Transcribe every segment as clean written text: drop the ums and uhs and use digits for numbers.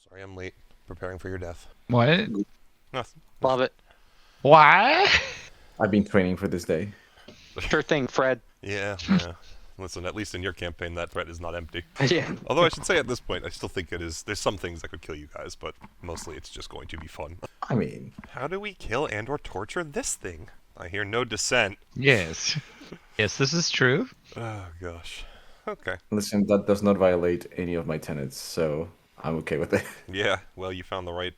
Sorry I'm late. Preparing for your death. What? Nothing. Love it. What? I've been training for this day. Sure thing, Fred. Yeah. Listen, at least in your campaign, that threat is not empty. Yeah. Although I should say at this point, I still think it is. There's some things that could kill you guys, but mostly it's just going to be fun. I mean, How do we kill and/or torture this thing? I hear no dissent. Yes. Yes, this is true. Oh gosh. Okay. listen, that does not violate any of my tenets, so I'm okay with it. Yeah. Well, you found the right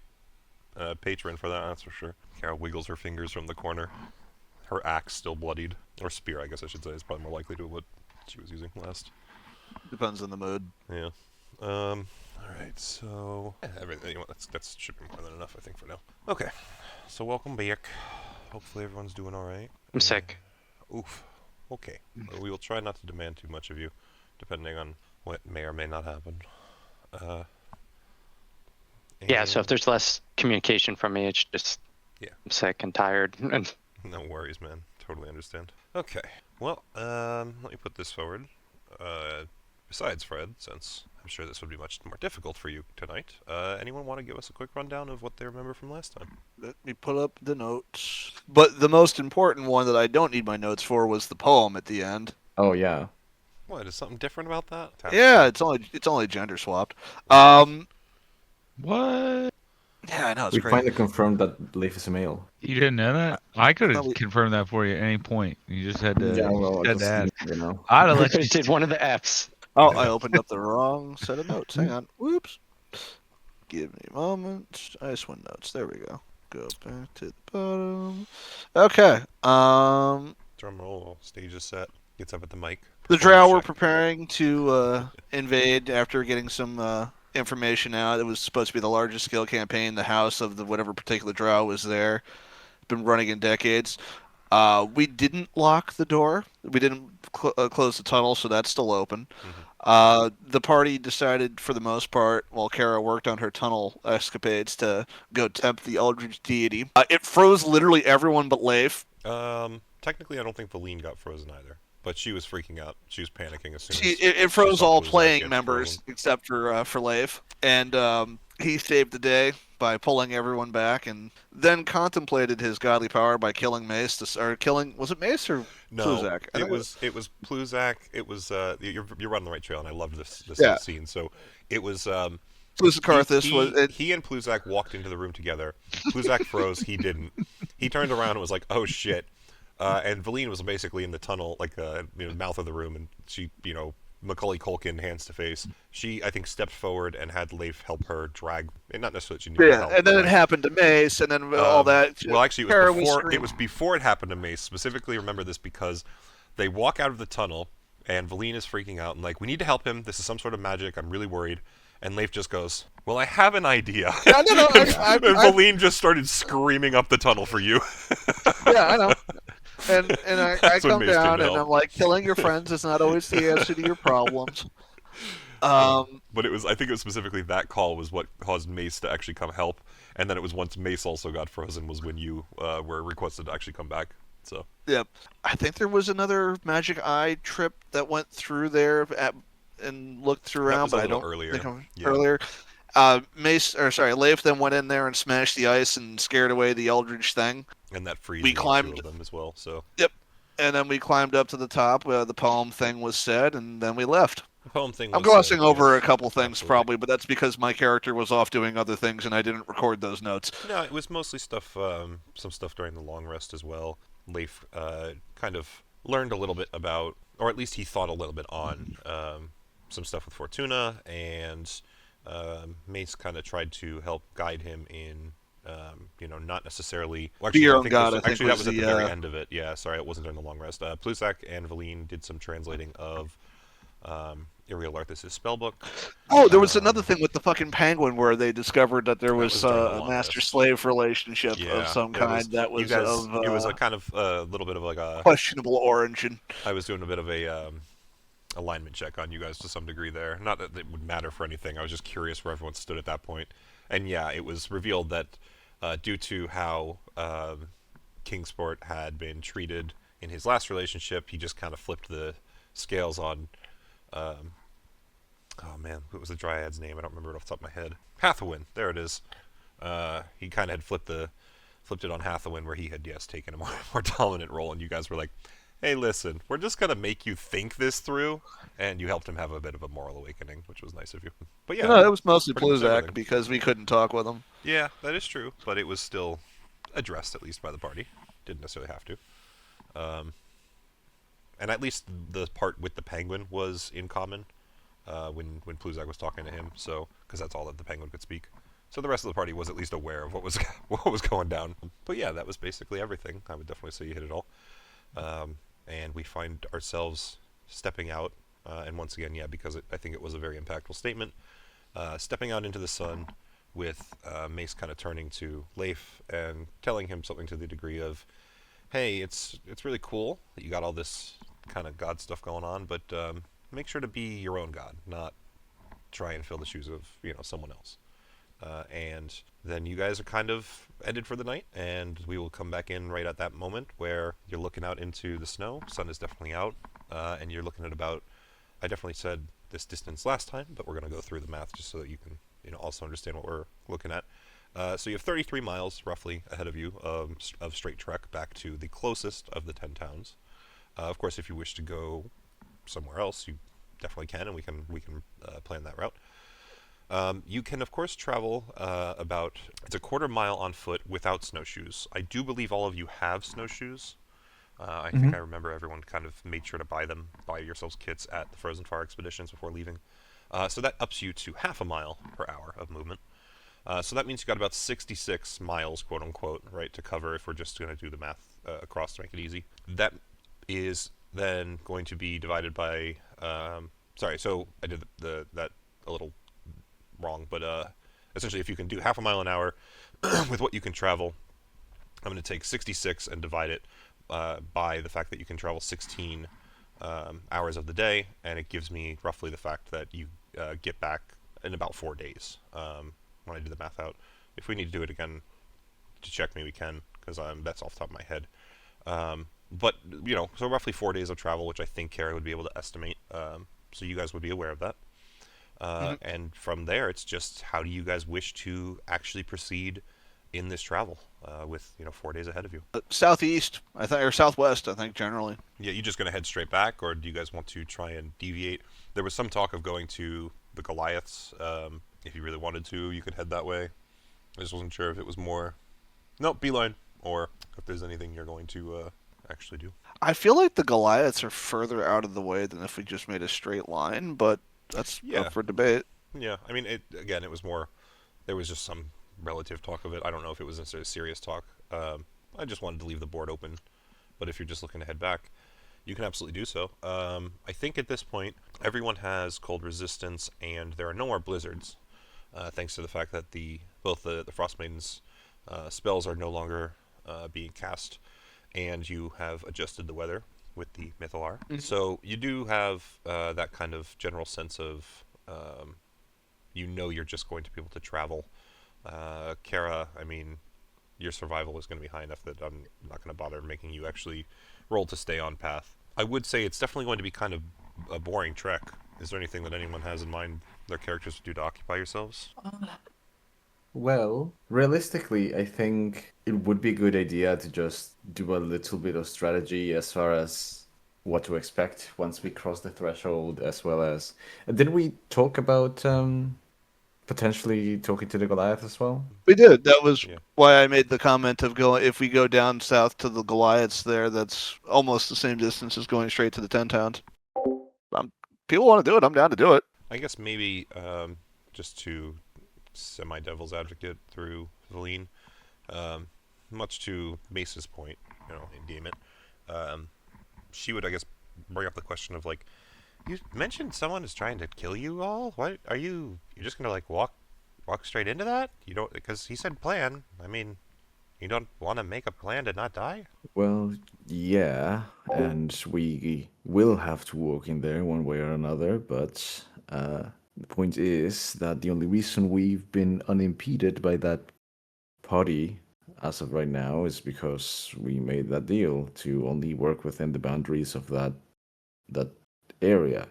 patron for that. That's for sure. Kara wiggles her fingers from the corner. Her axe still bloodied, or spear, I guess I should say, is probably more likely to what she was using last. Depends on the mood. Yeah. All right. So everything. You know, that should be more than enough, I think, for now. Okay. So welcome back. Hopefully everyone's doing all right. I'm sick. Oof. Okay. Well, we will try not to demand too much of you, depending on what may or may not happen. Yeah, so if and- there's less communication from me, it's just Yeah. I'm sick and tired. And No worries, man. Totally understand. Okay. Well, let me put this forward. Besides Fred, since I'm sure this would be much more difficult for you tonight, anyone want to give us a quick rundown of what they remember from last time? Let me pull up the notes. But the most important one that I don't need my notes for was the poem at the end. Oh yeah. What, is something different about that? Yeah, it's only gender swapped. What? Yeah, I know it's We crazy. finally confirmed that Leif is a male. You didn't know that? I could have Probably- confirmed that for you at any point. You just had to. yeah, well, you I had to ask. just, you know. I'd have let you. did one of the F's. Oh, I opened up the wrong set of notes. Hang on. Whoops. Give me a moment. Icewind notes. There we go. Go back to the bottom. Okay. Drum roll, stage is set. Gets up at the mic. The Drow were Check. preparing to invade after getting some information out. It was supposed to be the largest scale campaign. The house of the whatever particular Drow was there. Been running in decades. We didn't lock the door. We didn't close the tunnel, so that's still open. The party decided, for the most part, while Kara worked on her tunnel escapades, to go tempt the Eldritch deity. It froze literally everyone but Leif. Technically, I don't think Valine got frozen either, but she was freaking out. She was panicking as soon as It froze saw all Bluzak playing get members frozen. except for Leif, and he saved the day by pulling everyone back, and then contemplated his godly power by killing Mace. Or killing, was it Mace or No, Pluzak? I it think was Pluzak. It was you're running the right trail, and I loved this Yeah. scene. So it was Carthus was. he and Pluzak walked into the room together. Pluzak froze. He didn't. He turned around and was like, "Oh shit!" And Valine was basically in the tunnel, like mouth of the room, and she, Macaulay Culkin, hands to face. She, I think, stepped forward and had Leif help her drag, and not necessarily that she knew Yeah, help, and then but, it like, happened to Mace, and then all that. Well, actually, Kara it was was before it happened to Mace. Specifically, remember this because they walk out of the tunnel, and Valine is freaking out and like, "We need to help him. This is some sort of magic. I'm really worried." And Leif just goes, "Well, I have an idea." No, And Valine just started screaming up the tunnel for you. yeah, I know. And I That's when come Mace came down to and help. I'm like, killing your friends is not always the answer to your problems. But I think it was specifically that call was what caused Mace to actually come help, and then it was once Mace also got frozen was when you were requested to actually come back. So Yep. I think there was another magic eye trip that went through there and looked through That around, was a but I little don't earlier. think Yeah. earlier. Leif then went in there and smashed the ice and scared away the Eldritch thing. and that frees We two climbed- of them as well. So And then we climbed up to the top where the poem thing was said, and then we left. the poem thing. I'm was, glossing over yes, a couple things absolutely. probably, but that's because my character was off doing other things and I didn't record those notes. No, it was mostly stuff, some stuff during the long rest as well. Leif kind of learned a little bit about, or at least he thought a little bit on some stuff with Fortuna, and Mace kind of tried to help guide him in, not necessarily. Well, actually, Be your I own think god, this- I think actually, that was was at the the, very end of it. Yeah, sorry, it wasn't during the long rest. Pluzak and Valine did some translating of Iriel Arthas' spellbook. Oh, there was another thing with the fucking penguin where they discovered that there That was, was during the a long master-slave relationship of some it kind that was you guys, of it was a kind of a little bit of like a. questionable origin. I was doing a bit of a alignment check on you guys to some degree there. Not that it would matter for anything. I was just curious where everyone stood at that point. And yeah, it was revealed that due to how Kingsport had been treated in his last relationship, he just kind of flipped the scales on Oh man, what was the Dryad's name? I don't remember it off the top of my head. Hathawin, there it is. He kind of had flipped it on Hathawin, where he had taken a more dominant role, and you guys were like, "Hey, listen, we're just gonna make you think this through," and you helped him have a bit of a moral awakening, which was nice of you. But yeah, No, it was mostly pretty much Bluzak everything. because we couldn't talk with him. Yeah, that is true, but it was still addressed at least by the party. Didn't necessarily have to. And at least the part with the penguin was in common when Pluzak was talking to him. So, because that's all that the penguin could speak. So the rest of the party was at least aware of what was what was going down. But yeah, that was basically everything. I would definitely say you hit it all. And we find ourselves stepping out, and once again, yeah, because I think it was a very impactful statement. Stepping out into the sun, with Mace kind of turning to Leif and telling him something to the degree of, "Hey, it's really cool that you got all this kind of god stuff going on, but make sure to be your own god, not try and fill the shoes of someone else." And then you guys are kind of ended for the night, and we will come back in right at that moment where you're looking out into the snow. Sun is definitely out, and you're looking at about. I definitely said this distance last time, but we're going to go through the math just so that you can also understand what we're looking at. So you have 33 miles roughly ahead of you of straight trek back to the closest of the 10 towns. Of course, if you wish to go somewhere else, you definitely can, and we can plan that route. You can, of course, travel it's a quarter mile on foot without snowshoes. I do believe all of you have snowshoes. I think I remember everyone kind of made sure to buy yourselves kits at the Frozen Far expeditions before leaving. So that ups you to half a mile per hour of movement. So that means you got about 66 miles, quote unquote, right, to cover if we're just going to do the math across to make it easy. That is then going to be divided by. Sorry, so I did that a little wrong, but essentially, if you can do half a mile an hour with what you can travel, I'm going to take 66 and divide it by the fact that you can travel 16 hours of the day, and it gives me roughly the fact that you get back in about 4 days when I do the math out. If we need to do it again to check me, we can, because that's off the top of my head. But, so roughly 4 days of travel, which I think Kara would be able to estimate, so you guys would be aware of that. And from there, it's just how do you guys wish to actually proceed in this travel with 4 days ahead of you. Southeast, I think, or southwest, I think, generally. Yeah, you just going to head straight back, or do you guys want to try and deviate? There was some talk of going to the Goliaths. If you really wanted to, you could head that way. I just wasn't sure if it was more, beeline, or if there's anything you're going to actually do. I feel like the Goliaths are further out of the way than if we just made a straight line, but that's up for debate. Yeah, I mean, it was more, there was just some relative talk of it. I don't know if it was necessarily serious talk. I just wanted to leave the board open, but if you're just looking to head back, you can absolutely do so. I think at this point, everyone has cold resistance, and there are no more blizzards, thanks to the fact that both the Frostmaiden's spells are no longer being cast, and you have adjusted the weather with the Mythalar. Mm-hmm. So you do have that kind of general sense of, you're just going to be able to travel. Kara, I mean, your survival is going to be high enough that I'm not going to bother making you actually roll to stay on path. I would say it's definitely going to be kind of a boring trek. Is there anything that anyone has in mind their characters would do to occupy yourselves? Well, realistically, I think it would be a good idea to just do a little bit of strategy as far as what to expect once we cross the threshold, as well as... Did we talk about potentially talking to the Goliath as well? We did. That was why I made the comment of if we go down south to the Goliaths there, that's almost the same distance as going straight to the 10 towns. People want to do it. I'm down to do it. I guess maybe just to semi-devil's advocate through Valine, much to Mace's point, damn it, she would, I guess, bring up the question of, like, you mentioned someone is trying to kill you all? What are you're just gonna, like, walk straight into that? You don't, because he said plan. I mean, you don't want to make a plan to not die? Well, yeah, and we will have to walk in there one way or another, but the point is that the only reason we've been unimpeded by that party as of right now is because we made that deal to only work within the boundaries of that area.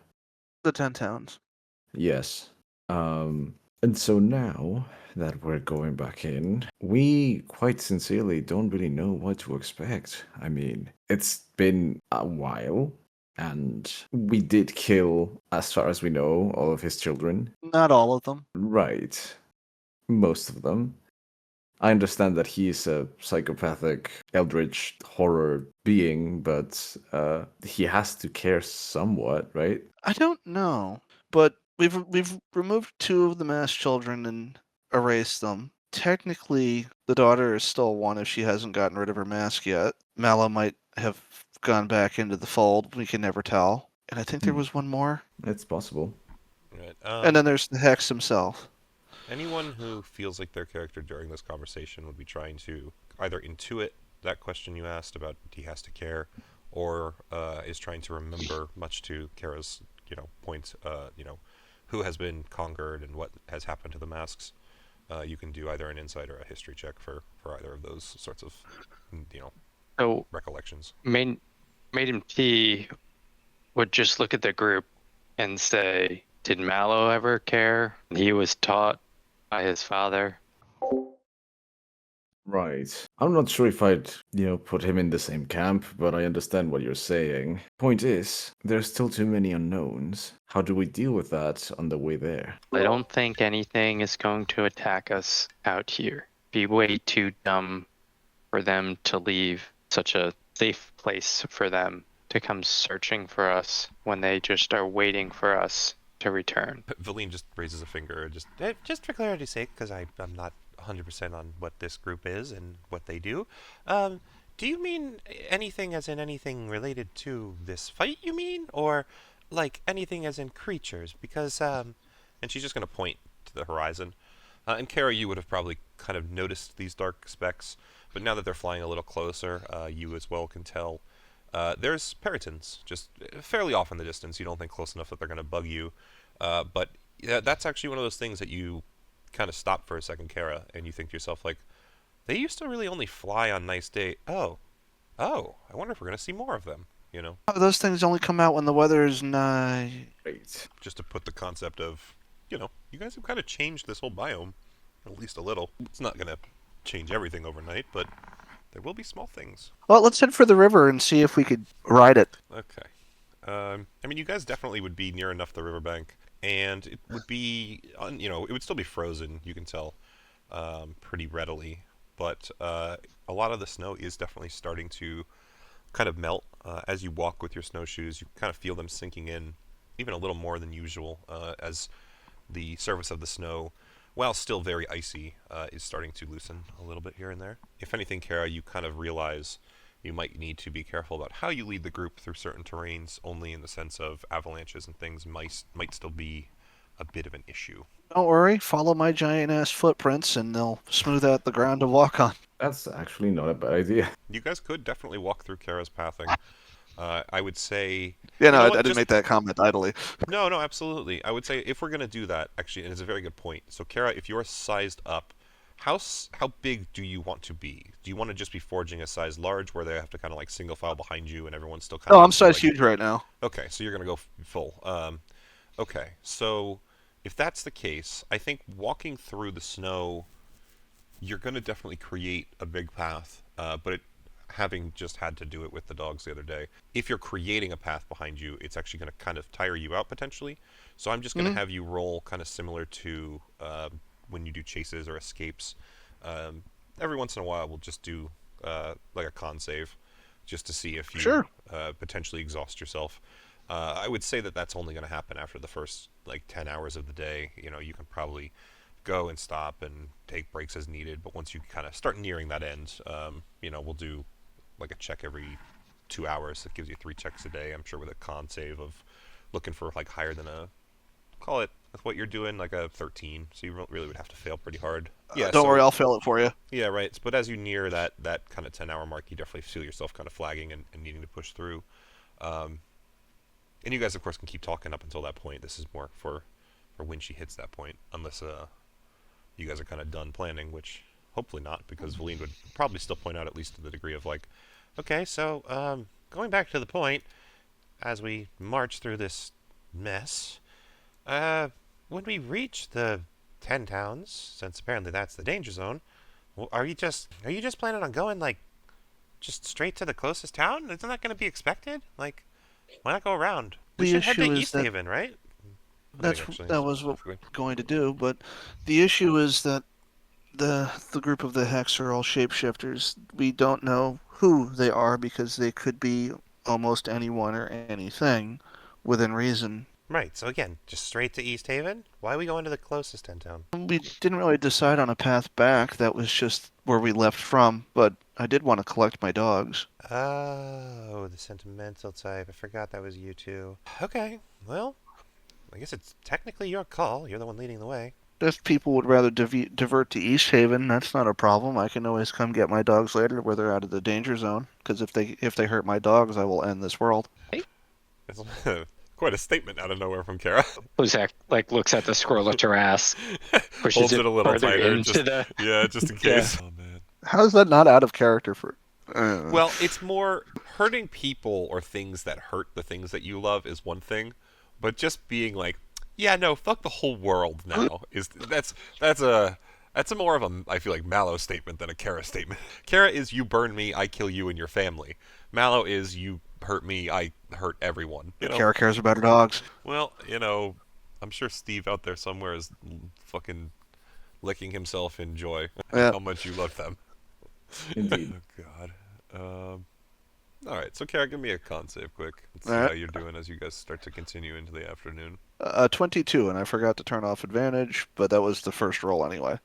The 10 towns. Yes. And so now that we're going back in, we quite sincerely don't really know what to expect. I mean, it's been a while, and we did kill, as far as we know, all of his children. Not all of them. Right. Most of them. I understand that he is a psychopathic, eldritch horror being, but he has to care somewhat, right? I don't know, but we've removed two of the masked children and erased them. Technically, the daughter is still one if she hasn't gotten rid of her mask yet. Mallow might have gone back into the fold. We can never tell. And I think there was one more. It's possible. Right. And then there's the Hex himself. Anyone who feels like their character during this conversation would be trying to either intuit that question you asked about he has to care, or is trying to remember, much to Kara's point, who has been conquered and what has happened to the masks. You can do either an insight or a history check for either of those sorts of So recollections. Maiden P would just look at the group and say, "Did Mallow ever care? He was taught by his father." Right. I'm not sure if I'd, put him in the same camp, but I understand what you're saying. Point is, there's still too many unknowns. How do we deal with that on the way there? I don't think anything is going to attack us out here. Be way too dumb for them to leave such a safe place for them to come searching for us when they just are waiting for us to return. Valine just raises a finger, just for clarity's sake, because I'm not 100% on what this group is and what they do. Do you mean anything as in anything related to this fight, you mean? Or, like, anything as in creatures? Because, and she's just going to point to the horizon. And Kara, you would have probably kind of noticed these dark specks, but now that they're flying a little closer, you as well can tell. There's peritons, just fairly off in the distance. You don't think close enough that they're going to bug you. But yeah, that's actually one of those things that you kind of stop for a second, Kara, and you think to yourself, like, they used to really only fly on nice days. Oh, I wonder if we're going to see more of them, Those things only come out when the weather is nice. Right. Just to put the concept of, you guys have kind of changed this whole biome, at least a little. It's not going to change everything overnight, but there will be small things. Well, let's head for the river and see if we could ride it. Okay. I mean, you guys definitely would be near enough the riverbank, and it would be, it would still be frozen, you can tell, pretty readily. But a lot of the snow is definitely starting to kind of melt. As you walk with your snowshoes, you kind of feel them sinking in even a little more than usual, as the surface of the snow, while still very icy, is starting to loosen a little bit here and there. If anything, Kara, you kind of realize you might need to be careful about how you lead the group through certain terrains, only in the sense of avalanches and things might still be a bit of an issue. Don't worry, follow my giant-ass footprints and they'll smooth out the ground to walk on. That's actually not a bad idea. You guys could definitely walk through Kara's pathing. I would say... Yeah, no, You know I what, didn't just- make that comment idly. No, absolutely. I would say if we're going to do that, actually, and it's a very good point. So, Kara, if you're sized up, how big do you want to be? Do you want to just be forging a size large where they have to kind of like single file behind you and everyone's still kind of... Oh, I'm size huge right now. Okay, so you're going to go full. Okay, so if that's the case, I think walking through the snow, you're going to definitely create a big path, but having just had to do it with the dogs the other day, if you're creating a path behind you, it's actually going to kind of tire you out potentially. So I'm just going to have you roll kind of similar to when you do chases or escapes. Every once in a while, we'll just do like a con save, just to see if you Sure. potentially exhaust yourself. I would say that that's only going to happen after the first like 10 hours of the day. You can probably go and stop and take breaks as needed, but once you kind of start nearing that end, we'll do like a check every 2 hours. That gives you 3 checks a day, I'm sure, with a con save of looking for like higher than call it with what you're doing, like a 13. So you really would have to fail pretty hard. Yeah, Don't so- worry, I'll fill it for you. Yeah, right. But as you near that kind of 10-hour mark, you definitely feel yourself kind of flagging and needing to push through. And you guys, of course, can keep talking up until that point. This is more for when she hits that point, unless you guys are kind of done planning, which hopefully not, because Valine would probably still point out, at least to the degree of like, okay, so going back to the point, as we march through this mess, when we reach the 10 towns, since apparently that's the danger zone, are you just planning on going like just straight to the closest town? Isn't that going to be expected? Like, why not go around? We The should head to issue is East that Haven, right? that was what we're going to do, but the issue is that the group of the Hex are all shapeshifters. We don't know who they are because they could be almost anyone or anything within reason. Right. So again, just straight to East Haven. Why are we going to the closest 10 town? We didn't really decide on a path back. That was just where we left from, but I did want to collect my dogs. Oh, the sentimental type. I forgot that was you too. Okay. Well, I guess it's technically your call. You're the one leading the way. If people would rather divert to East Haven, that's not a problem. I can always come get my dogs later where they're out of the danger zone. Because if they hurt my dogs, I will end this world. It's quite a statement out of nowhere from Kara. Uzak like looks at the scroll at her ass, pushes Holds it a little further tighter, into just the. yeah, just in Yeah. case. Oh man. How is that not out of character for? Well, it's more hurting people or things that hurt the things that you love is one thing, but just being like, yeah, no, fuck the whole world now is that's a more of a I feel like Mallow statement than a Kara statement. Kara is you burn me, I kill you and your family. Mallow is you hurt me, I hurt everyone. You know? Kara cares about her dogs. Well, I'm sure Steve out there somewhere is fucking licking himself in joy Yeah. how much you love them. Indeed. Oh God. All right, so Kara, give me a con save quick. Let's see All right. how you're doing as you guys start to continue into the afternoon. 22, and I forgot to turn off advantage, but that was the first roll anyway.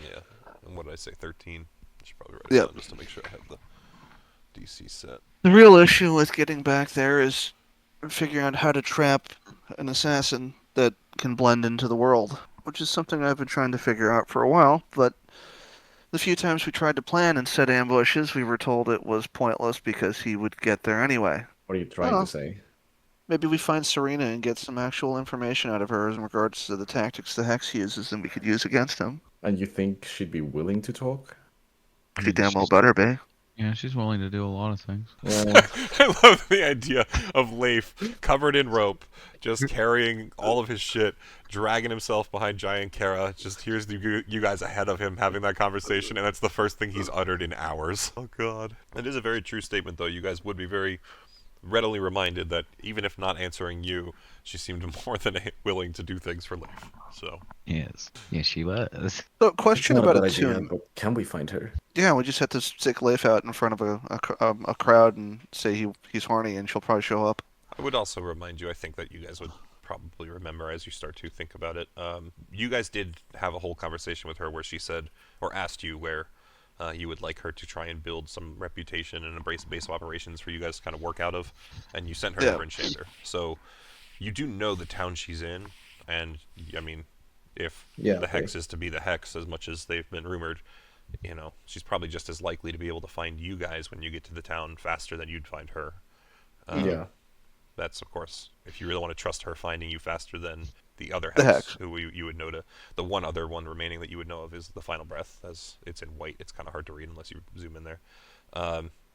Yeah. And what did I say? 13. I should probably write it Yep. down just to make sure I have the DC set. The real issue with getting back there is figuring out how to trap an assassin that can blend into the world, which is something I've been trying to figure out for a while, but the few times we tried to plan and set ambushes, we were told it was pointless because he would get there anyway. What are you trying Oh. to say? Maybe we find Serena and get some actual information out of her in regards to the tactics the Hex uses and we could use against him. And you think she'd be willing to talk? She damn well better be. Yeah, she's willing to do a lot of things. Well, I love the idea of Leif covered in rope, just carrying all of his shit, dragging himself behind giant Kara. Just here's you guys ahead of him having that conversation, and that's the first thing he's uttered in hours. Oh God. It is a very true statement, though. You guys would be very readily reminded that even if not answering you, she seemed more than willing to do things for Leif. So Yes. Yes, she was. So, it's question not a about bad a idea, tune. but can we find her? Yeah, we just have to stick Leif out in front of a crowd and say he's horny, and she'll probably show up. I would also remind you, I think that you guys would probably remember as you start to think about it. You guys did have a whole conversation with her where she said, or asked you where you would like her to try and build some reputation and embrace base of operations for you guys to kind of work out of, and you sent her Yeah. to Brinshander. So you do know the town she's in, and I mean, if Yeah, the Hex okay. is to be the Hex, as much as they've been rumored, she's probably just as likely to be able to find you guys when you get to the town faster than you'd find her. Yeah. That's, of course, if you really want to trust her finding you faster than the other The Hex, Hex. who you would know to. The one other one remaining that you would know of is the Final Breath, as it's in white. It's kind of hard to read unless you zoom in there.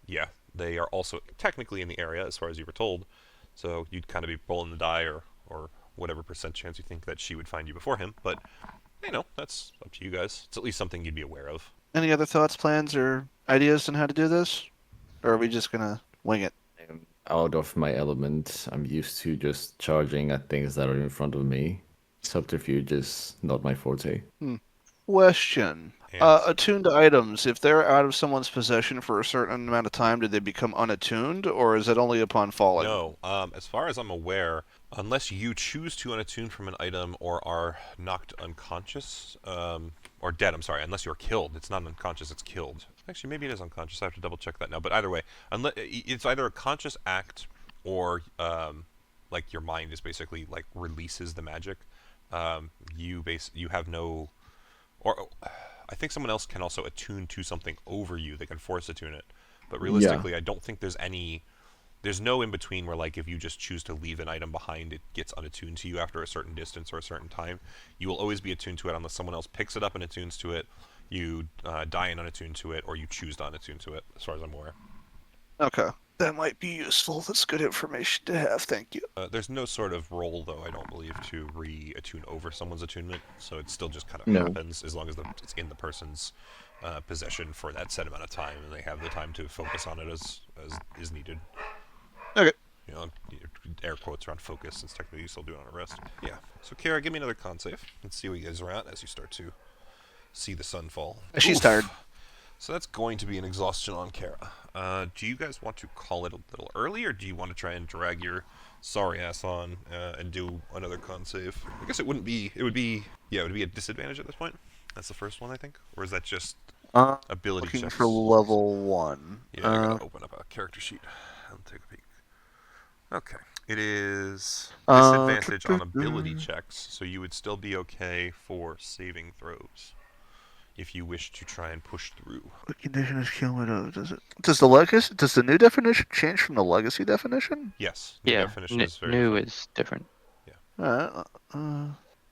Yeah, they are also technically in the area, as far as you were told. So you'd kind of be rolling the die or whatever percent chance you think that she would find you before him. But, that's up to you guys. It's at least something you'd be aware of. Any other thoughts, plans, or ideas on how to do this? Or are we just gonna wing it? I'm out of my element. I'm used to just charging at things that are in front of me. Subterfuge is not my forte. Question. And Attuned items, if they're out of someone's possession for a certain amount of time, do they become unattuned, or is it only upon falling? No, as far as I'm aware, unless you choose to unattune from an item or are knocked unconscious, or dead, I'm sorry, unless you're killed. It's not unconscious, it's killed. Actually, maybe it is unconscious. I have to double check that now. But either way, it's either a conscious act or, like, your mind is basically, like, releases the magic. You have no... Or I think someone else can also attune to something over you. They can force attune it. But realistically, I don't think there's no in between where, like, if you just choose to leave an item behind, it gets unattuned to you after a certain distance or a certain time. You will always be attuned to it unless someone else picks it up and attunes to it. You die and unattune to it, or you choose to unattune to it, as far as I'm aware. Okay. That might be useful. That's good information to have. Thank you. There's no sort of role, though, I don't believe, to re-attune over someone's attunement, so it still just kind of No. happens as long as it's in the person's possession for that set amount of time, and they have the time to focus on it as is needed. Okay. You know, air quotes around focus, since technically you still do it on a rest. Yeah. So, Kara, give me another con save. Let's see what you guys are at as you start to see the sun fall. She's Oof. tired. So that's going to be an exhaustion on Kara. Do you guys want to call it a little early, or do you want to try and drag your sorry ass on and do another con save? I guess it wouldn't be. It would be. Yeah, it would be a disadvantage at this point. That's the first one, I think. Or is that just ability Looking checks? for level 1. Yeah, I gotta open up a character sheet and take a peek. Okay. It is disadvantage on ability checks, so you would still be okay for saving throws if you wish to try and push through. What condition is cumulative? Does the new definition change from the legacy definition? Yes. The Yeah, definition is very new different. is different.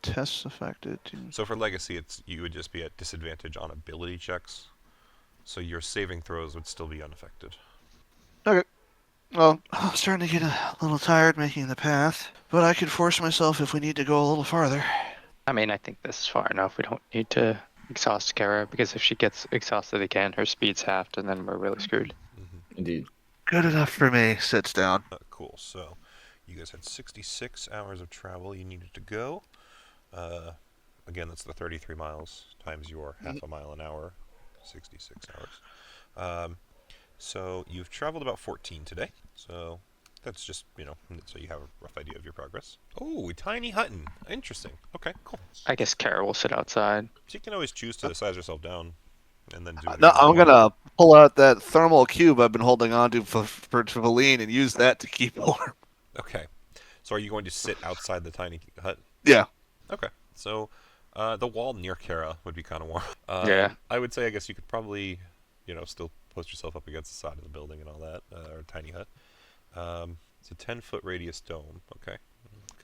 Tests affected. So for legacy, you would just be at disadvantage on ability checks, so your saving throws would still be unaffected. Okay. Well, I'm starting to get a little tired making the path, but I could force myself if we need to go a little farther. I mean, I think this is far enough. We don't need to exhaust Kara, because if she gets exhausted again, her speed's halved, and then we're really screwed. Indeed. Good enough for me. Sits down. Cool. So you guys had 66 hours of travel you needed to go. Again, that's the 33 miles times your half a mile an hour, 66 hours. So you've traveled about 14 today. So that's just, so you have a rough idea of your progress. Oh, tiny hutton. Interesting. Okay, cool. I guess Kara will sit outside. So you can always choose to size yourself down and then do No, whatever you I'm want. gonna pull out that thermal cube I've been holding on to for Valine and use that to keep warm. Okay. So are you going to sit outside the tiny hut? Yeah. Okay. So the wall near Kara would be kind of warm. Yeah. I would say, I guess you could probably, still post yourself up against the side of the building and all that, or tiny hut. It's a 10-foot radius dome. Okay.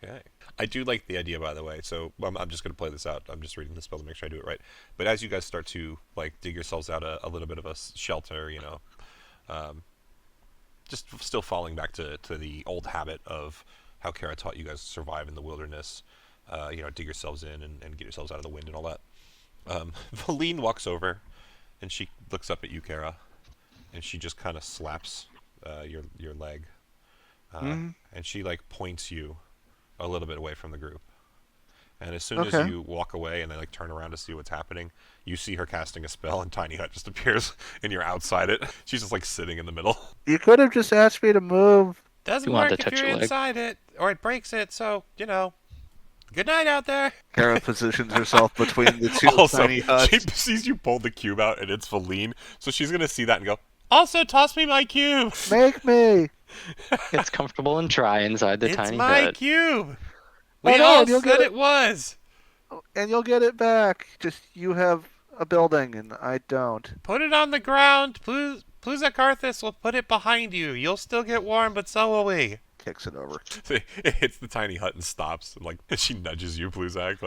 Okay. I do like the idea, by the way. So I'm just going to play this out. I'm just reading the spell to make sure I do it right. But as you guys start to dig yourselves out a little bit of a shelter, just still falling back to the old habit of how Kara taught you guys to survive in the wilderness. Dig yourselves in and get yourselves out of the wind and all that. Valine walks over, and she looks up at you, Kara, and she just kind of slaps your leg, and she points you a little bit away from the group. And as soon as you walk away and they turn around to see what's happening, you see her casting a spell, and Tiny Hut just appears, and you're outside it. She's just sitting in the middle. You could have just asked me to move. Doesn't You wanted work to if touch you're your leg. inside it, or it breaks it. So good night out there. Kara positions herself between the two Also, tiny huts. she sees you pull the cube out, and it's Valine, so she's gonna see that and go, "Also, toss me my cube." Make me. It's comfortable and dry inside the It's tiny my hut. cube. I We know, all and you'll said get it was. And you'll get it back. Just you have a building and I don't. Put it on the ground. Pluza Karthus will put it behind you. You'll still get warm, but so will we. Kicks it over. It hits the tiny hut and stops. And she nudges you, Pluzak.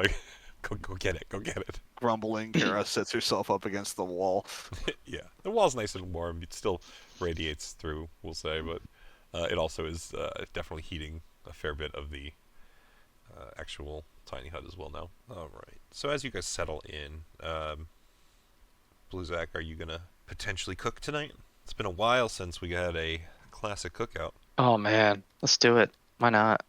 Go get it. Go get it. Grumbling, Kara sets herself up against the wall. Yeah, the wall's nice and warm. It still radiates through, we'll say, but it also is definitely heating a fair bit of the actual tiny hut as well now. All right. So as you guys settle in, Bluzak, are you gonna potentially cook tonight? It's been a while since we had a classic cookout. Oh man, let's do it. Why not?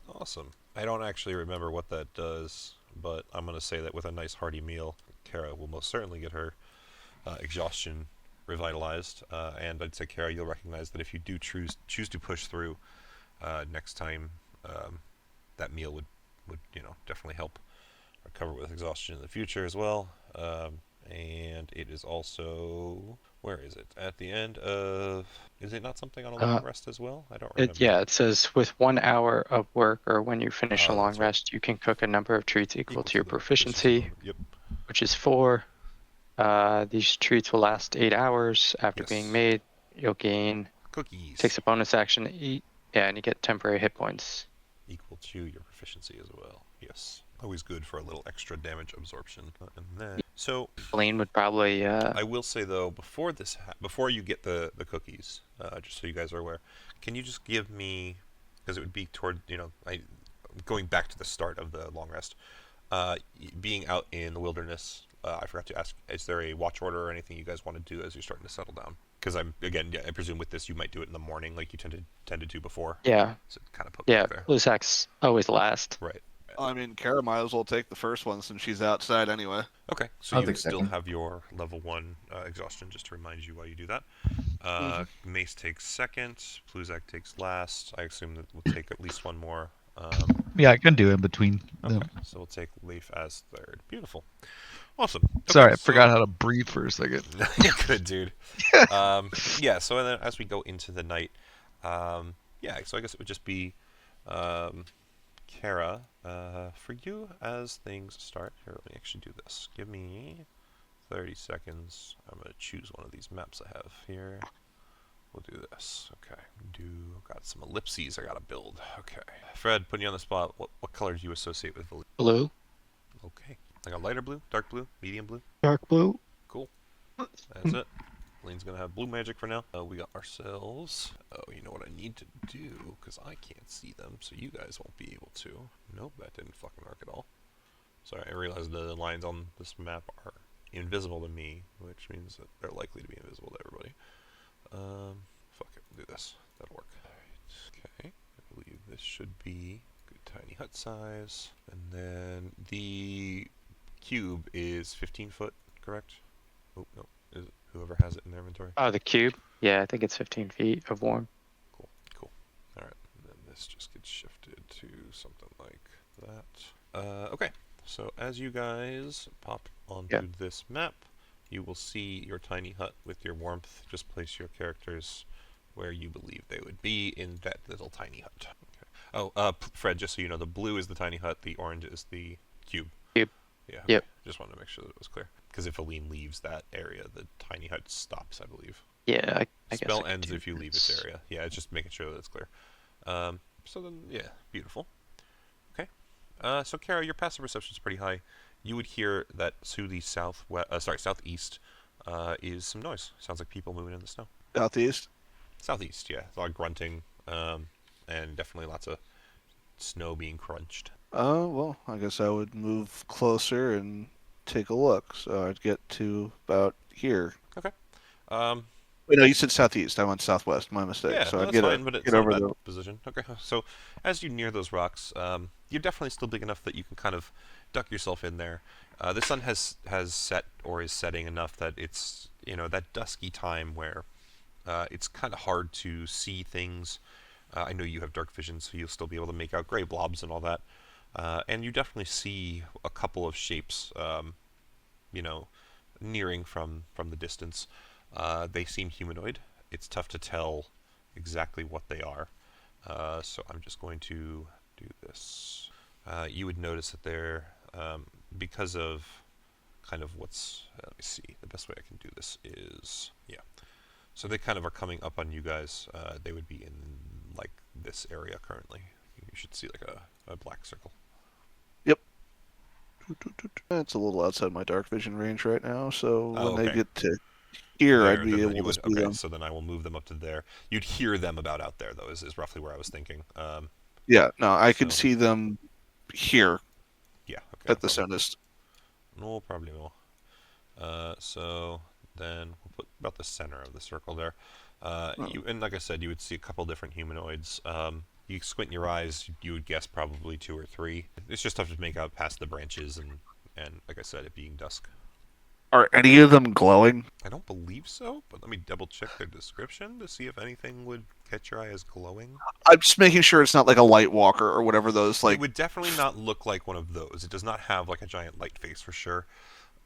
Awesome. I don't actually remember what that does, but I'm gonna say that with a nice hearty meal, Kara will most certainly get her exhaustion revitalized. And I'd say, Kara, you'll recognize that if you do choose to push through next time, that meal would definitely help recover with exhaustion in the future as well. And it is also, where is it? At the end of, is it not something on a long rest as well? I don't remember. It says with 1 hour of work or when you finish a long that's right. rest, you can cook a number of treats equal to your the proficiency, Yep. which is 4. These treats will last 8 hours. After Yes. being made, you'll gain, Cookies. takes a bonus action to eat. Yeah, and you get temporary hit points. Equal to your proficiency as well. Yes. Always good for a little extra damage absorption. And then, so Blaine would probably. I will say though, before you get the cookies, just so you guys are aware, can you just give me, because it would be toward going back to the start of the long rest, being out in the wilderness. I forgot to ask, is there a watch order or anything you guys want to do as you're starting to settle down? Because I presume with this you might do it in the morning, like you tend to do before. Yeah. So kind of put Yeah. there. Blue sacks always last. Right. I mean, Kara might as well take the first one since she's outside anyway. Okay, so I'll you take still second. have your level 1 exhaustion, just to remind you while you do that. Mace takes second, Pluzak takes last. I assume that we'll take at least one more. Yeah, I can do in between. Okay, them. so we'll take Leif as third. Beautiful. Awesome. Okay, Sorry, I so- forgot how to breathe for a second. You're good, dude. Yeah, so then as we go into the night, yeah, so I guess it would just be Kara, for you as things start. Here, let me actually do this. Give me 30 seconds. I'm going to choose one of these maps I have here. We'll do this. Okay. Got some ellipses I got to build. Okay. Fred, putting you on the spot, what color do you associate with blue? Blue, Okay. I got lighter blue, dark blue, medium blue. dark blue. Cool. That's it. Lane's gonna have blue magic for now. We got ourselves. Oh, you know what I need to do? Because I can't see them, so you guys won't be able to. Nope, that didn't fucking work at all. Sorry, I realized the lines on this map are invisible to me, which means that they're likely to be invisible to everybody. Fuck it, we'll do this. That'll work. Alright, okay. I believe this should be good tiny hut size. And then the cube is 15 foot, correct? Oh, no. Is it whoever has it in their inventory? Oh, the cube. Yeah, I think it's 15 feet of warm. Cool. Alright, and then this just gets shifted to something like that. Okay, so as you guys pop onto this map, you will see your tiny hut with your warmth. Just place your characters where you believe they would be in that little tiny hut. Okay. Oh, Fred, just so you know, the blue is the tiny hut, the orange is the cube. Cube. Yeah. Okay. Yep. Just wanted to make sure that it was clear. Because if Aline leaves that area, the tiny hut stops, I believe. Yeah, I guess. Spell I could ends do if you leave this. its area. Yeah, it's just making sure that it's clear. So then, yeah, beautiful. Okay. So Kara, your passive perception is pretty high. You would hear that to the southeast, is some noise. Sounds like people moving in the snow. Southeast. Southeast, yeah. A lot of grunting, and definitely lots of snow being crunched. Oh, well, I guess I would move closer and take a look. So I'd get to about here. Um, Wait, no, you said southeast. I went southwest. My mistake. Yeah, so no, I'd that's get, fine, but it's get not over a bad the. position. Okay, so as you near those rocks, you're definitely still big enough that you can kind of duck yourself in there. The sun has set or is setting enough that it's that dusky time where it's kind of hard to see things. I know you have dark vision, so you'll still be able to make out gray blobs and all that. And you definitely see a couple of shapes, nearing from the distance. They seem humanoid. It's tough to tell exactly what they are. So I'm just going to do this. You would notice that they're, because of kind of what's, let me see, the best way I can do this is, yeah. So they kind of are coming up on you guys. They would be in like this area currently. You should see like a black circle. It's a little outside my dark vision range right now. So Oh, when they okay. get to here, I'd There, be then able you to would, see okay, them. so then I will move them up to there. You'd hear them about out there, though, is roughly where I was thinking. Yeah, no, I could So- see them here Yeah, okay. at the soonest. No problemo. So then we'll put about the center of the circle there. And like I said, you would see a couple different humanoids. You squint your eyes, you would guess probably 2 or 3. It's just tough to make out past the branches and like I said, it being dusk. Are any of them glowing? I don't believe so, but let me double check their description to see if anything would catch your eye as glowing. I'm just making sure it's not like a light walker or whatever those like. It would definitely not look like one of those. It does not have like a giant light face for sure.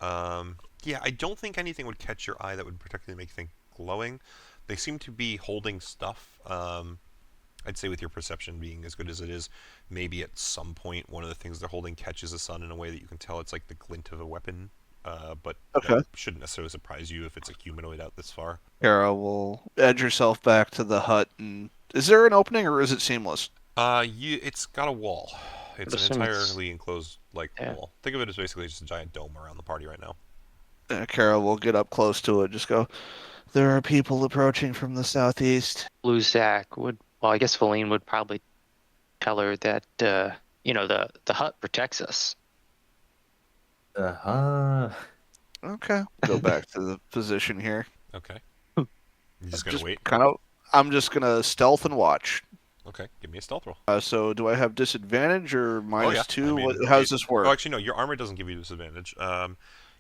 Yeah, I don't think anything would catch your eye that would particularly make you think glowing. They seem to be holding stuff. I'd say with your perception being as good as it is, maybe at some point one of the things they're holding catches the sun in a way that you can tell it's like the glint of a weapon. But Okay. that shouldn't necessarily surprise you if it's a humanoid out this far. Kara will edge herself back to the hut. And is there an opening or is it seamless? It's got a wall. It's an assume it's- entirely enclosed Yeah. wall. Think of it as basically just a giant dome around the party right now. Kara will get up close to it. Just go. There are people approaching from the southeast. Blue Zack would. Well, I guess Feline would probably tell her that the hut protects us. Uh-huh. Okay. Go back to the position here. Okay. You're just gonna wait. I'm just gonna stealth and watch. Okay. Give me a stealth roll. So do I have disadvantage or minus yeah. 2? I mean, How does this work? Oh, actually, no. Your armor doesn't give you disadvantage.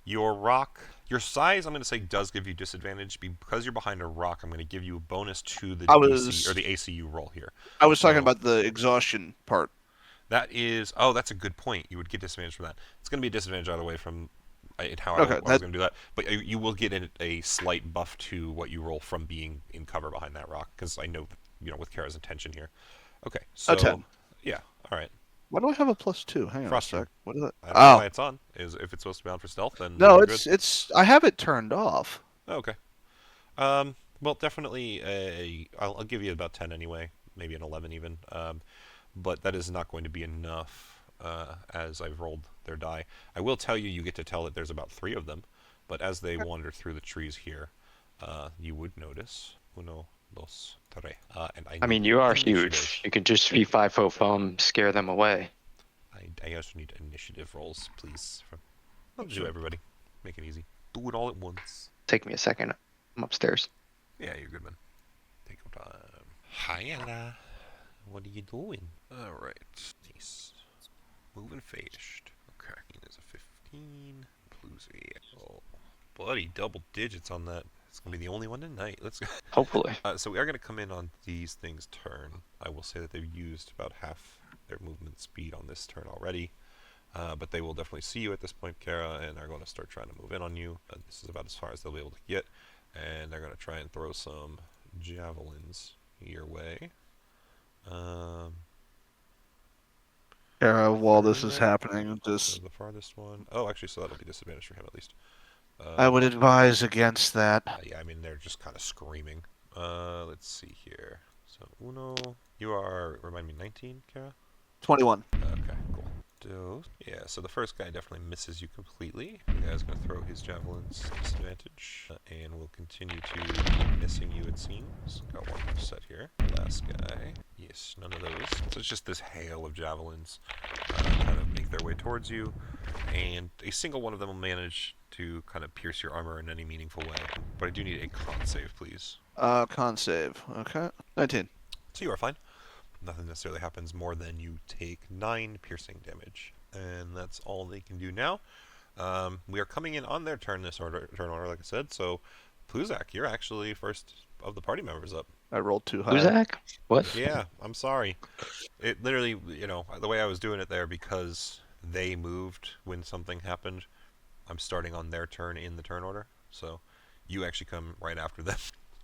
Your rock, your size, I'm going to say does give you disadvantage because you're behind a rock. I'm going to give you a bonus to the DC or the ACU roll here. I was talking So- about the exhaustion part. That is, that's a good point. You would get disadvantage from that. It's going to be a disadvantage either way from how Okay, I was going to do that. But you will get a slight buff to what you roll from being in cover behind that rock because I know, with Kara's intention here. Okay, so 10. yeah, all right. Why do I have a +2? Hang on Frost a sec. What is that? I don't know why it's on. If it's supposed to be on for stealth, then No, you're good. it's. I have it turned off. Oh, okay. Well, definitely, I'll give you about 10 anyway, maybe an 11 even. But that is not going to be enough, as I've rolled their die. I will tell you, you get to tell that there's about 3 of them, but as they wander through the trees here, you would notice uno, dos, tres. And I mean, you are initiative. huge. You could just be 5 foot foam, scare them away. I also need initiative rolls, please. I'll do everybody. Make it easy. Do it all at once. Take me a second. I'm upstairs. Yeah, you're good, man. Take your time. Hi, Ella. What are you doing? Alright. Nice. Moving fast. Okay. There's a 15. Bluesy. Oh, buddy, double digits on that. It's going to be the only one tonight. Let's go. Hopefully. So we are going to come in on these things' turn. I will say that they've used about half their movement speed on this turn already. But they will definitely see you at this point, Kara, and are going to start trying to move in on you. This is about as far as they'll be able to get. And they're going to try and throw some javelins your way. While this is There. happening, So just the farthest one. Oh, actually, so that'll be disadvantage for him at least. I would advise against that. Yeah, I mean, they're just kind of screaming. Let's see here. So, Uno, you are, remind me, 19, Kara? 21. Okay, cool. Yeah, so the first guy definitely misses you completely. The guy's going to throw his javelins disadvantage, and will continue to keep missing you, it seems. Got one more set here. Last guy. Yes, none of those. So it's just this hail of javelins kind of make their way towards you, and a single one of them will manage to kind of pierce your armor in any meaningful way. But I do need a con save, please. Con save. Okay. 19. So you are fine. Nothing necessarily happens more than you take 9 piercing damage. And that's all they can do now. We are coming in on their turn turn order, like I said. So, Pluzak, you're actually first of the party members up. I rolled too high. Who's that? What? Yeah, I'm sorry. It literally, the way I was doing it there, because they moved when something happened, I'm starting on their turn in the turn order. So, you actually come right after them.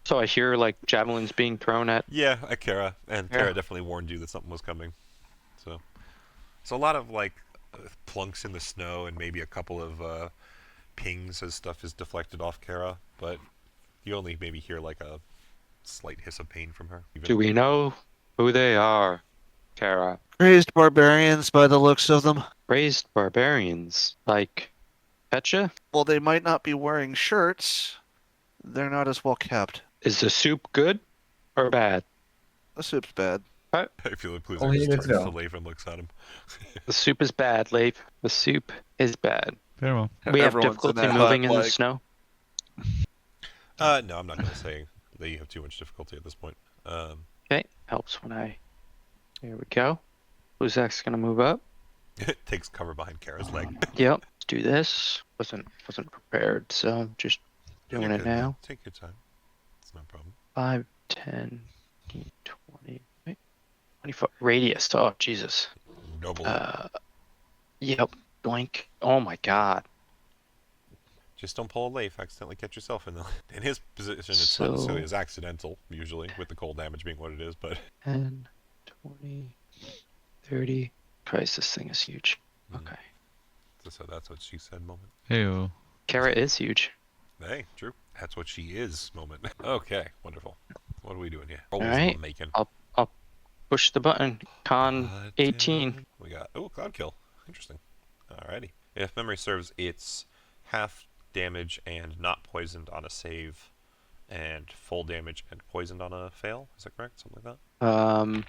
So I hear like javelins being thrown at. Yeah, at Kara, and Yeah. Kara definitely warned you that something was coming. So a lot of like plunks in the snow, and maybe a couple of pings as stuff is deflected off Kara, but you only maybe hear like a slight hiss of pain from her. Do we know who they are, Kara? Crazed barbarians by the looks of them. Raised barbarians, like Pecha? Well, they might not be wearing shirts. They're not as well kept. Is the soup good or bad? The soup's bad. I feel like Only Pluzak minutes just turns ago. to Leif and looks at him. The soup is bad, Leif. The soup is bad. Very well. We have Everyone's in difficulty that moving hut, in the like- snow. No, I'm not going to say that you have too much difficulty at this point. Okay, helps when I. Here we go. Luzak's gonna move up. It takes cover behind Kara's leg. Yep. Let's do this. Wasn't prepared, so just doing You're it good, man. now. Take your time. It's no problem. 5, 10, 20, wait, 25 radius. Oh Jesus. Noble. Yep. Doink. Oh my God. Just don't pull a Leif, accidentally catch yourself in his position. It's not necessarily So- as accidental, usually, with the cold damage being what it is, but 10, 20, 30. Christ, this thing is huge. Okay. so that's what she said moment. Hey, Kara is huge. Hey, true. That's what she is moment. Okay, wonderful. What are we doing here? Rolls Alright. I'm making. I'll Push the button. Con God 18. damn it. We got cloud kill. Interesting. Alrighty. If memory serves, it's half damage and not poisoned on a save, and full damage and poisoned on a fail. Is that correct? Something like that.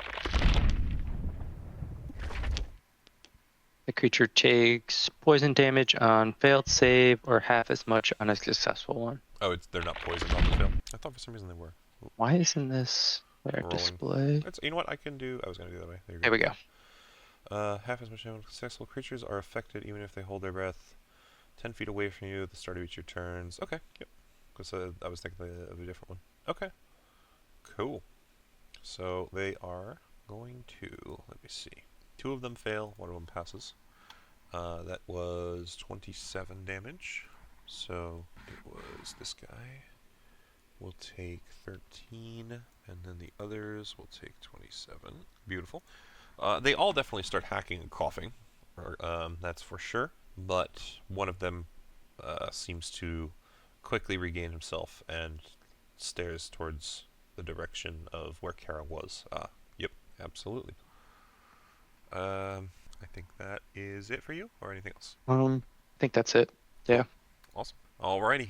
The creature takes poison damage on failed save or half as much on a successful one. Oh, they're not poisoned on the fail. I thought for some reason they were. Why isn't this their Rolling. display? You know what I can do? I was gonna do that way. There you go. There we go. Half as much damage. Successful creatures are affected even if they hold their breath 10 feet away from you at the start of each of your turns. Okay, yep. Because I was thinking of a different one. Okay, cool. So they are going to, let me see. 2 of them fail, 1 of them passes. That was 27 damage. So it was this guy. We'll take 13, and then the others will take 27. Beautiful. They all definitely start hacking and coughing, that's for sure. But one of them seems to quickly regain himself and stares towards the direction of where Kara was. Yep, absolutely. I think that is it for you, or anything else? I think that's it. Yeah. Awesome. Alrighty.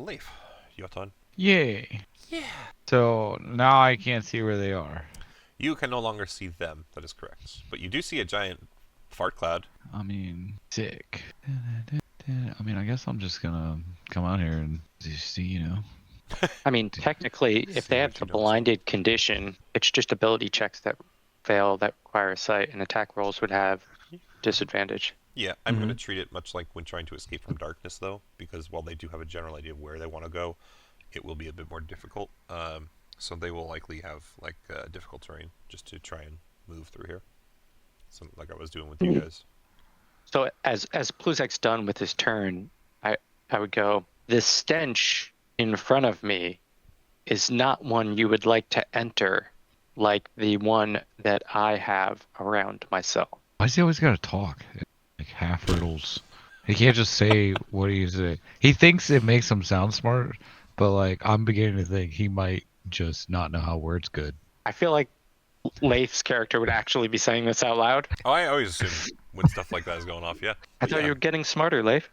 Leif, your turn. Yay. Yeah. So now I can't see where they are. You can no longer see them. That is correct. But you do see a giant fart cloud. I mean, sick. I mean, I guess I'm just gonna come out here and just see, you know. I mean, technically, if See they what have you the don't see. blinded condition, it's just ability checks that fail that require sight, and attack rolls would have disadvantage. Yeah, I'm going to treat it much like when trying to escape from darkness, though, because while they do have a general idea of where they want to go, it will be a bit more difficult. So they will likely have like difficult terrain just to try and move through here. So, like I was doing with you guys. So as Pluzek's done with his turn, I would go, this stench in front of me is not one you would like to enter, like the one that I have around myself. Why does he always gotta talk? Like half riddles. He can't just say what he say. He thinks it makes him sound smart, but like I'm beginning to think he might just not know how words good. I feel like Leif's character would actually be saying this out loud. Oh, I always assume when stuff like that is going off, yeah. I thought you were getting smarter, Leif.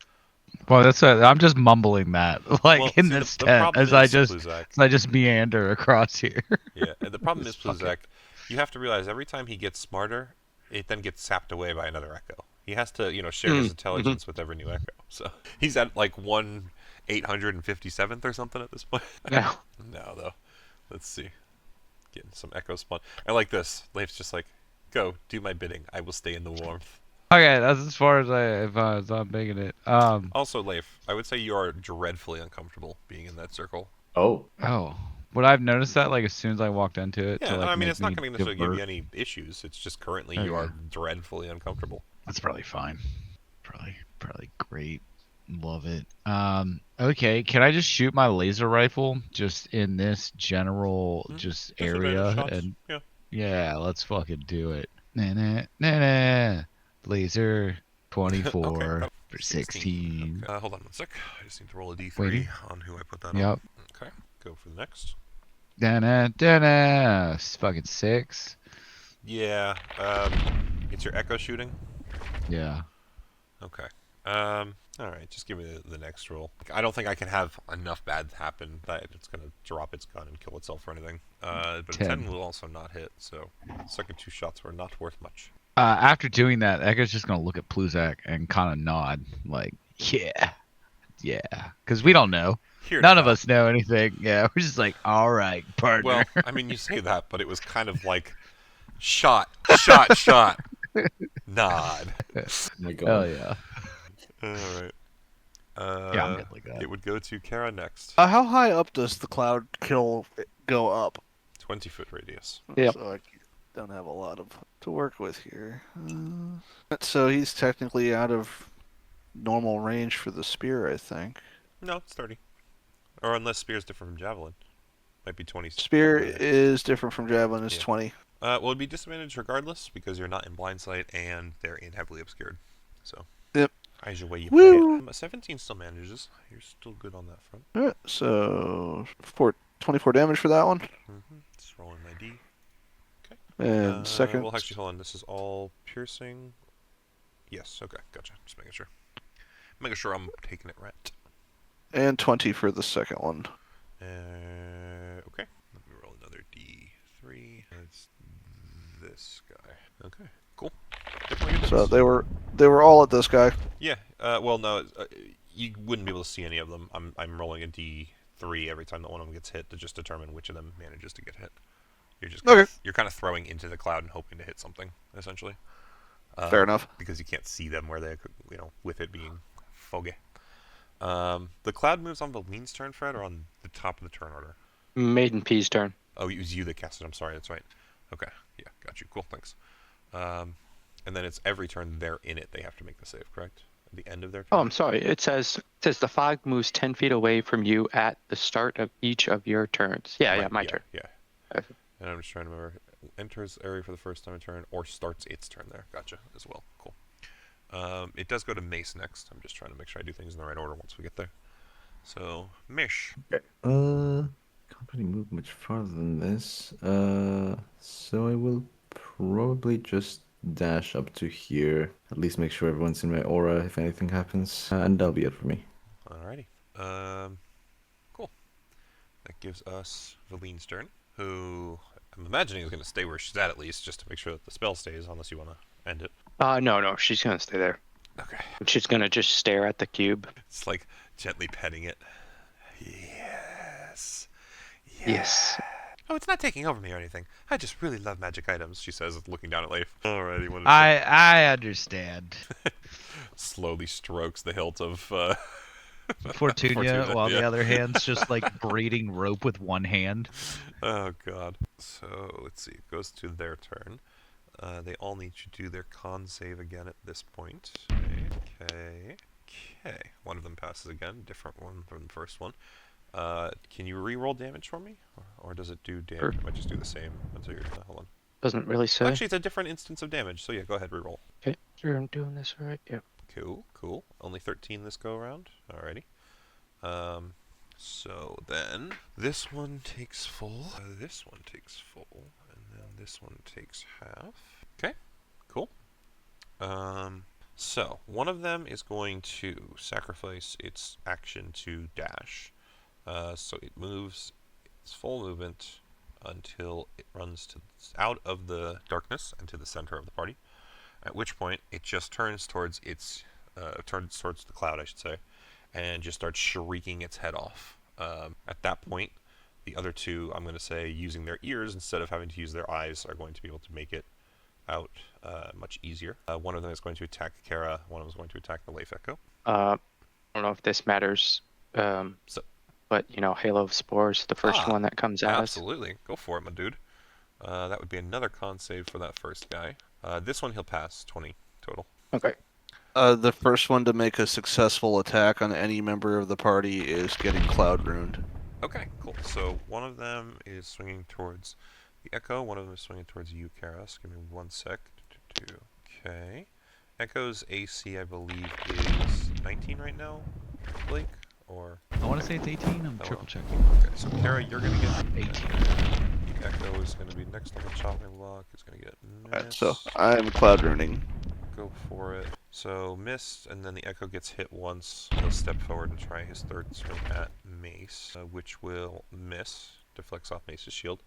Well, that's what, I'm just mumbling that, like Well, in see, this the tent, problem as I is, just Pluzak, as I just meander across here. yeah, and the problem is, Just fuck it. Pluzak, you have to realize every time he gets smarter, it then gets sapped away by another echo. He has to, share his intelligence with every new echo. So he's at like 1/857th or something at this point. No. No, though. Let's see. Getting some echo spawn. I like this. Leif's just like, go, do my bidding. I will stay in the warmth. Okay, that's as far as I'm making it. Also, Leif, I would say you are dreadfully uncomfortable being in that circle. Oh, Would I've noticed that like as soon as I walked into it? Yeah, to, like, I mean, make it's not me going to necessarily give divert? you any issues. It's just currently you Okay. are dreadfully uncomfortable. That's probably fine. Probably great. Love it. Okay, can I just shoot my laser rifle just in this general just Disadvantage area shots. and Yeah. yeah, let's fucking do it. Nah. Laser 24 Okay, for 16. Okay, hold on one sec. I just need to roll a d3 Waiting. on who I put that Yep. on. Okay, go for the next. Fucking 6. Yeah, it's your echo shooting. Yeah. Okay. Alright, just give me the next roll. I don't think I can have enough bad happen that it's going to drop its gun and kill itself or anything. But 10 will also not hit, so second 2 shots were not worth much. After doing that, Echo's just gonna look at Pluzak and kind of nod, like, yeah, because we don't know. Here None to of help. us know anything. Yeah, we're just like, all right, partner. Well, I mean, you say that, but it was kind of like shot, nod. oh my god. Hell yeah. Alright. Yeah, I'm good like that. It would go to Kara next. How high up does the cloud kill go up? 20-foot radius. Yep. So I don't have a lot of to work with here. So he's technically out of normal range for the spear, I think. No, it's 30. Or unless spear's different from javelin. Might be 20. Spear Yeah. is different from javelin. It's Yeah. 20. Well, it'd be disadvantaged regardless because you're not in blind sight and they're in heavily obscured. So. Yep. Eyes your way you Woo! play it. 17 still manages. You're still good on that front. Alright, so 24 damage for that one. Just rolling my D. And second, Well, actually, hold on. This is all piercing. Yes. Okay. Gotcha. Just making sure. Making sure I'm taking it right. and 20 for the second one. Okay. Let me roll another D3. That's this guy. Okay. Cool. Definitely good So hits. they were all at this guy. Yeah. Well, no. You wouldn't be able to see any of them. I'm rolling a D3 every time that one of them gets hit to just determine which of them manages to get hit. You're just Okay. You're kind of throwing into the cloud and hoping to hit something, essentially. Fair enough. Because you can't see them where they, with it being foggy. The cloud moves on Valine's turn, Fred, or on the top of the turn order? Maiden P's turn. Oh, it was you that cast it. I'm sorry. That's right. Okay. Yeah. Got you. Cool. Thanks. And then it's every turn they're in it. They have to make the save, correct? At the end of their turn. Oh, I'm sorry. It says the fog moves 10 feet away from you at the start of each of your turns. Yeah, Right, my turn. Yeah. Okay. And I'm just trying to remember. Enters area for the first time in turn, or starts its turn there. Gotcha. As well. Cool. It does go to Mace next. I'm just trying to make sure I do things in the right order once we get there. So, Mish. Can't really move much farther than this. So I will probably just dash up to here. At least make sure everyone's in my aura if anything happens. And that'll be it for me. Alrighty. Cool. That gives us Valine's turn, who I'm imagining is going to stay where she's at least, just to make sure that the spell stays, unless you want to end it. No, she's gonna stay there. Okay. She's gonna just stare at the cube. It's like gently petting it. Yes. Yes. Oh, it's not taking over me or anything. I just really love magic items, she says, looking down at Leif. Alrighty. I understand. Slowly strokes the hilt of Fortunia, Fortuna, while yeah. the other hand's just like braiding rope with one hand. Oh god. So let's see. It goes to their turn. They all need to do their con save again at this point. Okay. One of them passes again. Different one from the first one. Can you re-roll damage for me, or does it do damage? Sure. It might just do the same until you're hold on. Doesn't really say. Actually, it's a different instance of damage. So yeah, go ahead, re-roll. Okay, sure, I'm doing this right. Yeah. Cool. Only 13 this go around. Alrighty. So then this one takes full. This one takes full, and then this one takes half. Okay. Cool. So one of them is going to sacrifice its action to dash. So it moves its full movement until it runs out of the darkness and to the center of the party. At which point it just turns towards turns towards the cloud, I should say, and just starts shrieking its head off. At that point, the other two, I'm going to say, using their ears instead of having to use their eyes, are going to be able to make it out much easier. One of them is going to attack Kara. One of them is going to attack the Leif Echo. I don't know if this matters. But Halo of Spores, the first one that comes at us. Absolutely. Go for it, my dude. That would be another con save for that first guy. This one he'll pass 20 total. Okay. The first one to make a successful attack on any member of the party is getting cloud ruined. Okay, cool. So one of them is swinging towards the Echo. One of them is swinging towards you, Karas. Give me 1 sec. Okay. Echo's AC, I believe, is 19 right now, Blake? Or... I want to say it's 18. I'm triple checking. Okay, so Kara, you're going to get 18. The Echo is going to be next on the chopping block. It's going to get miss. Alright, so I'm cloud ruining. Go for it. So miss, and then the Echo gets hit once. He'll step forward and try his third swing at Mace, which will miss. Deflects off Mace's shield.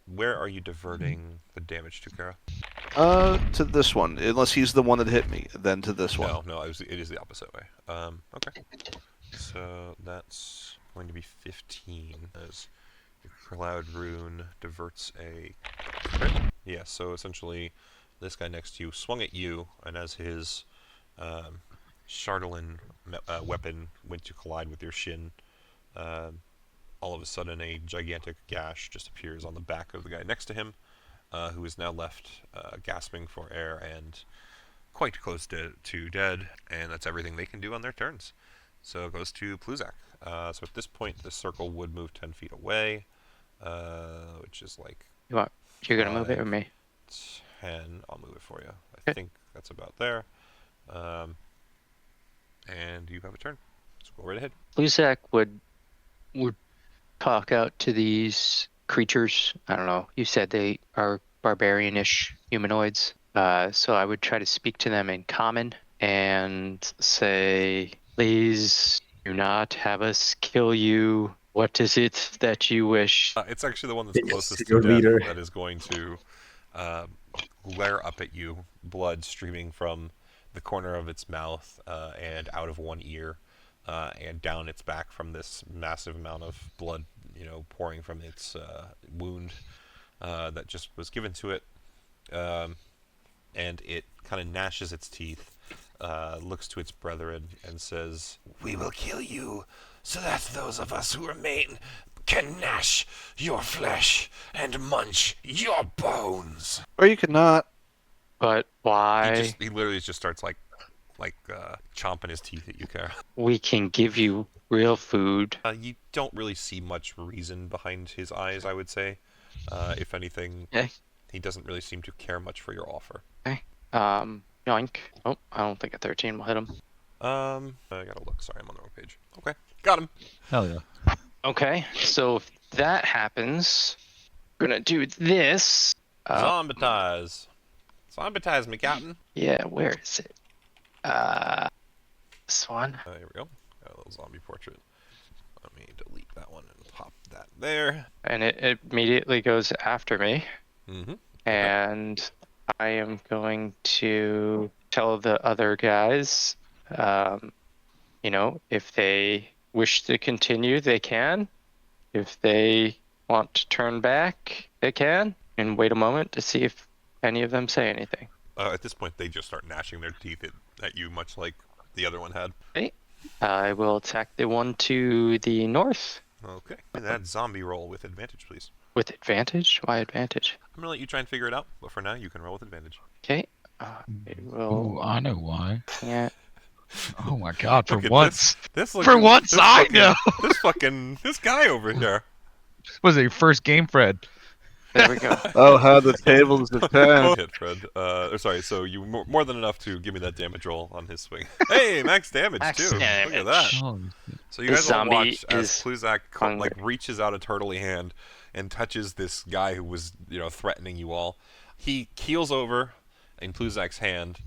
Where are you diverting the damage to, Kara? To this one, unless he's the one that hit me, then to this one. No, it is the opposite way. Okay. So that's going to be 15 as your Cloud Rune diverts a crit. Yeah, so essentially this guy next to you swung at you, and as his chardalyn weapon went to collide with your shin, all of a sudden a gigantic gash just appears on the back of the guy next to him, who is now left gasping for air and quite close to dead, and that's everything they can do on their turns. So it goes to Pluzak. So at this point, the circle would move 10 feet away, which is like... You're going to move it or me? 10. I'll move it for you. I think that's about there. And you have a turn. So go right ahead. Pluzak would talk out to these creatures. I don't know. You said they are barbarianish humanoids. So I would try to speak to them in common and say, please do not have us kill you. What is it that you wish? It's actually the one that's Yes, closest to your death leader. that is going to glare up at you, blood streaming from the corner of its mouth and out of one ear and down its back from this massive amount of blood, pouring from its wound that just was given to it. And it kind of gnashes its teeth, looks to its brethren, and says, "We will kill you, so that those of us who remain can gnash your flesh and munch your bones." Or you could not. But why? He literally just starts like chomping his teeth at you, Kara. We can give you real food. You don't really see much reason behind his eyes, I would say. If anything, Okay. he doesn't really seem to care much for your offer. Yoink. Oh, I don't think a 13 will hit him. I gotta look. Sorry, I'm on the wrong page. Okay, got him. Hell yeah. Okay, so if that happens, we're gonna do this. Zombitize. Zombitize me, Captain. Yeah, where is it? This one. Here we go. Got a little zombie portrait. Let me delete that one and pop that there. And it immediately goes after me. Mm-hmm. And I am going to tell the other guys, if they wish to continue, they can. If they want to turn back, they can. And wait a moment to see if any of them say anything. At this point, they just start gnashing their teeth at you, much like the other one had. Okay. I will attack the one to the north. Okay. And that zombie roll with advantage, please. With advantage? Why advantage? I'm gonna let you try and figure it out, but for now, you can roll with advantage. Okay. I will. Ooh, I know why. Can't. Oh my god, for Look at once. This For once, I know. This guy over here. Was it your first game, Fred? There we go. Oh, how the tables have turned. Hit, Fred. Sorry, so you more than enough to give me that damage roll on his swing. Hey, max damage Max too. damage. Look at that. Oh, So you This guys will zombie watch as is Pluzak hungry. reaches out a turtley hand and touches this guy who was threatening you all. He keels over in Pluzak's hand,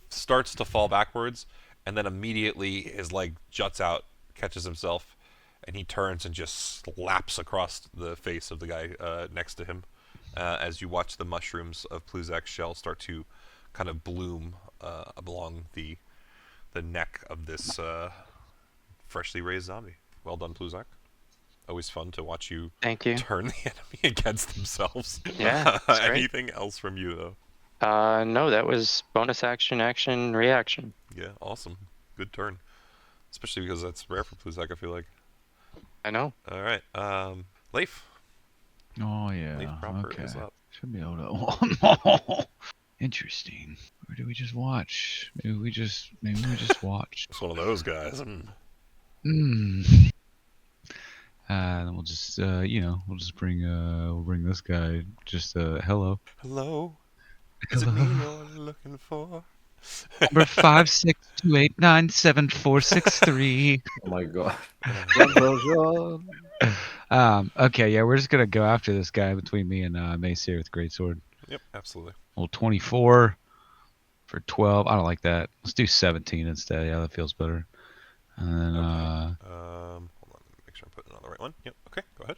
starts to fall backwards, and then immediately his leg juts out, catches himself, and he turns and just slaps across the face of the guy next to him. As you watch the mushrooms of Pluzak's shell start to kind of bloom along the neck of this freshly raised zombie. Well done, Pluzak. Always fun to watch you Thank you. turn the enemy against themselves. Yeah, that's great. Anything else from you, though? No, that was bonus action, reaction. Yeah, awesome. Good turn. Especially because that's rare for Pluzak, I feel like. I know. All right. Leif. oh yeah. Leif proper Okay. is up. Should be able to. Oh, interesting. Or did we just watch? Maybe we just watch. It's one of those guys. Hmm. Then we'll just we'll just bring this guy. Just hello. Hello. Is it me you're looking for? Number 562897463. Oh my god. Okay, yeah, we're just gonna go after this guy between me and Mace here with greatsword. Yep, absolutely. Well, 24 for 12. I don't like that. Let's do 17 instead. Yeah, that feels better. And then Hold on. Make sure I'm putting it on the right one. Yep. Okay. Go ahead.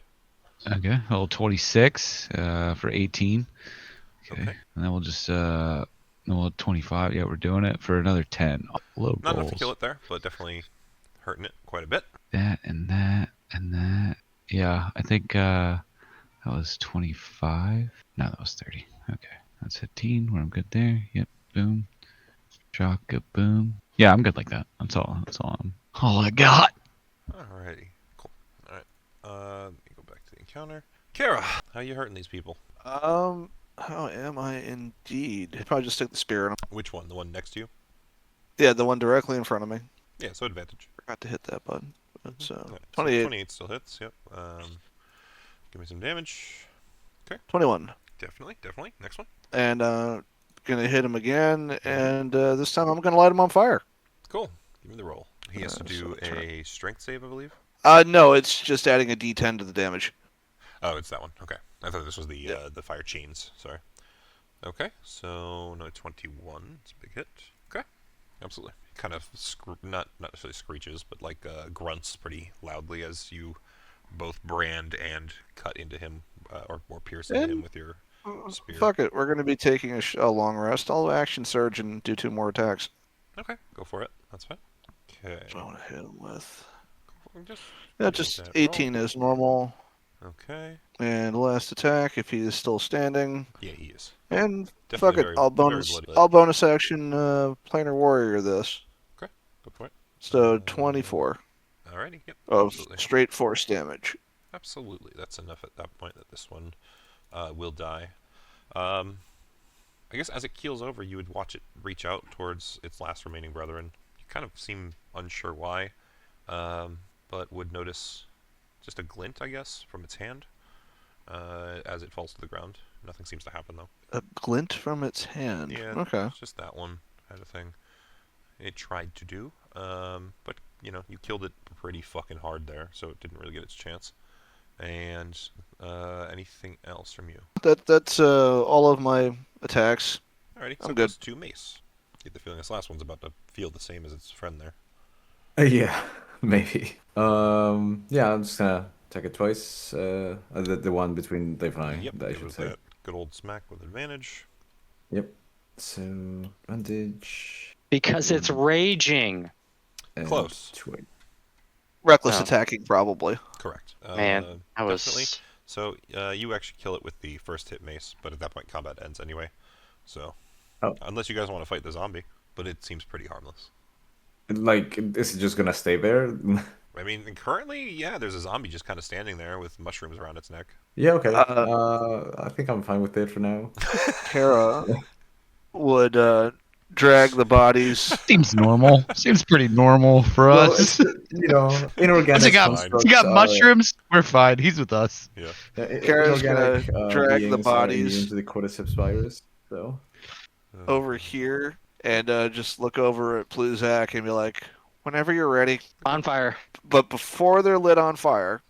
okay, well 26 for 18. Okay. Okay. And then we'll just well 25. Yeah, we're doing it for another 10. Low Not enough rolls. to kill it there, but definitely hurting it quite a bit. That and that and that. Yeah, I think that was 25. No, that was 30. Okay, that's 15. Where I'm good there. Yep. Boom. Shaka boom. Yeah, I'm good like that. That's all. All I got. Alrighty. Cool. Alright. Let me go back to the encounter. Kara, how you hurting these people? How am I indeed? Probably just stick the spear in him. Which one? The one next to you? Yeah, the one directly in front of me. Yeah, so advantage. Forgot to hit that button. But, Alright, so 28. 28 still hits. Yep. Give me some damage. 21. Definitely. Next one. And gonna hit him again, and this time I'm gonna light him on fire. Cool. Give me the roll. He has to do so a strength save, I believe. No, it's just adding a D10 to the damage. Oh, it's that one. Okay. I thought this was the fire chains. Sorry. Okay, so no 21. It's a big hit. Okay, absolutely. Kind of not necessarily screeches, but like grunts pretty loudly as you both brand and cut into him, or pierce into him And with your spear. fuck it, we're going to be taking a long rest. I'll action surge and do 2 more attacks. Okay, go for it. That's fine. Okay. That's what I want to hit him with. Just Yeah, make just that 18 roll. is normal. Okay. And last attack, if he is still standing. Yeah, he is. And Definitely fuck it, I'll very bonus. bloody. I'll bonus action planar warrior this. Okay, go for it. So 24 Alrighty. Yep. of Absolutely. straight force damage. Absolutely. That's enough at that point that this one will die. I guess as it keels over, you would watch it reach out towards its last remaining brethren. You kind of seem unsure why, but would notice just a glint, I guess, from its hand as it falls to the ground. Nothing seems to happen, though. A glint from its hand. Yeah, Okay. it's just that one kind of thing. It tried to do, but, you know, you killed it pretty fucking hard there, so it didn't really get its chance. And anything else from you? That's all of my attacks. Alrighty, so I'm it good. goes to Mace. Get the feeling this last one's about to feel the same as its friend there. Yeah, maybe. Yeah, I'm just gonna attack it twice. The one between Dave and I, Yep, that I give should it say. that good old smack with advantage. Yep. So advantage Because it's raging. and Close. 20. Reckless Oh. attacking, probably. Correct. Man, I was. Definitely. So you actually kill it with the first hit mace, but at that point combat ends anyway. So, Oh. unless you guys want to fight the zombie, but it seems pretty harmless. Like, is it just gonna stay there? I mean, currently, yeah, there's a zombie just kind of standing there with mushrooms around its neck. Yeah, okay. Uh, I think I'm fine with it for now. Kara would drag the bodies. Seems normal. Seems pretty normal for Well, us. it's, you know, inorganic He got, constructs he got are- mushrooms. We're fine. He's with us. Yeah. Kara's inorganic gonna drag the beings are bodies. immune to the cordyceps virus. So over here and just look over at Pluzak and be like, whenever you're ready. On fire. But before they're lit on fire,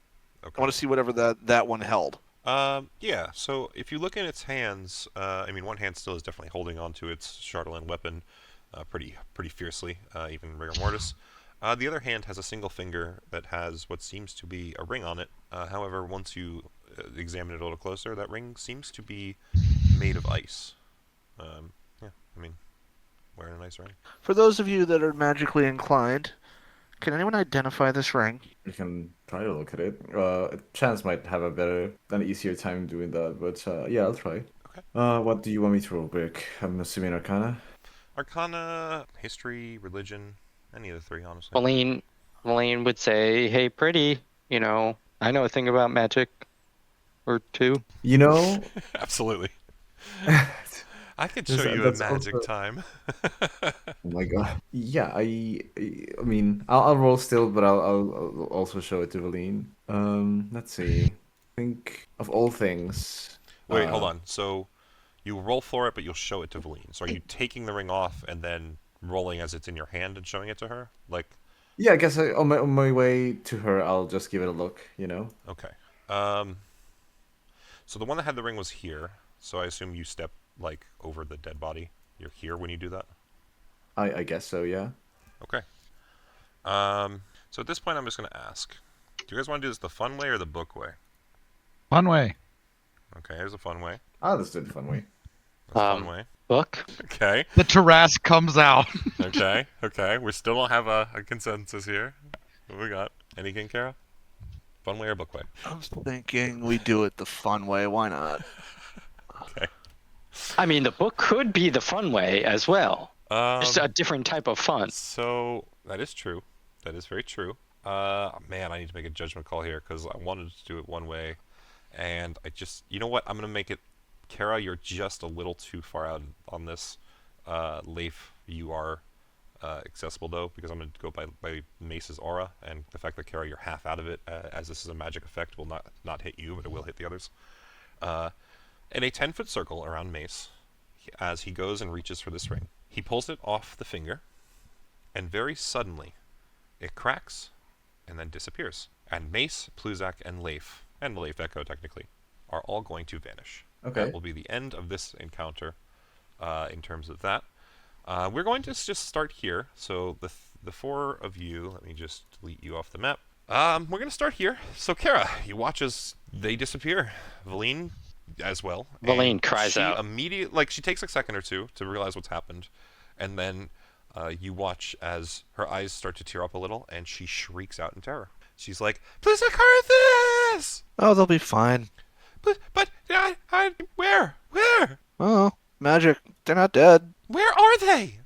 I Okay. want to see whatever that one held. Yeah, so if you look in its hands, I mean, one hand still is definitely holding on to its chardalyn weapon pretty fiercely, even rigor mortis. The other hand has a single finger that has what seems to be a ring on it. However, once you examine it a little closer, that ring seems to be made of ice. Yeah, I mean, wearing an ice ring. For those of you that are magically inclined, can anyone identify this ring? you can try to look at it. Chance might have an easier time doing that, but yeah, I'll try. Okay. What do you want me to roll, Brick? I'm assuming Arcana. Arcana, history, religion, any of the three, honestly. Maline would say, "Hey, pretty. You know, I know a thing about magic, or two." You know, Absolutely. I could Yes, show you a that's magic also- time. oh my god. Yeah, I mean, I'll roll still, but I'll also show it to Valine. Let's see. I think of all things. Wait, hold on. So you roll for it, but you'll show it to Valine. So are you taking the ring off and then rolling as it's in your hand and showing it to her? Like, Yeah, I guess on my way to her, I'll just give it a look. You know. okay. So the one that had the ring was here. So I assume you step like over the dead body. You're here when you do that. I guess so. Yeah. Okay. So at this point, I'm just gonna ask: do you guys want to do this the fun way or the book way? Fun way. Okay, here's the fun way. Let's do it the fun way. That's the fun way. Book. Okay. The Tarrasque comes out. Okay. Okay. We still don't have a consensus here. What we got? Anything, Kara? Fun way or book way? I was thinking we do it the fun way. Why not? Okay. I mean, the book could be the fun way as well. Just a Um, different type of fun. so that is true. That is very true. Man, I need to make a judgment call here because I wanted to do it one way, and I just, you know what? I'm gonna make it. Kara, you're just a little too far out on this. Leif, you are accessible though because I'm gonna go by Mace's aura and the fact that Kara, you're half out of it, as this is a magic effect, will not hit you, but it will hit the others. In a 10-foot circle around Mace, as he goes and reaches for this ring, he pulls it off the finger, and very suddenly, it cracks and then disappears. And Mace, Pluzak, and Leif Echo technically, are all going to vanish. Okay. That will be the end of this encounter in terms of that. We're going to just start here. So the four of you, let me just delete you off the map. We're going to start here. So Kara, you watch as they disappear. Valine as well. Valine And cries she out. she takes a second or two to realize what's happened. And then you watch as her eyes start to tear up a little, and she shrieks out in terror. She's like, "Please, Acarthus! Oh, they'll be fine. But where? Oh, magic. They're not dead. Where are they?"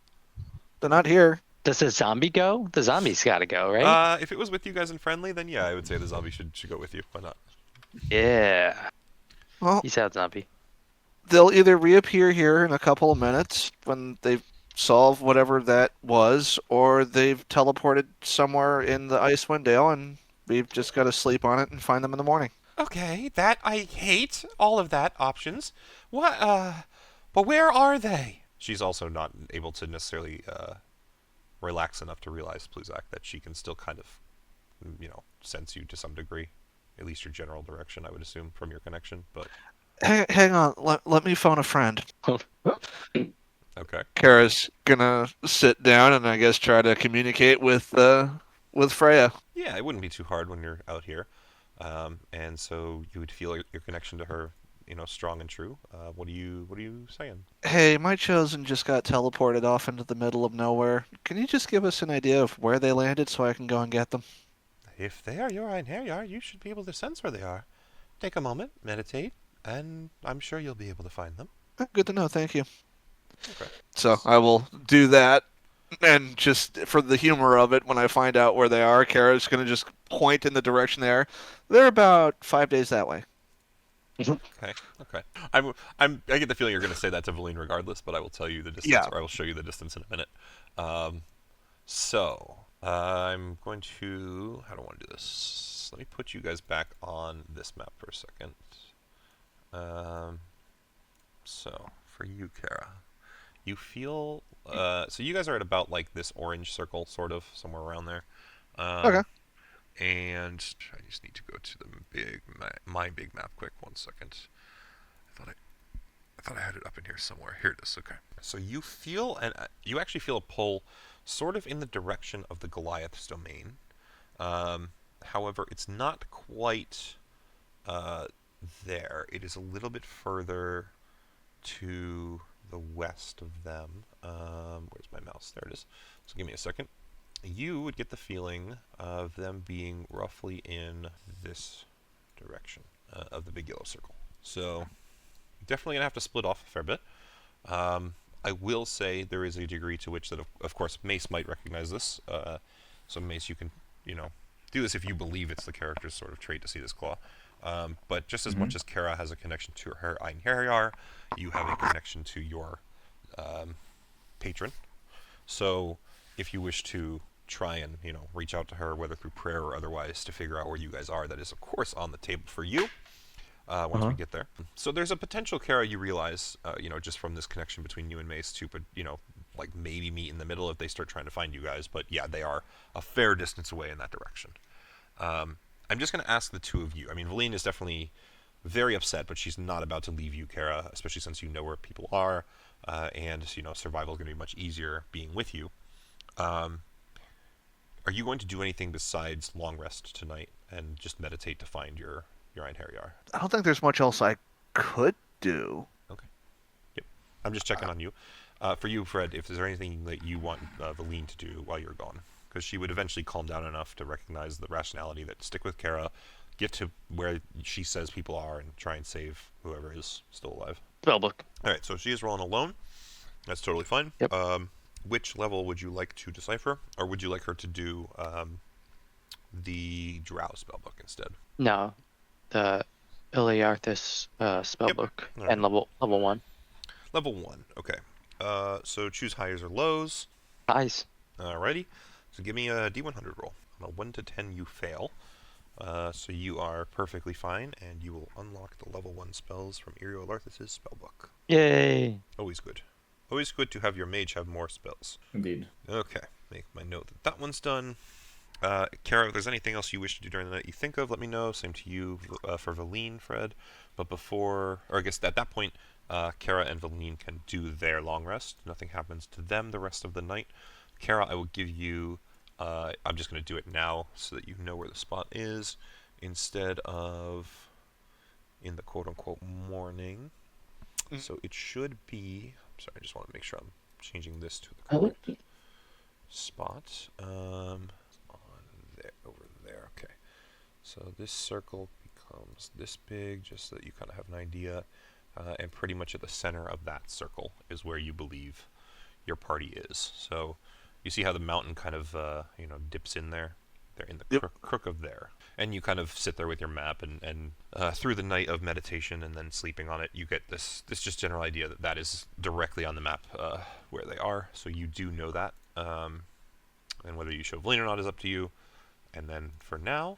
They're not here. Does the zombie go? The zombie's got to go, right? If it was with you guys and friendly, then yeah, I would say the zombie should go with you. Why not? Yeah. Well, He's out, zombie. they'll either reappear here in a couple of minutes when they've solved whatever that was, or they've teleported somewhere in the Icewind Dale, and we've just got to sleep on it and find them in the morning. Okay, that I hate all of that options. What? But where are they? She's also not able to necessarily relax enough to realize, Pluzak, that she can still kind of, sense you to some degree, at least your general direction, I would assume, from your connection. But Hang on, let me phone a friend. okay. Kara's gonna sit down and I guess try to communicate with Freya. Yeah, it wouldn't be too hard when you're out here, and so you would feel your connection to her, strong and true. What are you saying? Hey, my chosen just got teleported off into the middle of nowhere. Can you just give us an idea of where they landed so I can go and get them? If they are your Einherjar, you should be able to sense where they are. Take a moment, meditate, and I'm sure you'll be able to find them. Good to know, thank you. Okay. So I will do that, and just for the humor of it, when I find out where they are, Kara's gonna just point in the direction they are. They're about 5 days that way. Okay. I get the feeling you're going to say that to Valine regardless, but I will tell you the distance, Yeah. or I will show you the distance in a minute. So I'm going to. How do I want to do this? Let me put you guys back on this map for a second. So for you, Kara, you feel. So you guys are at about like this orange circle, sort of somewhere around there. Okay. And I just need to go to the my big map quick. 1 second. I thought I had it up in here somewhere. Here it is. Okay. So you feel you actually feel a pull, sort of in the direction of the Goliath's domain. However, it's not quite there. It is a little bit further to the west of them. Where's my mouse? There it is. So give me a second. You would get the feeling of them being roughly in this direction of the big yellow circle. So definitely going to have to split off a fair bit. I will say there is a degree to which that, of course, Mace might recognize this. So Mace, you can, do this if you believe it's the character's sort of trait to see this claw. But just as much as Kara has a connection to her Einherjar, you have a connection to your patron. So if you wish to try and, reach out to her, whether through prayer or otherwise, to figure out where you guys are, that is, of course, on the table for you once we get there. So there's a potential, Kara, you realize, just from this connection between you and Mace to, like maybe meet in the middle if they start trying to find you guys. But yeah, they are a fair distance away in that direction. I'm just going to ask the two of you. I mean, Valine is definitely very upset, but she's not about to leave you, Kara, especially since you know where people are, and, survival is going to be much easier being with you. Are you going to do anything besides long rest tonight and just meditate to find your Einherjar? I don't think there's much else I could do. Okay. Yep. I'm just checking on you. For you, Fred, if there's anything that you want Valine to do while you're gone, because she would eventually calm down enough to recognize the rationality that stick with Kara, get to where she says people are, and try and save whoever is still alive. Spellbook. All right, so she is rolling alone. That's totally fine. Yep. Which level would you like to decipher, or would you like her to do the Drow spellbook instead? No, the Iliarthus spellbook Alright. and level 1. Level 1, okay. So choose highs or lows. Highs. Alrighty. So give me a D100 roll. On a 1 to 10, you fail. So you are perfectly fine, and you will unlock the level 1 spells from Iliarthus' spellbook. Yay! Always good. Always good to have your mage have more spells. Indeed. Okay, make my note that that one's done. Kara, if there's anything else you wish to do during the night you think of, let me know. Same to you for Valine, Fred. But before, or I guess at that point, Kara and Valine can do their long rest. Nothing happens to them the rest of the night. Kara, I will give you. I'm just going to do it now so that you know where the spot is, instead of in the quote-unquote morning. So it should be. I'm sorry, I just want to make sure I'm changing this to the correct spot. On there, over there. Okay. So this circle becomes this big, just so that you kind of have an idea. And pretty much at the center of that circle is where you believe your party is. So you see how the mountain kind of dips in there. They're in the crook of there. And you kind of sit there with your map, and through the night of meditation and then sleeping on it, you get this just general idea that that is directly on the map where they are. So you do know that. And whether you show Valine or not is up to you. And then for now...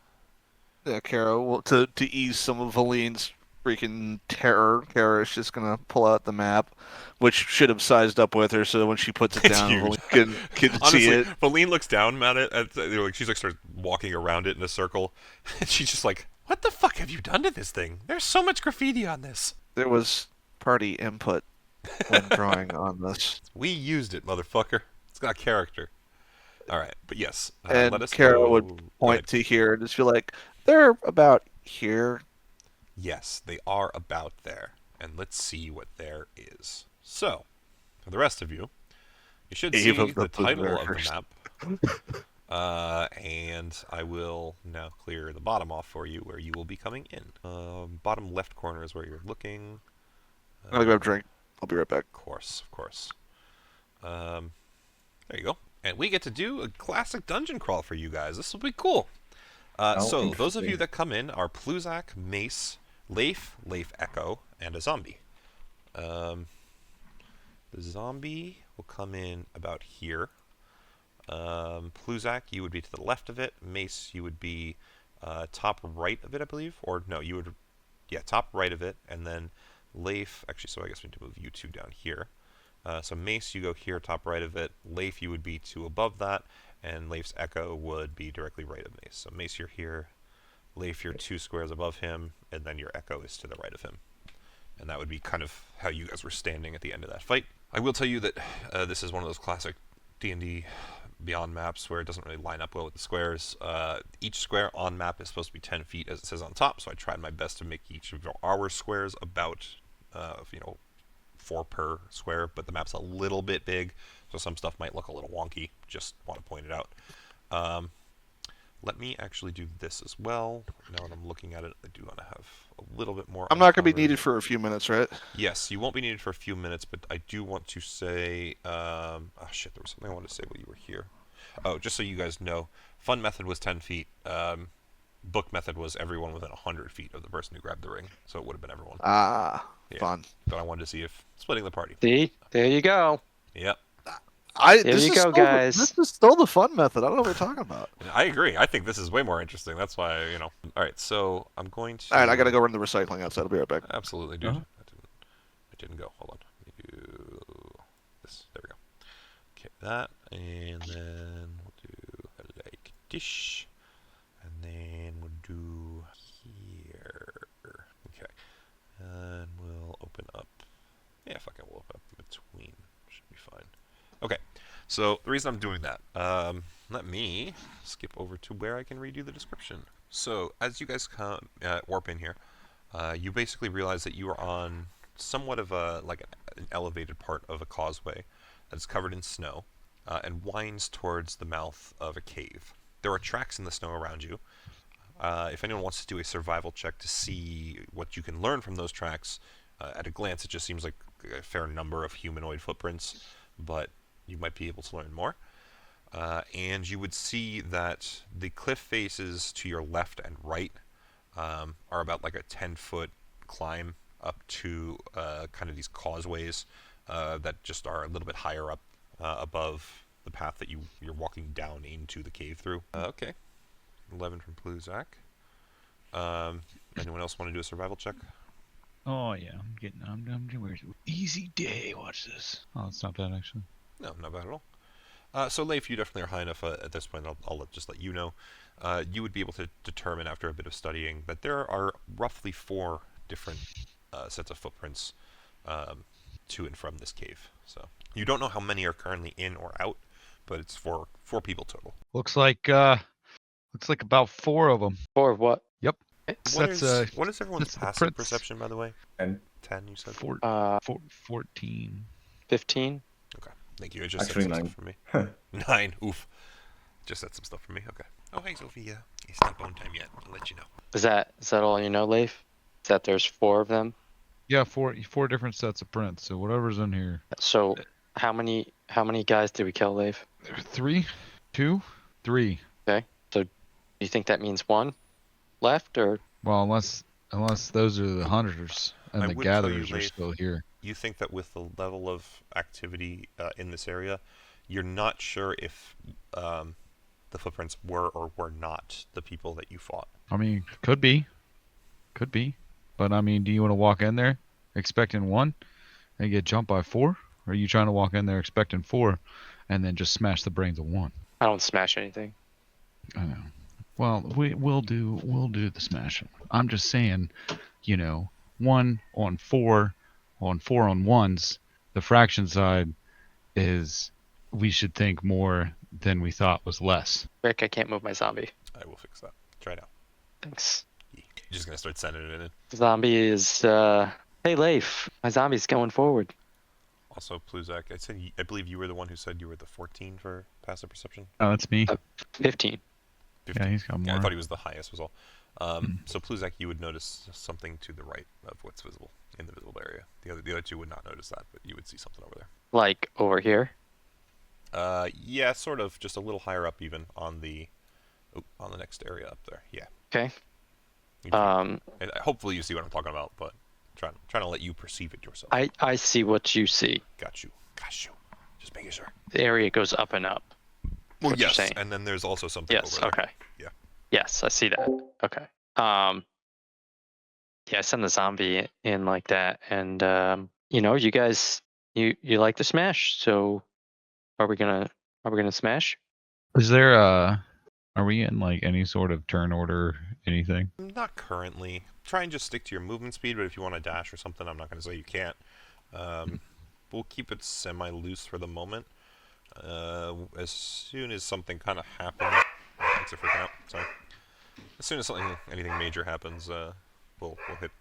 Yeah, Kara, well, to ease some of Valine's freaking terror, Kara is just going to pull out the map, which should have sized up with her, so when she puts it down, Valine can Honestly, see it. Valine looks down at it, she's like starts walking around it in a circle, and she's just like, what the fuck have you done to this thing? There's so much graffiti on this. There was party input when drawing on this. We used it, motherfucker. It's got character. Alright, but yes. And let us Kara go... would point to here and just be like, they're about here. Yes, they are about there. And let's see what there is. So, for the rest of you, you should see the title of the map. And I will now clear the bottom off for you, where you will be coming in. Bottom left corner is where you're looking. I'm gonna grab a drink. I'll be right back. Of course. There you go. And we get to do a classic dungeon crawl for you guys. This will be cool. So, those of you that come in are Pluzak, Mace, Leif Echo, and a zombie. The zombie will come in about here. Pluzak, you would be to the left of it. Mace, you would be top right of it, I believe. Or no, you would, top right of it. And then Leif, actually, so I guess we need to move you two down here. So Mace, you go here, top right of it. Leif, you would be two above that. And Leif's Echo would be directly right of Mace. So Mace, you're here. Leif, you're 2 squares above him. And then your Echo is to the right of him. And that would be kind of how you guys were standing at the end of that fight. I will tell you that this is one of those classic D&D Beyond maps where it doesn't really line up well with the squares. Each square on map is supposed to be 10 feet, as it says on top. So I tried my best to make each of our squares about, 4 per square. But the map's a little bit big. So some stuff might look a little wonky. Just want to point it out. Let me actually do this as well. Now that I'm looking at it, I do want to have a little bit more. I'm not going to be needed for a few minutes, right? Yes, you won't be needed for a few minutes, but I do want to say... oh shit, there was something I wanted to say while you were here. Oh, just so you guys know, fun method was 10 feet. Book method was everyone within 100 feet of the person who grabbed the ring. So it would have been everyone. Fun. But I wanted to see if splitting the party. See? There you go. Yep. There you go, guys. This is still the fun method. I don't know what you're talking about. I agree. I think this is way more interesting. That's why, Alright, so I'm going to... Alright, I gotta go run the recycling outside. I'll be right back. Absolutely, dude. I didn't go. Hold on. This. There we go. Okay, that. And then we'll do a like dish. And then we'll do here. Okay. And we'll open up... Yeah, fuck it. We'll open up in between. Should be fine. Okay, so the reason I'm doing that, let me skip over to where I can read you the description. So, as you guys come warp in here, you basically realize that you are on somewhat of an elevated part of a causeway that's covered in snow and winds towards the mouth of a cave. There are tracks in the snow around you. If anyone wants to do a survival check to see what you can learn from those tracks, at a glance it just seems like a fair number of humanoid footprints, but you might be able to learn more. And you would see that the cliff faces to your left and right are about like a 10-foot climb up to kind of these causeways that just are a little bit higher up above the path that you're walking down into the cave through. Okay. 11 from Pluzak. Anyone else want to do a survival check? Oh yeah, I'm doing easy day. Watch this. Oh, it's not bad actually. No, not bad at all. So Leif, you definitely are high enough at this point. I'll just let you know. You would be able to determine after a bit of studying that there are roughly 4 different sets of footprints to and from this cave. So you don't know how many are currently in or out, but it's four people total. Looks like about 4 of them. Or what? Yep. What That's is everyone's that's the passive prince. perception, by the way? And 10, you said? 14. 15. Thank you. It just Actually, said some 9. stuff for me. 9. Oof. Just said some stuff for me. Okay. Oh, hey, Sophia. It's not bone time yet. I'll let you know. Is that all you know, Leif? Is that there's 4 of them? Yeah, 4 different sets of prints. So whatever's in here. So how many guys did we kill, Leif? 3, 2, 3. Okay. So do you think that means 1 left, or? Well, unless those are the hunters and I the would tell you, gatherers are Leif, still here. You think that with the level of activity in this area, you're not sure if the footprints were or were not the people that you fought. I mean, could be. But I mean, do you want to walk in there expecting 1 and get jumped by 4? Or are you trying to walk in there expecting 4 and then just smash the brains of 1? I don't smash anything. I know. Well, we'll do the smashing. I'm just saying, 1 on 4 on 4 on 1s. The fraction side is we should think more than we thought was less. Rick, I can't move my zombie. I will fix that. Try now. Thanks. You're just gonna start sending it in. Zombie is, hey Leif, my zombie's going forward. Also, Pluzak, I believe you were the one who said you were the 14 for passive perception. Oh, that's me. 15. 15. Yeah, he's got more. Yeah, I thought he was the highest. Was all. So Pluzak, you would notice something to the right of what's visible in the visible area. The other 2 would not notice that, but you would see something over there. Like over here? Yeah, sort of, just a little higher up, even on the next area up there. Yeah. Okay. Hopefully you see what I'm talking about, but trying to let you perceive it yourself. I see what you see. Got you. Just making sure. The area goes up and up. Well, What you're yes, saying. and then there's also something Yes, over there. okay. Yeah. Yes, I see that. Okay. Yeah, I send the zombie in like that, and you guys, you like to smash, so are we gonna smash? Is there are we in like any sort of turn order, anything? Not currently. Try and just stick to your movement speed, but if you want to dash or something, I'm not going to say you can't. We'll keep it semi-loose for the moment. As soon as something kind of happens... Thanks for freaking out. Sorry. As soon as anything major happens, we'll hit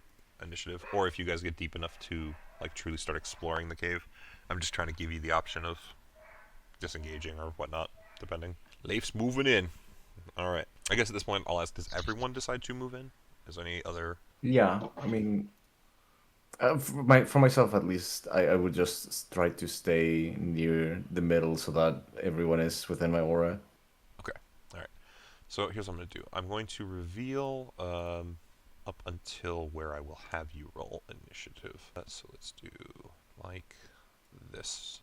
initiative. Or if you guys get deep enough to like truly start exploring the cave. I'm just trying to give you the option of disengaging or whatnot, depending. Leif's moving in. Alright. I guess at this point I'll ask, does everyone decide to move in? Is there any other... Yeah, I mean, for myself at least, I would just try to stay near the middle so that everyone is within my aura. Okay. Alright. So here's what I'm going to do. I'm going to reveal up until where I will have you roll initiative. So let's do like this.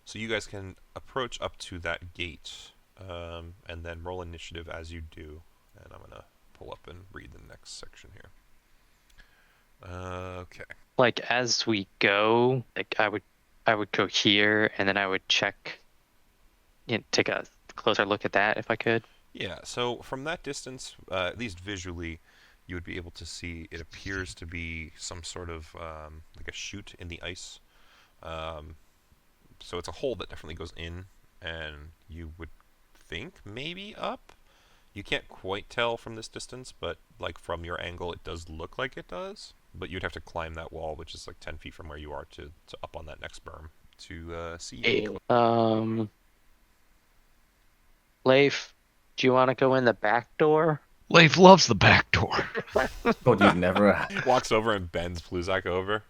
So you guys can approach up to that gate and then roll initiative as you do. And I'm going to pull up and read the next section here. Okay. Like as we go, like I would go here, and then I would check, take a closer look at that if I could. Yeah, so from that distance, at least visually, you would be able to see it appears to be some sort of like a chute in the ice. So it's a hole that definitely goes in, and you would think maybe up. You can't quite tell from this distance, but like from your angle, it does look like it does. But you'd have to climb that wall, which is like 10 feet from where you are, to up on that next berm to see. Leif, do you want to go in the back door? Leif loves the back door. But you've never. Walks over and bends Pluzak over.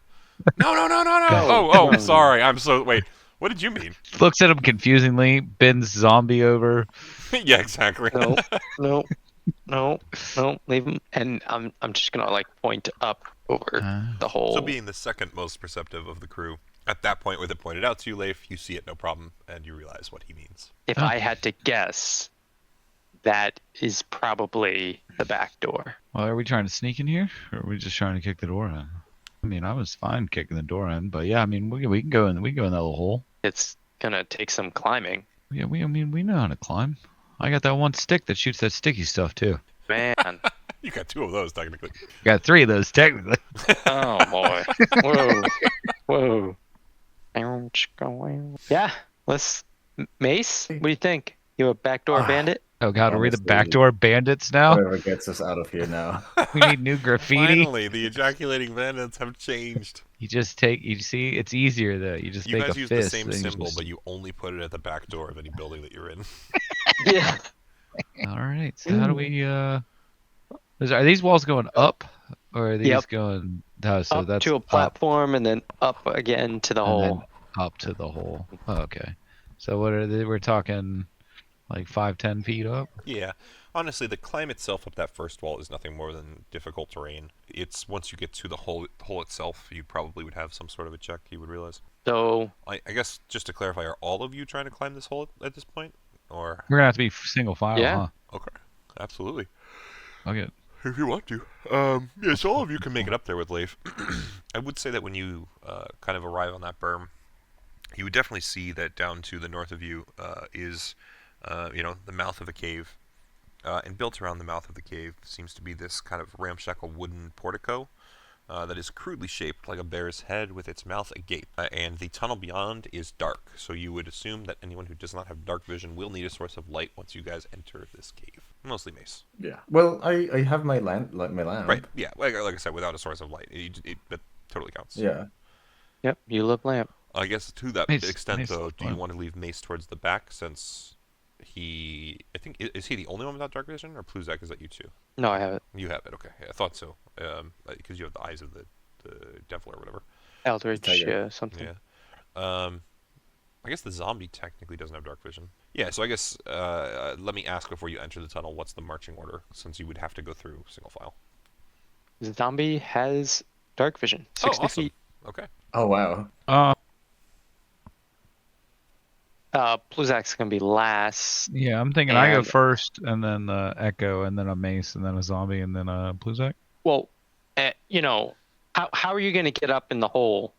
No. Oh, sorry. I'm so... Wait, what did you mean? Looks at him confusingly, bends zombie over. Yeah, exactly. No, leave him. And I'm just gonna like point up over the hole. So being the second most perceptive of the crew, at that point with it pointed out to you, Leif, you see it no problem, and you realize what he means. If I had to guess, that is probably the back door. Well, are we trying to sneak in here, or are we just trying to kick the door in? I mean, I was fine kicking the door in, but yeah, I mean, we can go in. We can go in that little hole. It's gonna take some climbing. Yeah, I mean, we know how to climb. I got that one stick that shoots that sticky stuff too. Man. You got 2 of those technically. Got 3 of those technically. Oh boy. Whoa. Whoa. Yeah. Let's Mace, what do you think? You a backdoor bandit? Oh god, are we the Honestly, backdoor bandits now? Whatever gets us out of here now. We need new graffiti. Finally, the ejaculating bandits have changed. You just take. You see, it's easier though. You just You make guys a use fist. the same and you symbol, just- but you only put it at the back door of any building that you're in. Yeah. All right. So how do we? Are these walls going up, or are these Yep. going? No, so Up that's to a up platform and then up again to the and hole. then up to the hole. Oh, okay. So what are they? We're talking like 5-10 feet up. Yeah. Honestly, the climb itself up that first wall is nothing more than difficult terrain. It's once you get to the hole itself, you probably would have some sort of a check, you would realize. So I guess, just to clarify, are all of you trying to climb this hole at this point? Or... We're gonna have to be single file, Yeah. Okay. Absolutely. huh? Okay. If you want to. Yeah, so all of you can make it up there with Leif. I would say that when you kind of arrive on that berm, you would definitely see that down to the north of you is, the mouth of a cave. And built around the mouth of the cave seems to be this kind of ramshackle wooden portico that is crudely shaped like a bear's head with its mouth agape. And the tunnel beyond is dark, so you would assume that anyone who does not have dark vision will need a source of light once you guys enter this cave. Mostly Mace. Yeah. Well, I have my lamp, my lamp. Right, yeah, like I said, without a source of light, that totally counts. Yeah. yep, you look lamp. I guess to that Mace- extent, Mace though, looks do you fine. want to leave Mace towards the back since I think, is he the only one without dark vision, or Pluzak, is that you too? No, I have it. You have it, okay. Yeah, I thought so. Because you have the eyes of the devil or whatever. Eldridge, Tiger. something. Yeah. I guess the zombie technically doesn't have dark vision. Yeah, so I guess let me ask before you enter the tunnel, what's the marching order, since you would have to go through single file. The zombie has dark vision. 60 awesome. feet. Okay. Oh wow. Pluzak's gonna be last. Yeah, I'm thinking I go And- first, and then Echo, and then a Mace, and then a zombie, and then a Pluzak. Well, how are you gonna get up in the hole?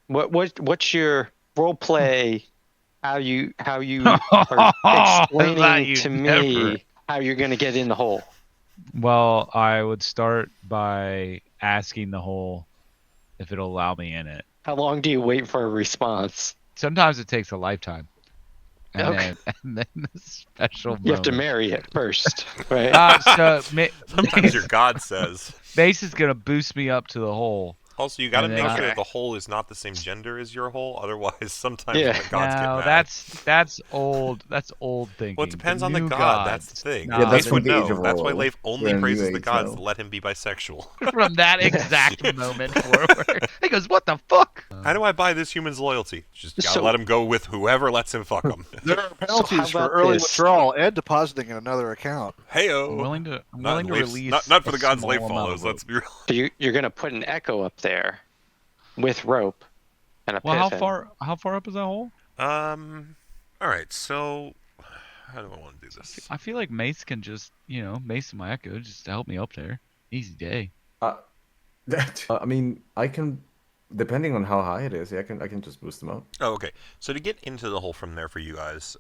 What's your role play? How you are That explaining you to never. me how you're gonna get in the hole? Well, I would start by asking the hole if it'll allow me in it. How long do you wait for a response? Sometimes it takes a lifetime. And, Okay. then the special You have to moment. marry it first, right? Sometimes your god says. Mace is gonna boost me up to the hole. Also, you gotta And make then sure I- that the hole is not the same gender as your hole, otherwise sometimes Yeah. the gods get No, mad. that's old. That's old thinking. Well, it depends on the new god, that's the gods- thing. Nah, Yeah, that's Leif from would the Age know. of That's why Old. Leif only We're in praises New the Age gods now. that let him be bisexual. from that exact moment forward. He goes, "What the fuck?" How do I buy this human's loyalty? Just gotta So- let him go with whoever lets him fuck him. There are penalties for about early this? withdrawal and depositing in another account. Heyo. I'm willing to Not, in Leif's- release. not for a the gods small Leif amount follows. of Let's be real. So you're gonna put an echo up there with rope and a Well, how piffin. far up is that hole? All right. So, how do I want to do this? I feel like Mace can just, Mace and my Echo just to help me up there. Easy day. I mean, I can, depending on how high it is, yeah, I can just boost them up. Oh, okay. So to get into the hole from there for you guys,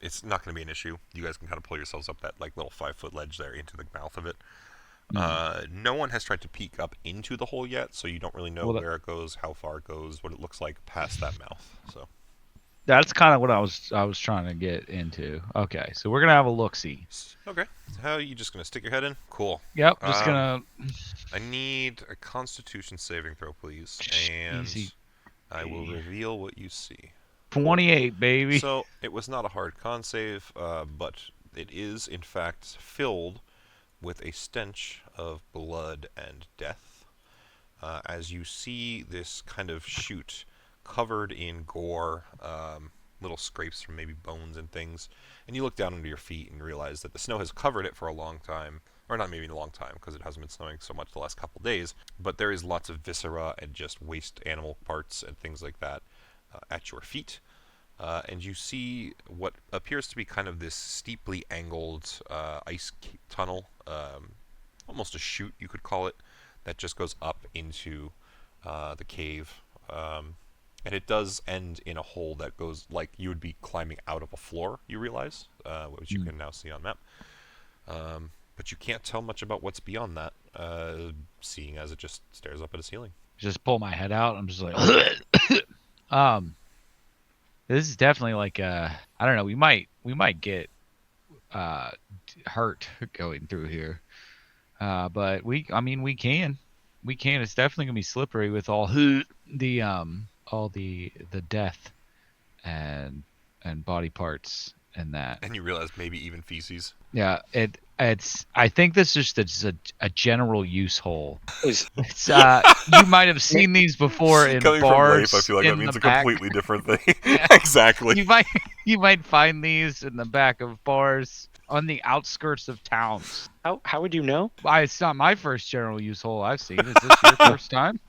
it's not going to be an issue. You guys can kind of pull yourselves up that like little 5-foot ledge there into the mouth of it. No one has tried to peek up into the hole yet, so you don't really know Well, that- where it goes, how far it goes, what it looks like past that mouth. So That's kind of what I was trying to get into. Okay, so we're gonna have a look see. okay. How are you just going to stick your head in? Cool. Yep, just Um, gonna. I need a Constitution saving throw, please, and Easy. I will reveal what you see. 28, baby. So it was not a hard con save, but it is in fact filled with a stench of blood and death. As you see this kind of chute covered in gore, little scrapes from maybe bones and things, and you look down under your feet and realize that the snow has covered it for a long time, or not maybe a long time because it hasn't been snowing so much the last couple days, but there is lots of viscera and just waste animal parts and things like that at your feet. And you see what appears to be kind of this steeply angled tunnel, almost a chute you could call it, that just goes up into the cave. And it does end in a hole that goes like you would be climbing out of a floor, you realize, which you can now see on map. But you can't tell much about what's beyond that, seeing as it just stares up at a ceiling. Just pull my head out. I'm just like, this is definitely like I don't know. We might get hurt going through here, but we can. It's definitely gonna be slippery with all the death and body parts and that. And you realize maybe even feces. Yeah, it's. I think this is just a general use hole. Is- It's you might have seen these before in Coming bars. from Leif, I feel like that in means the a back. completely different thing. Yeah. Exactly. You might find these in the back of bars on the outskirts of towns. How would you know? It's not my first general use hole I've seen. Is this your first time?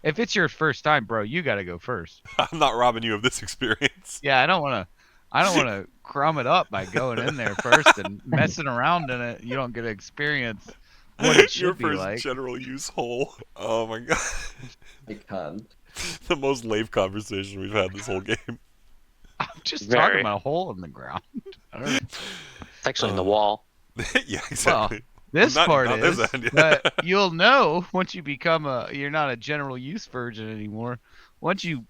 If it's your first time, bro, you got to go first. I'm not robbing you of this experience. Yeah, I don't want to crumb it up by going in there first and messing around in it. You don't get to experience what it should Your be first like. general use hole. Oh my god. I can't. The most Leif conversation we've had this whole game. I'm just Very. talking about a hole in the ground. I don't know. It's actually in the wall. Yeah, exactly. This Not- part not is, this end, yeah. but you'll know once you become you're not a general use virgin anymore. Once you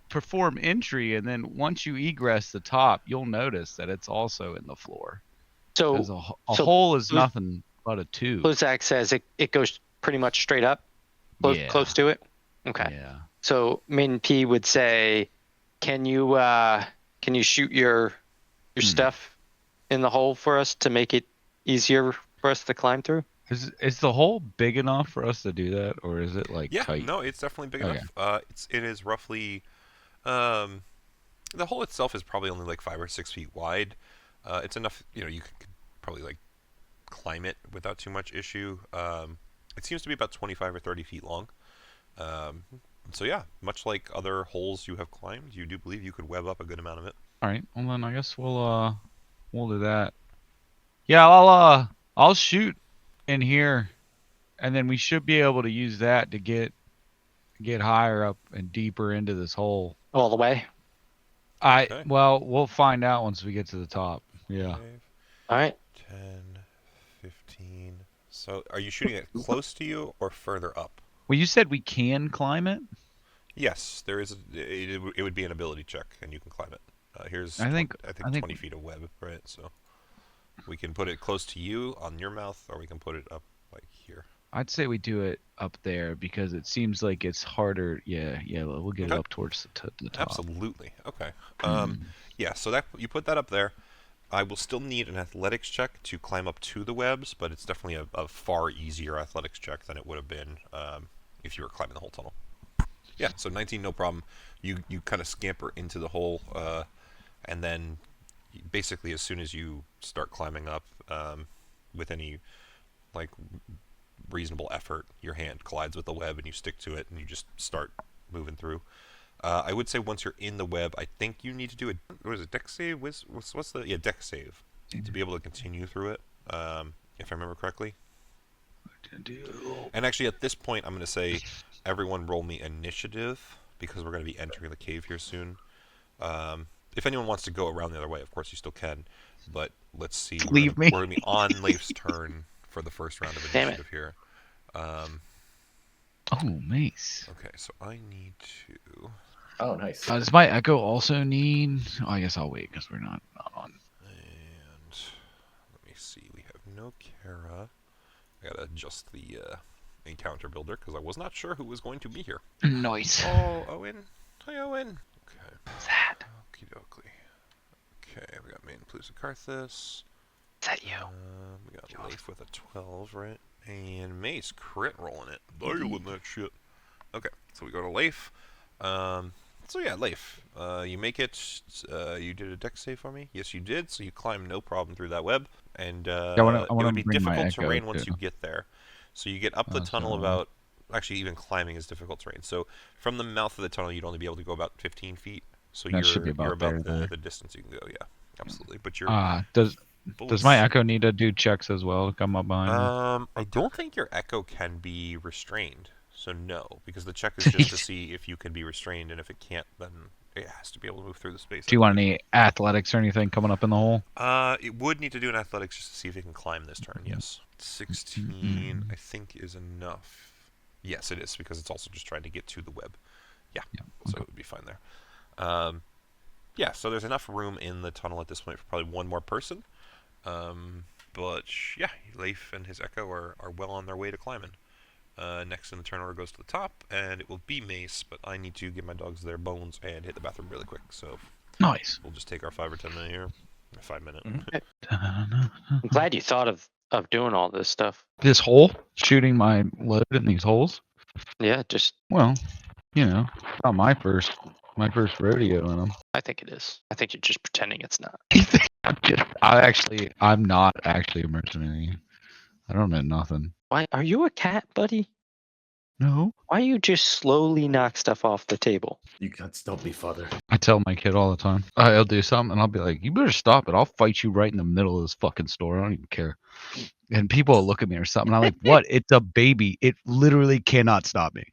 perform entry, and then once you egress the top, you'll notice that it's also in the floor. So 'Cause a so hole is Lu- nothing but a tube. Luzak says it goes pretty much straight up, Yeah. close to it. Okay. Yeah. So Min P would say, can you shoot your stuff in the hole for us to make it easier for us to climb through? Is the hole big enough for us to do that, or is it like Yeah, tight? no, it's definitely big Okay. enough. It is roughly, the hole itself is probably only like 5 or 6 feet wide. It's enough, you could probably like climb it without too much issue. It seems to be about 25 or 30 feet long. So yeah, much like other holes you have climbed, you do believe you could web up a good amount of it. All right. Well, then I guess we'll do that. Yeah, I'll shoot in here, and then we should be able to use that to get higher up and deeper into this hole. All the way. Okay. Well, we'll find out once we get to the top. Yeah. 5, All right. 10, 15. So are you shooting it close to you or further up? Well, you said we can climb it. Yes, there is. It would be an ability check, and you can climb it. Here's I think 20 feet of web, right? So we can put it close to you on your mouth, or we can put it up like here. I'd say we do it up there because it seems like it's harder. Yeah. We'll get Okay. it up towards the top. Absolutely. Okay. Yeah. So that you put that up there. I will still need an athletics check to climb up to the webs, but it's definitely a far easier athletics check than it would have been if you were climbing the whole tunnel. Yeah. So 19, no problem. You kind of scamper into the hole, and then basically as soon as you start climbing up, with any like reasonable effort, your hand collides with the web and you stick to it and you just start moving through. I would say once you're in the web, I think you need to do dex save? What's the dex save to be able to continue through it, if I remember correctly. And actually, at this point, I'm going to say everyone roll me initiative because we're going to be entering the cave here soon. If anyone wants to go around the other way, of course you still can. But let's see. Leave me. We're going to be on Leif's turn for the first round of Damn it. initiative here. Oh, mace. Okay, so I need to. Oh, nice. Does my echo also need? Oh, I guess I'll wait because we're not on. And let me see. We have no Kara. I gotta adjust the encounter builder because I was not sure who was going to be here. Nice. Oh, Owen. Hi, Owen. Okay. What's that? Okie dokie. Okay, we got Main Plus Carthus. Is that you? We got Leif with a 12, right? And Mace crit rolling it. Dialing that shit. Okay, so we go to Leif. So yeah, Leif, you make it. You did a dex save for me. Yes, you did. So you climb no problem through that web, and I wanna it would be bring my difficult echo, terrain once too. you get there. So you get up the tunnel so- about. Actually, even climbing is difficult terrain. So from the mouth of the tunnel, you'd only be able to go about 15 feet. So That should be you're about about there. the distance you can go. Yeah, absolutely. But you're Does my echo need to do checks as well to come up behind me? I don't think your echo can be restrained. So no, because the check is just to see if you can be restrained, and if it can't, then it has to be able to move through the space. Do you want any athletics or anything coming up in the hole? It would need to do an athletics just to see if it can climb this turn. Yes, 16 I think is enough. Yes, it is, because it's also just trying to get to the web. Yeah, so it would be fine there. Yeah, so there's enough room in the tunnel at this point for probably one more person. But yeah, Leif and his Echo are well on their way to climbing. Next in the turn order goes to the top, and it will be Mace, but I need to give my dogs their bones and hit the bathroom really quick, so Nice. we'll just take our 5 or 10 minute here. 5 minute. I'm glad you thought of doing all this stuff. This hole, shooting my load in these holes. Yeah, just Well, you know, not my first rodeo in them. I think it is. I think you're just pretending it's not. I'm not actually a mercenary. I don't know nothing. Why are you a cat, buddy? No. Why you just slowly knock stuff off the table? You can't stop me, father. I tell my kid all the time. I'll do something and I'll be like, "You better stop it. I'll fight you right in the middle of this fucking store. I don't even care." And people will look at me or something. I'm like, "What? It's a baby. It literally cannot stop me.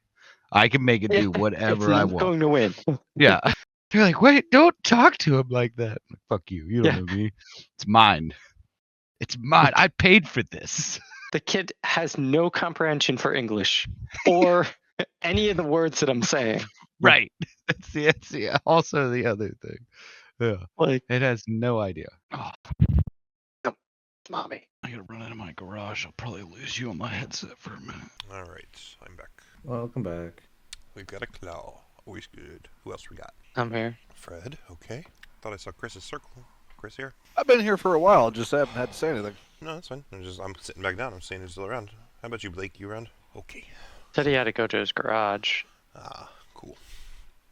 I can make it do whatever I It's want." going to win. Yeah. They're like, "Wait, don't talk to him like that." I'm like, fuck you. You don't know me. It's mine. It's mine. I paid for this. The kid has no comprehension for English or any of the words that I'm saying. Right. That's also the other thing. Yeah. Like, It has no idea. Oh, mommy. I gotta run out of my garage. I'll probably lose you on my headset for a minute. Alright, I'm back. Welcome back. We've got a Claw. Always good. Who else we got? I'm here. Fred, okay. Thought I saw Chris's circle. Chris here? I've been here for a while, just haven't had to say anything. No, that's fine. I'm sitting back down. I'm saying he's still around. How about you, Blake? You around? Okay. Said he had to go to his garage. Ah, cool.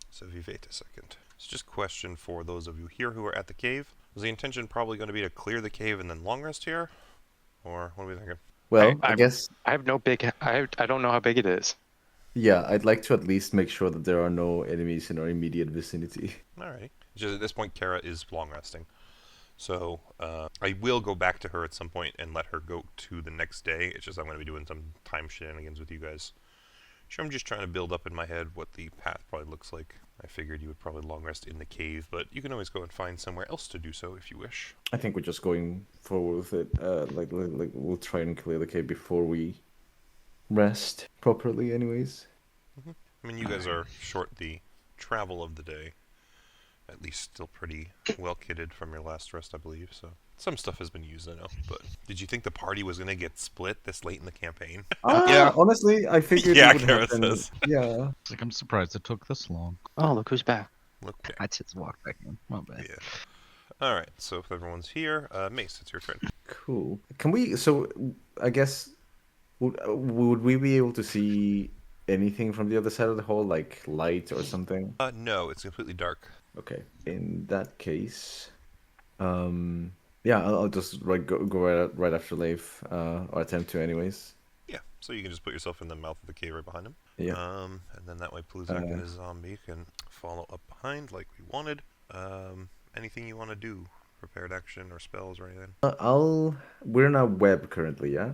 So wait a second. It's just a question for those of you here who are at the cave. Was the intention probably going to be to clear the cave and then long rest here? Or what are we thinking? Well, I I- guess, I have no big. I don't know how big it is. yeah, I'd like to at least make sure that there are no enemies in our immediate vicinity. Alright. Just at this point, Kara is long resting. So, I will go back to her at some point and let her go to the next day. It's just I'm going to be doing some time shenanigans with you guys. Sure, I'm just trying to build up in my head what the path probably looks like. I figured you would probably long rest in the cave, but you can always go and find somewhere else to do so if you wish. I think we're just going forward with it. Like we'll try and clear the cave before we rest properly, anyways. I mean, you guys are short the travel of the day. At least still pretty well kitted from your last rest, I believe, so... Some stuff has been used, I know, but... Did you think the party was going to get split this late in the campaign? Yeah. Honestly, I figured Yeah, it would Kara happen. says. Yeah. It's like I'm surprised it took this long. Oh, look who's back. Look back. I just walked back in. My bad. Yeah. Alright, so if everyone's here, Mace, it's your turn. Cool. Can we? So, I guess, would we be able to see anything from the other side of the hole, like light or something? No, it's completely dark. Okay. In that case, yeah, I'll just go right after Leif, or attempt to, anyways. Yeah, so you can just put yourself in the mouth of the cave right behind him. Yeah. And then that way Pluzak and his zombie can follow up behind like we wanted. Anything you want to do? Prepared action or spells or anything? We're in a web currently, yeah.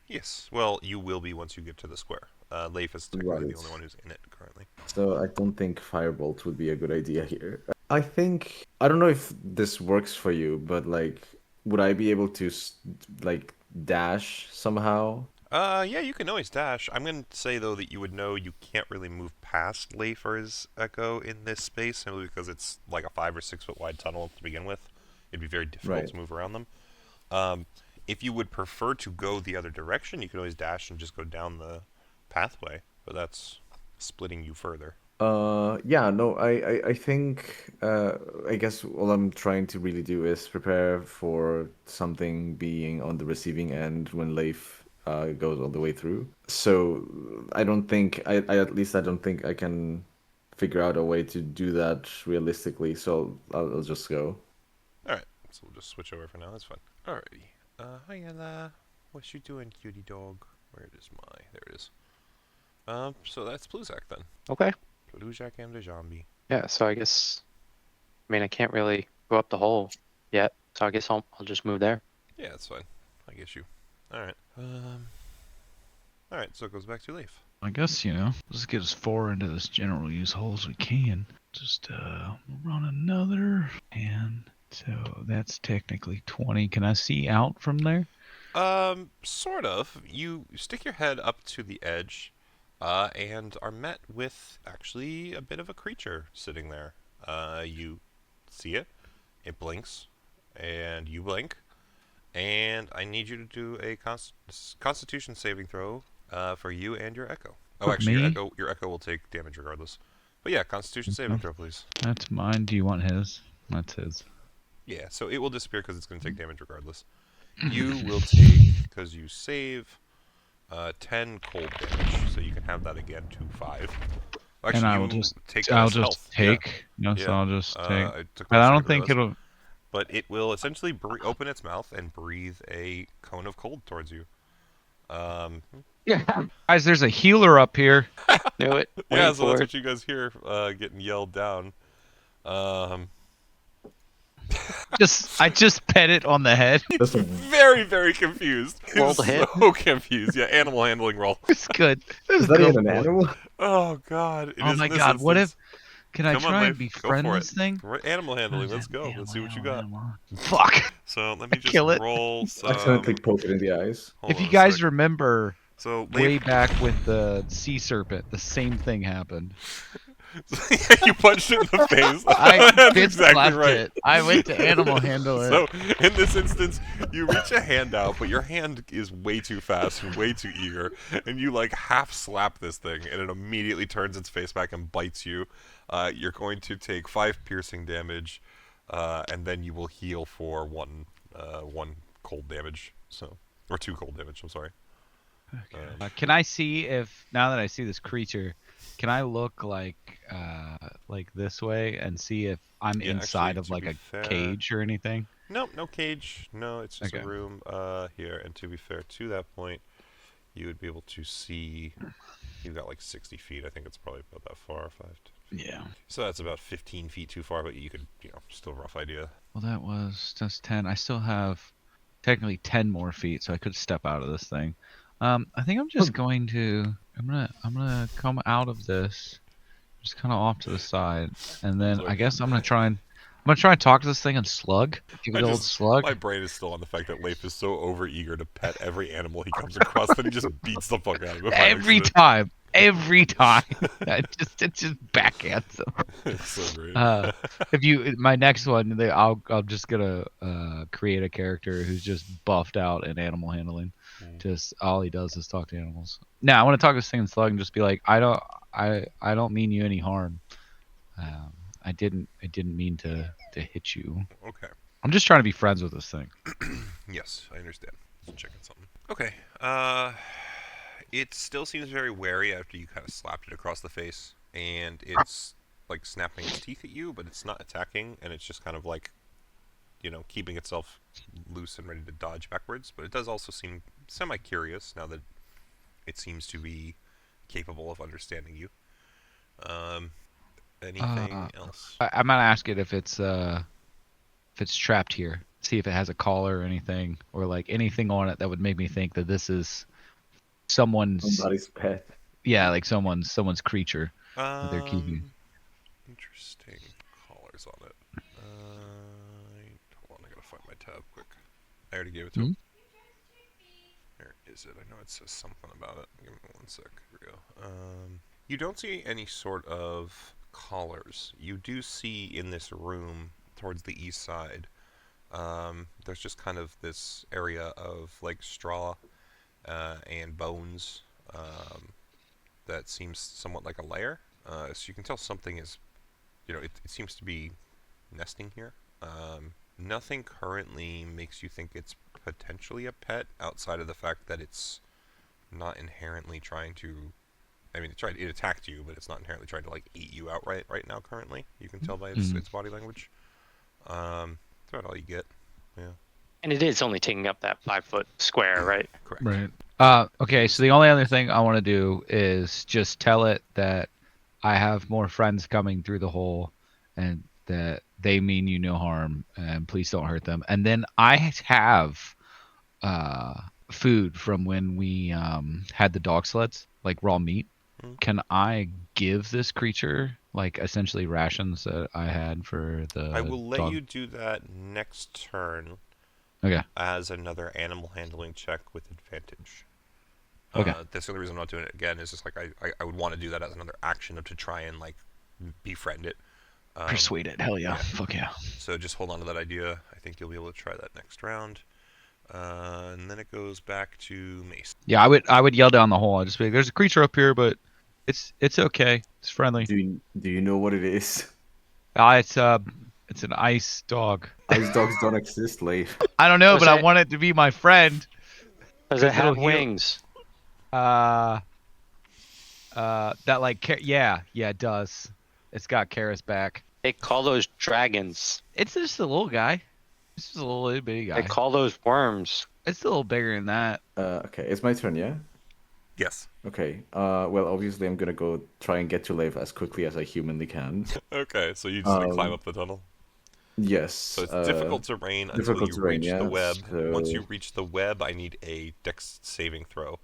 Yes. Well, you will be once you get to the square. Leif is technically the Right. only one who's in it currently. So I don't think Firebolt would be a good idea here. I think I don't know if this works for you, but like, would I be able to like dash somehow? Yeah, you can always dash. I'm going to say, though, that you would know you can't really move past Leif or his Echo in this space, simply because it's like a 5 or 6 foot wide tunnel to begin with. It'd be very difficult Right. to move around them. If you would prefer to go the other direction, you can always dash and just go down the pathway, but that's splitting you further. Yeah, no, I think I guess all I'm trying to really do is prepare for something being on the receiving end when Leif goes all the way through. So I don't think I at least I don't think I can figure out a way to do that realistically. So I'll just go. Alright, so we'll just switch over for now. That's fine. Alrighty. Hi, Ella. What you doing, cutie dog? Where is my... There it is. So that's Pluzak then. Okay. Pluzak and the zombie. Yeah. So I guess. I mean, I can't really go up the hole yet, so I guess I'll just move there. Yeah, that's fine. I get you. Alright. All right, so it goes back to Leaf. I guess, let's get as far into this general use hole as we can. Just run another, and so that's technically 20. Can I see out from there? Sort of. You stick your head up to the edge, and are met with actually a bit of a creature sitting there. You see it. It blinks, and you blink, and I need you to do a Constitution saving throw for you and your Echo. Oh, For actually, me? your Echo will take damage regardless. But yeah, Constitution saving throw, please. That's mine. Do you want his? That's his. Yeah, so it will disappear because it's going to take damage regardless. You will take, because you save, 10 cold damage, so you can have that again to 5. Actually, And I will you just, take I'll as just health. take. Yeah. So I'll just take. I took But that I to don't get rid think of those. it'll. But it will essentially open its mouth and breathe a cone of cold towards you. Guys, there's a healer up here. Knew it. Yeah, Wait so that's for what you guys hear getting yelled down. I just pet it on the head. That's a Very, very confused. Roll He's the hit. so confused. Yeah, animal handling roll. It's good. is that even an animal? Oh God! It Oh is my in this God! What if? instance. Can I Come on, try and Leif, go befriend for this it. thing? Animal handling. Let's go. Let's see what you got. Fuck. So let me just Kill it. roll some. Accidentally poke it in the eyes. Hold If on you a guys sec. remember, So way Leif, back with the sea serpent, the same thing happened. you punched it in the face. I That's fist exactly slapped right. it. I went to animal handle it. So in this instance, you reach a hand out, but your hand is way too fast and way too eager, and you like half slap this thing, and it immediately turns its face back and bites you. You're going to take 5 piercing damage, and then you will heal for one cold damage. So, or 2 cold damage. I'm sorry. Can I see if now that I see this creature, can I look like this way and see if I'm Yeah, inside actually, of to like be a fair- cage or anything? No, no cage. No, it's just Okay. a room here. And to be fair, to that point, you would be able to see. You've got like 60 feet. I think it's probably about that far. 5. Yeah. So that's about 15 feet too far, but you could, still rough idea. Well, that's 10. I still have technically 10 more feet, so I could step out of this thing. I think I'm just going to. I'm gonna come out of this, just kind of off to the side, and then I guess I'm gonna try and talk to this thing and slug. Give it an old slug. My brain is still on the fact that Leif is so overeager to pet every animal he comes across that he just beats the fuck out of it. by Every accident. time. It just backhands them. It's so great. My next one, I'm just gonna create a character who's just buffed out in animal handling. Just all he does is talk to animals. Now I want to talk to this thing and slug and just be like, I don't mean you any harm. I didn't mean to hit you. Okay. I'm just trying to be friends with this thing. Yes, I understand. Just checking something. Okay. It still seems very wary after you kind of slapped it across the face, and it's like snapping its teeth at you, but it's not attacking, and it's just kind of like, keeping itself loose and ready to dodge backwards. But it does also seem semi-curious now that it seems to be capable of understanding you. Anything else? I'm gonna ask it if it's trapped here. See if it has a collar or anything, or like anything on it that would make me think that this is someone's. Somebody's pet. Yeah, like someone's creature that they're keeping. Interesting collars on it. Hold on, I gotta find my tab quick. I already gave it to him. Where is it? I know it says something about it. Give me 1 sec. Here we go. You don't see any sort of collars. You do see in this room towards the east side. There's just kind of this area of like straw and bones that seems somewhat like a lair. So you can tell something is, it seems to be nesting here. Nothing currently makes you think it's potentially a pet outside of the fact that it's not inherently trying to. I mean, it attacked you, but it's not inherently trying to like eat you outright right now. Currently, you can tell by its body language. That's about all you get. Yeah. And it is only taking up that 5-foot square, right? Correct. Right. Okay, so the only other thing I want to do is just tell it that I have more friends coming through the hole, and that they mean you no harm, and please don't hurt them. And then I have food from when we had the dog sleds, like raw meat. Mm. Can I give this creature like essentially rations that I had for the I will let dog? you do that next turn Okay. as another animal handling check with advantage. Okay. That's the only reason I'm not doing it again. Is just like I would want to do that as another action to try and like befriend it. Persuade it. Hell yeah. yeah. Fuck yeah. So just hold on to that idea. I think you'll be able to try that next round. And then it goes back to Mace. Yeah, I would yell down the hole. I'd just be like, "There's a creature up here, but it's okay. It's friendly. Do you know what it is? It's an ice dog. Ice dogs don't exist, Leif. I don't know, Does but I it- want it to be my friend. Does it 'Cause it'll have heal- wings? That like yeah, it does. It's got Karis back. They call those dragons. It's just a little guy. It's just a little itty bitty guy. They call those worms. It's a little bigger than that. Okay, it's my turn, yeah? Yes. Okay. Well, obviously I'm gonna go try and get to Leif as quickly as I humanly can. Okay, so you just climb Um, up the tunnel. Yes. So it's difficult terrain until difficult you terrain, reach yeah, the web. Once so- you reach the web, I need a dex saving throw.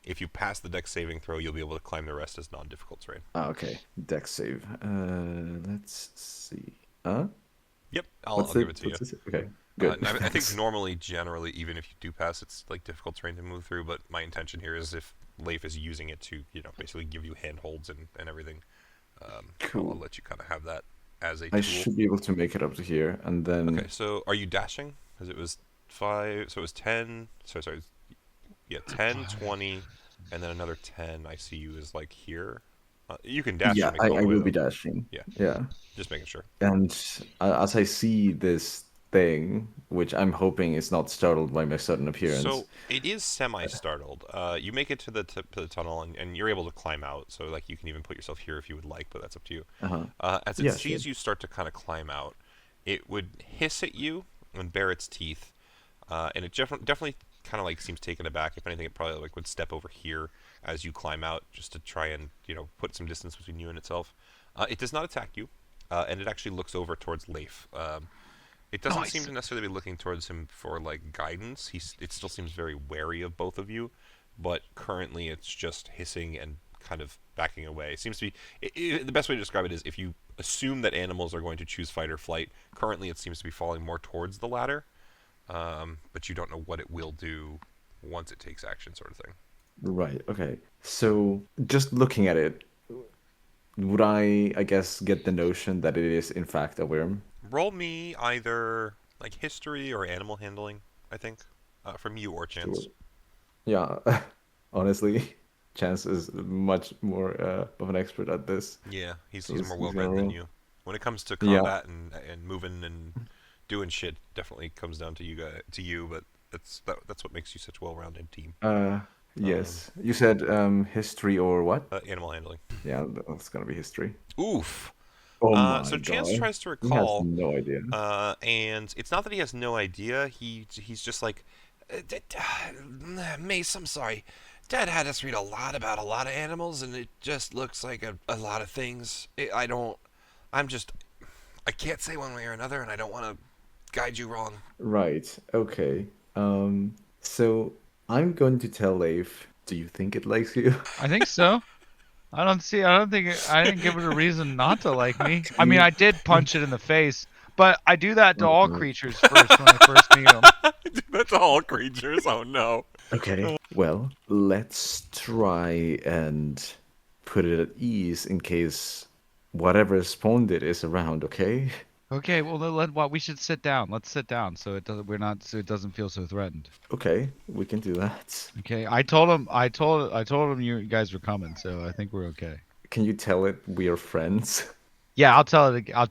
If you pass the dex saving throw, you'll be able to climb the rest as non-difficult terrain. Okay. Dex save. Let's see. Yep, I'll give it to you. what's it? Okay. Good. I think Thanks. normally, generally, even if you do pass, it's like difficult terrain to move through. But my intention here is if Leif is using it to, basically give you handholds and everything, Cool. I'll let you kind of have that as a I tool. should be able to make it up to here, and then Okay, so are you dashing? Because it was 5, so it was 10. Sorry. Yeah, 10, 20, and then another 10. I see you as like here. You can dash. yeah, and make it all I the way, will be though. dashing. Yeah. Yeah. Just making sure. And as I see this thing, which I'm hoping is not startled by my sudden appearance. So it is semi-startled. You make it to the tip of the tunnel, and you're able to climb out. So like you can even put yourself here if you would like, but that's up to you. As it Yeah, sees sure. you start to kind of climb out, it would hiss at you and bare its teeth, and it definitely kind of like seems taken aback. If anything, it probably like would step over here as you climb out, just to try and put some distance between you and itself. It does not attack you, and it actually looks over towards Leif. It doesn't Nice. seem to necessarily be looking towards him for like guidance. It still seems very wary of both of you, but currently it's just hissing and kind of backing away. It seems to be the best way to describe it is if you assume that animals are going to choose fight or flight. Currently, it seems to be falling more towards the latter, but you don't know what it will do once it takes action, sort of thing. Right. Okay. So just looking at it, would I guess, get the notion that it is in fact a worm? Roll me either like history or animal handling. I think from you or chance. Sure. Yeah. Honestly, Chance is much more of an expert at this. Yeah, he's So more this is well read than general. you. When it comes to Yeah. combat and moving and doing shit, definitely comes down to you. But that's what makes you such a well-rounded team. Yes. You said history or what? Animal handling. Yeah, that's gonna be history. Oof. Oh my So Chance God. tries to He has recall, no idea. and it's not that he has no idea. He's just like, Mace, I'm sorry. Dad had us read a lot about a lot of animals, and it just looks like a lot of things. I can't say one way or another, and I don't want to guide you wrong. Right. Okay. So I'm going to tell Leif. Do you think it likes you? I think so. I didn't give it a reason not to like me. I mean, I did punch it in the face, but I do that to all creatures first when I first meet them. That's all creatures. Oh no. Okay. Well, let's try and put it at ease in case whatever spawned it is around. Okay. Okay, well, we should sit down. Let's sit down so it doesn't feel so threatened. Okay, we can do that. Okay, I told him you guys were coming, so I think we're okay. Can you tell it we are friends? Yeah, I'll tell it. I'll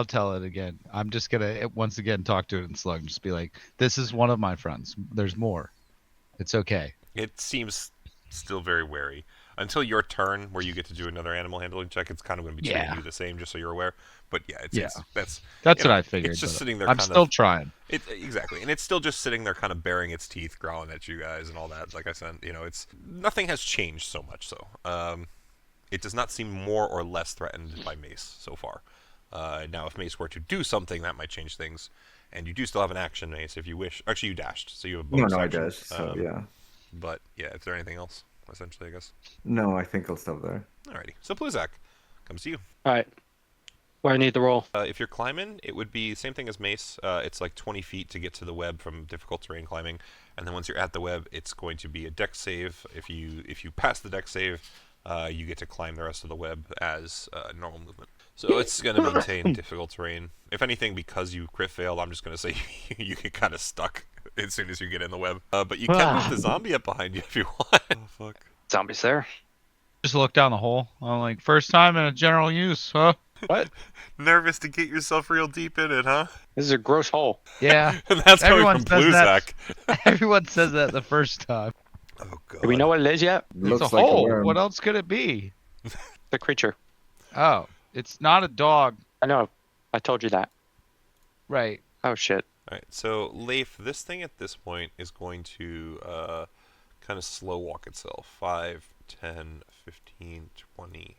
tell it again. I'm just gonna once again talk to it in slug. Just be like, "This is one of my friends. There's more. It's okay." It seems still very wary. Until your turn, where you get to do another animal handling check, it's kind of going to be treating Yeah. you the same, just so you're aware. But yeah, That's you what know, I figured. It's just but sitting there. I'm kind still of, trying. exactly, and it's still just sitting there, kind of baring its teeth, growling at you guys, and all that. Like I said, it's nothing has changed so much. So, it does not seem more or less threatened by Mace so far. Now, if Mace were to do something, that might change things. And you do still have an action, Mace, if you wish. Actually, you dashed, so you have a No, bonus no, I action. dashed. So yeah. But yeah, is there anything else? Essentially, I guess. No, I think I'll stop there. Alrighty. So Pluzak comes to you. All right. Where I need the roll. If you're climbing, it would be the same thing as Mace. It's like 20 feet to get to the web from difficult terrain climbing, and then once you're at the web, it's going to be a dex save. If you pass the dex save, you get to climb the rest of the web as normal movement. So it's going to maintain difficult terrain. If anything, because you crit failed, I'm just going to say you get kind of stuck as soon as you get in the web. But you can move the zombie up behind you if you want. Oh, fuck. Zombies there. Just look down the hole. I'm like, first time in a general use, huh? What? Nervous to get yourself real deep in it, huh? This is a gross hole. Yeah. And that's Everyone coming from says that. Pluzak. Everyone says that the first time. Oh, God. Do we know what it is yet? It's Looks a like hole. a worm. What else could it be? The creature. Oh, it's not a dog. I know. I told you that. Right. Oh shit. Alright, so Leif, this thing at this point is going to kind of slow walk itself. 5, 10, 15, 20,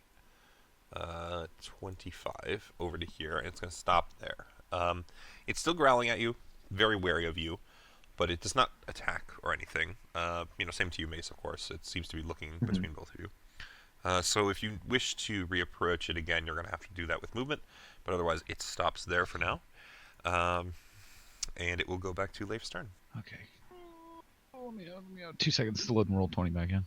25 over to here, and it's going to stop there. It's still growling at you, very wary of you, but it does not attack or anything. Same to you, Mace, of course. It seems to be looking between both of you. So if you wish to reapproach it again, you're going to have to do that with movement, but otherwise it stops there for now. And it will go back to Leif's turn. Okay. Oh, let me out. 2 seconds. Still loading roll 20 back in.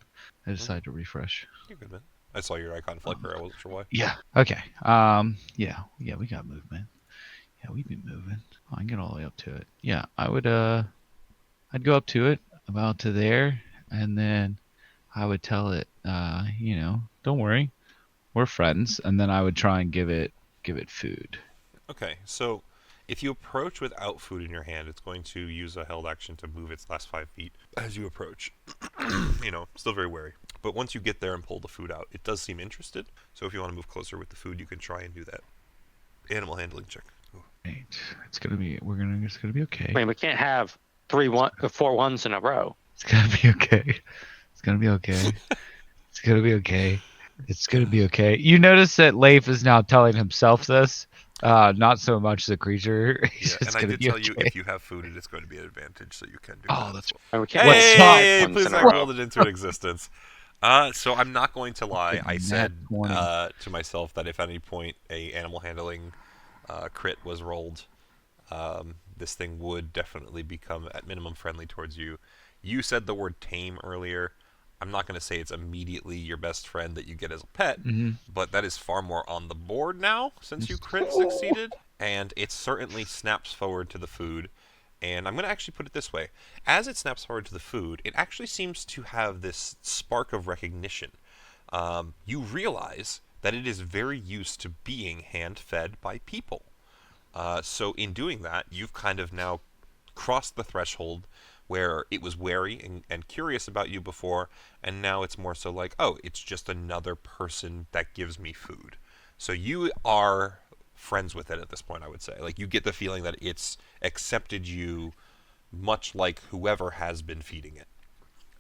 I decided to refresh. You're good, man. I saw your icon flicker. I wasn't sure why. Yeah. Okay. Yeah, we got movement. Yeah, we've been moving. I can get all the way up to it. Yeah, I would I'd go up to it, about to there, and then I would tell it, don't worry, we're friends, and then I would try and give it food. Okay, so if you approach without food in your hand, it's going to use a held action to move its last 5 feet as you approach. Still very wary. But once you get there and pull the food out, it does seem interested. So if you want to move closer with the food, you can try and do that. Animal handling check. Ooh. Right. It's gonna be okay. I mean, we can't have 4 ones in a row. It's gonna be okay. It's gonna be okay. It's gonna be okay. It's gonna be okay. You notice that Leif is now telling himself this, not so much the creature. He's Yeah, just and I gonna did be tell you okay. if you have food, it is going to be an advantage, so you can do Oh, that. that's as And we well. can't What's have not- 'Hey! ones Please, in I a row. rolled it into existence. So I'm not going to lie. I said Nat 20. to myself that if at any point a animal handling crit was rolled, this thing would definitely become at minimum friendly towards you. You said the word tame earlier. I'm not going to say it's immediately your best friend that you get as a pet, but that is far more on the board now since you crit succeeded, and it certainly snaps forward to the food. And I'm going to actually put it this way. As it snaps forward to the food, it actually seems to have this spark of recognition. You realize that it is very used to being hand-fed by people. So in doing that, you've kind of now crossed the threshold where it was wary and curious about you before, and now it's more so like, oh, it's just another person that gives me food. So you are friends with it at this point, I would say. Like, you get the feeling that it's accepted you much like whoever has been feeding it.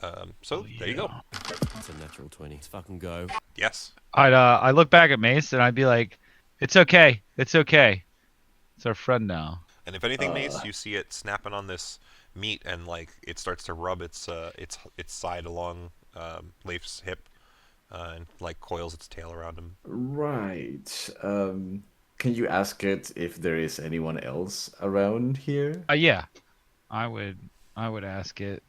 There you go. It's a natural 20. Let's fucking go. Yes. I look back at Mace and I'd be like, it's okay. It's okay. It's our friend now. And if anything, Mace, you see it snapping on this meat, and like it starts to rub its side along Leif's hip, and like coils its tail around him. Right. Can you ask it if there is anyone else around here? Yeah, I would ask it,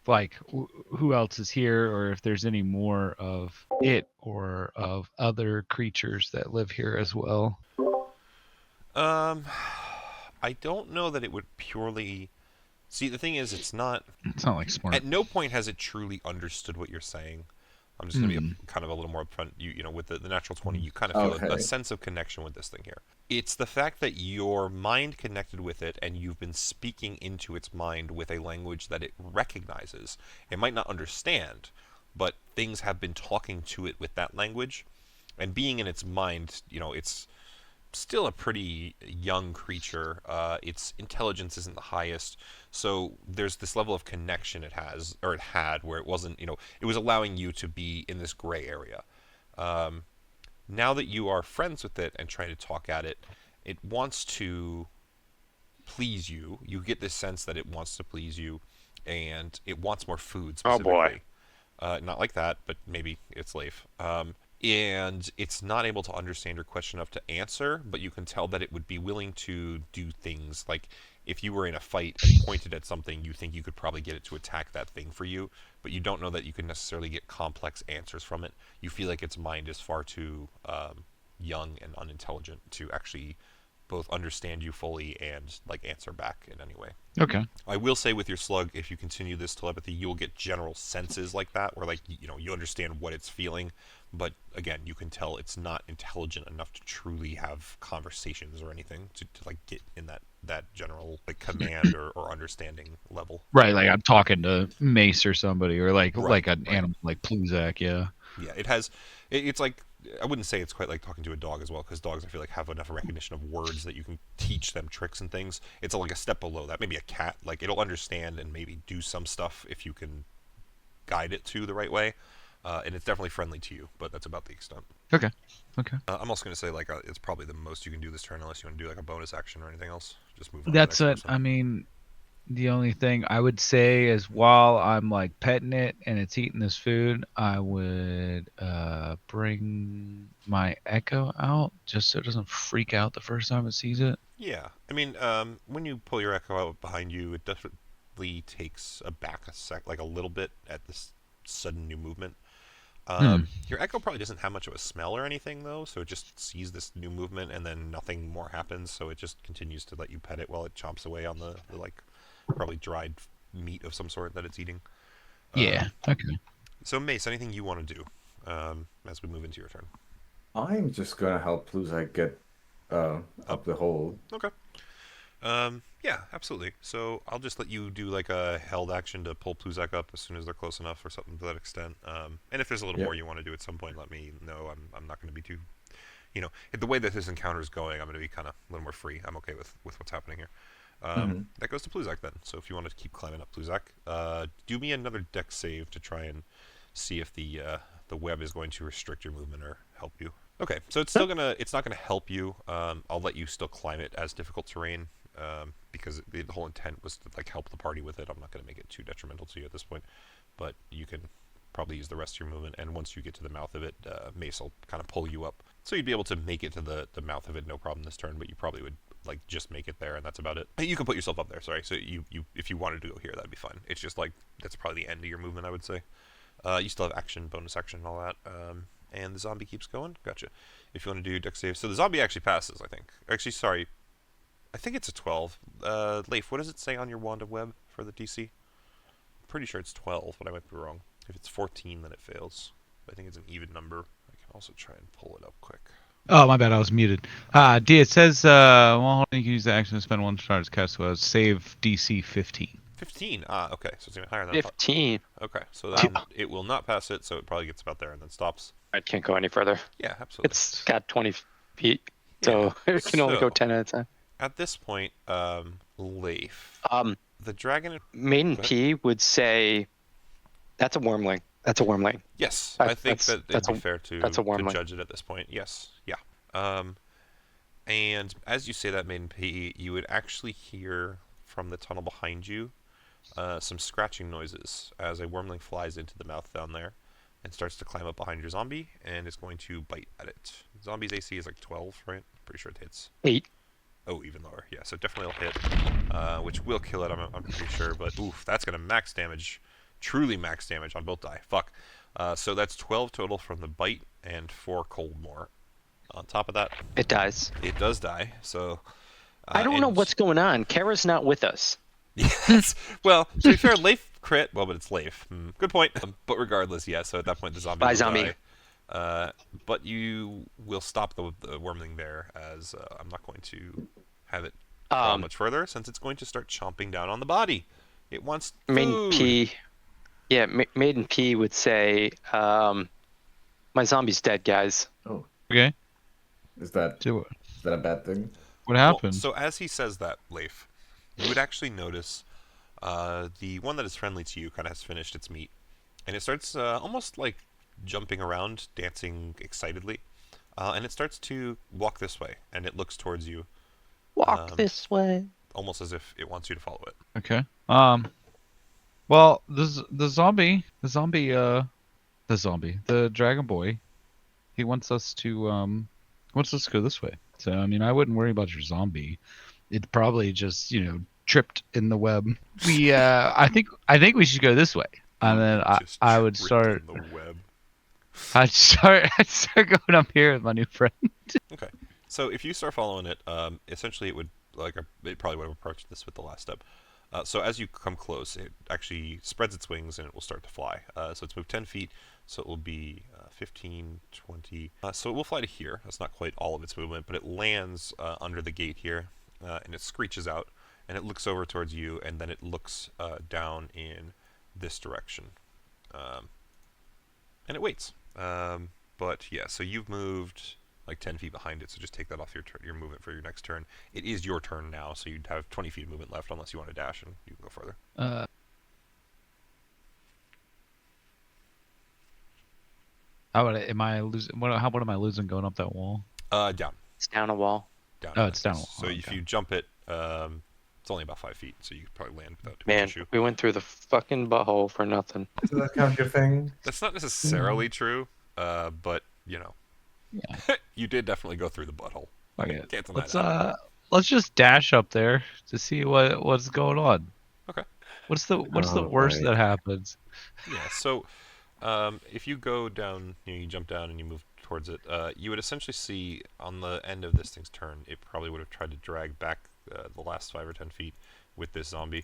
like who else is here, or if there's any more of it or of other creatures that live here as well. I don't know that it would purely. See, the thing is, it's not. It's not like smart. At no point has it truly understood what you're saying. I'm just going to be kind of a little more upfront. With the natural 20, you kind of feel a Okay. sense of connection with this thing here. It's the fact that your mind connected with it, and you've been speaking into its mind with a language that it recognizes. It might not understand, but things have been talking to it with that language, and being in its mind, it's still a pretty young creature. Its intelligence isn't the highest, so there's this level of connection it has, or it had, where it wasn't, it was allowing you to be in this gray area. Now that you are friends with it and trying to talk at it, it wants to please you. You get this sense that it wants to please you, and it wants more food Oh boy. specifically. Not like that, but maybe it's Leif. And it's not able to understand your question enough to answer, but you can tell that it would be willing to do things like if you were in a fight and pointed at something, you think you could probably get it to attack that thing for you, but you don't know that you can necessarily get complex answers from it. You feel like its mind is far too young and unintelligent to actually both understand you fully and like answer back in any way. Okay. I will say with your slug, if you continue this telepathy, you'll get general senses like that, where like you understand what it's feeling, but again, you can tell it's not intelligent enough to truly have conversations or anything to like get in that general like command or understanding level. Right, like I'm talking to Mace or somebody, or like Right, an right. animal like Pluzak, yeah. Yeah, it has. It's like I wouldn't say it's quite like talking to a dog as well, because dogs I feel like have enough recognition of words that you can teach them tricks and things. It's like a step below that. Maybe a cat, like it'll understand and maybe do some stuff if you can guide it to the right way. And it's definitely friendly to you, but that's about the extent. Okay. I'm also going to say like it's probably the most you can do this turn, unless you want to do like a bonus action or anything else. Just move on. That's to the it. next person. I mean, the only thing I would say is while I'm like petting it and it's eating this food, I would bring my Echo out just so it doesn't freak out the first time it sees it. Yeah, I mean, when you pull your echo out behind you, it definitely takes a sec, like a little bit at this sudden new movement. Your echo probably doesn't have much of a smell or anything though, so it just sees this new movement and then nothing more happens. So it just continues to let you pet it while it chomps away on the like probably dried meat of some sort that it's eating. Yeah. Okay. So Mace, anything you want to do as we move into your turn? I'm just gonna help Pluzak get up the hole. Okay. Yeah, absolutely. So I'll just let you do like a held action to pull Pluzak up as soon as they're close enough or something to that extent. And if there's a little Yep. more you want to do at some point, let me know. I'm not going to be too, the way that this encounter is going, I'm going to be kind of a little more free. I'm okay with what's happening here. That goes to Pluzak then. So if you want to keep climbing up Pluzak, do me another dex save to try and see if the web is going to restrict your movement or help you. Okay, so it's not gonna help you. I'll let you still climb it as difficult terrain, because the whole intent was to like help the party with it. I'm not gonna make it too detrimental to you at this point, but you can probably use the rest of your movement. And once you get to the mouth of it, Mace will kind of pull you up, so you'd be able to make it to the mouth of it no problem this turn. But you probably would like just make it there, and that's about it. You can put yourself up there. Sorry. So you if you wanted to go here, that'd be fine. It's just like that's probably the end of your movement, I would say. You still have action, bonus action, and all that. And the zombie keeps going. Gotcha. If you want to do dex save, so the zombie actually passes. I think. Actually, sorry. I think it's a 12. Leif, what does it say on your wand of web for the DC? I'm pretty sure it's 12, but I might be wrong. If it's 14, then it fails. I think it's an even number. I can also try and pull it up quick. Oh, my bad. I was muted. D, it says, well, you can use the action to spend one charge cast was save DC 15. 15. Okay. So it's even higher than I thought. 15. Okay. So then it will not pass it. So it probably gets about there and then stops. I can't go any further. Yeah, absolutely. It's got 20 feet, so it can only go 10 at a time. At this point, Leif, the dragon. Maiden P would say that's a wormling. That's a wormling. Yes, I think that it'd be fair to wormling. judge it at this point. Yes, yeah. And as you say that, Maiden P, you would actually hear from the tunnel behind you some scratching noises as a wormling flies into the mouth down there and starts to climb up behind your zombie and is going to bite at it. Zombie's AC is like 12, right? Pretty sure it hits. 8. Oh, even lower. Yeah, so definitely will hit, which will kill it, I'm pretty sure. But, oof, that's going to max damage, truly max damage on both die. Fuck. So that's 12 total from the bite and 4 cold more. On top of that, It dies. it does die. So I don't know what's going on. Kara's not with us. Yes. Well, to be fair, Leif crit. Well, but it's Leif. Good point. But regardless, yeah. So at that point, the zombie Bye, will zombie. die. But you will stop the wormling there, as I'm not going to have it crawl much further, since it's going to start chomping down on the body. It wants food. Maiden P. Yeah, Maiden P would say, my zombie's dead, guys. Oh, Okay. is that Do it. a bad thing? What Well, happened? so as he says that, Leif, you would actually notice the one that is friendly to you kind of has finished its meat, and it starts almost like jumping around, dancing excitedly. And it starts to walk this way, and it looks towards you, Walk this way. almost as if it wants you to follow it. Okay. Well, the dragon boy, he wants us to go this way. So I mean, I wouldn't worry about your zombie. It probably just tripped in the web. I think we should go this way, and then Just I would tripped start. in the web. I'd start going up here with my new friend. Okay. So if you start following it, essentially it would it probably would have approached this with the last step. So as you come close, it actually spreads its wings and it will start to fly. So it's moved 10 feet, so it will be 15, 20. So it will fly to here. That's not quite all of its movement, but it lands under the gate here, and it screeches out, and it looks over towards you, and then it looks down in this direction. And it waits. But yeah, so you've moved like 10 feet behind it, so just take that off your movement for your next turn. It is your turn now, so you'd have 20 feet of movement left unless you want to dash, and you can go further. Am I losing? What am I losing going up that wall? Down. It's down a wall. Down. Oh, it's down a wall. So if Okay. you jump it, it's only about 5 feet, so you could probably land without too Man, much issue. we went through the fucking butthole for nothing. Does that count your thing? That's not necessarily true, but Yeah. you did definitely go through the butthole. Okay. Can't deny that. Let's just dash up there to see what's going on. Okay. What's the worst Alright. that happens? Yeah, so if you go down, you jump down and you move towards it, you would essentially see on the end of this thing's turn, it probably would have tried to drag back the last 5 or 10 feet with this zombie.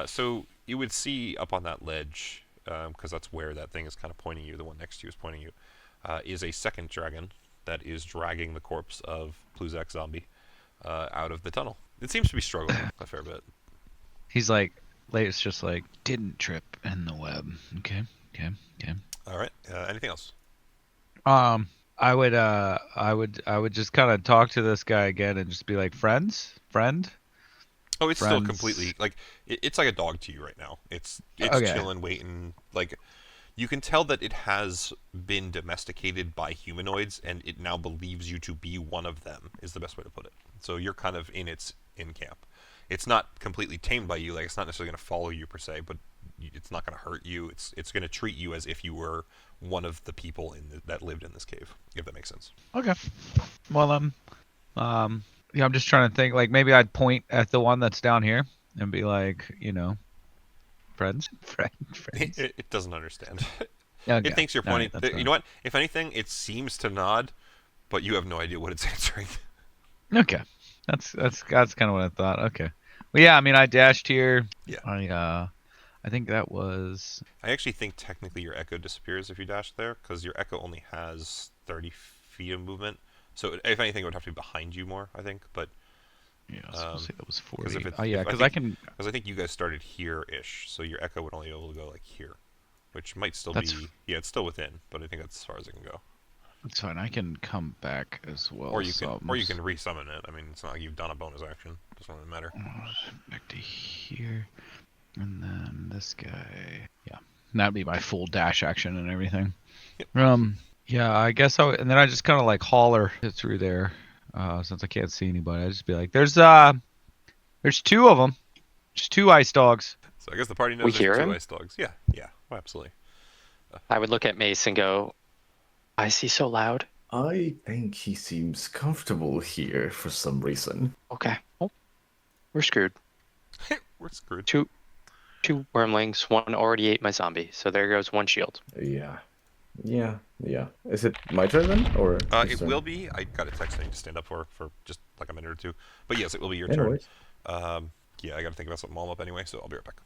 So you would see up on that ledge, because that's where that thing is kind of pointing you, the one next to you is pointing you, is a second dragon that is dragging the corpse of Pluzak's zombie out of the tunnel. It seems to be struggling a fair bit. He's like, it's just like didn't trip in the web. Okay. All right. Anything else? I would just kind of talk to this guy again and just be like, friend. Oh, it's still Friends. completely it's like a dog to you right now. It's Okay. chilling, waiting. Like you can tell that it has been domesticated by humanoids, and it now believes you to be one of them. Is the best way to put it. So you're kind of in camp. It's not completely tamed by you. Like it's not necessarily going to follow you per se, but it's not going to hurt you. It's going to treat you as if you were one of the people that lived in this cave. If that makes sense. Okay. Well, yeah, I'm just trying to think. Like maybe I'd point at the one that's down here and be like, friends. It doesn't understand. Okay. It thinks you're All right, pointing. that's You fine. know what? If anything, it seems to nod, but you have no idea what it's answering. Okay. That's kind of what I thought. Okay. Well, yeah. I mean, I dashed here. Yeah. I think that was. I actually think technically your echo disappears if you dash there, because your echo only has 30 feet of movement. So if anything, it would have to be behind you more, I think. But Yeah, I was supposed to say that was 40. if it's, Oh yeah, if because I I think, can. because I think you guys started here-ish, so your echo would only be able to go like here, which might still That's- be. Yeah, it's still within, but I think that's as far as it can go. It's fine. I can come back as well. Or you can resummon it. I mean, it's not like you've done a bonus action. Doesn't really matter. Back to here, and then this guy. Yeah, that'd be my full dash action and everything. Yep. Yeah, I guess and then I just kind of like holler through there, since I can't see anybody. I just be like, there's 2 of them, just 2 ice dogs. So I guess the party knows We there's hear 2 him? ice dogs. Yeah, absolutely. I would look at Mace and go, "Why is he so loud?" I think he seems comfortable here for some reason. Okay. Oh, we're screwed. We're screwed. Two wormlings. One already ate my zombie, so there goes 1 shield. Yeah. Is it my turn then, or? his It turn? will be. I got a text I need to stand up for just like a minute or 2. But yes, it will be your Yeah, no turn. worries. Yeah, I got to think about something while I'm up anyway, so I'll be right back.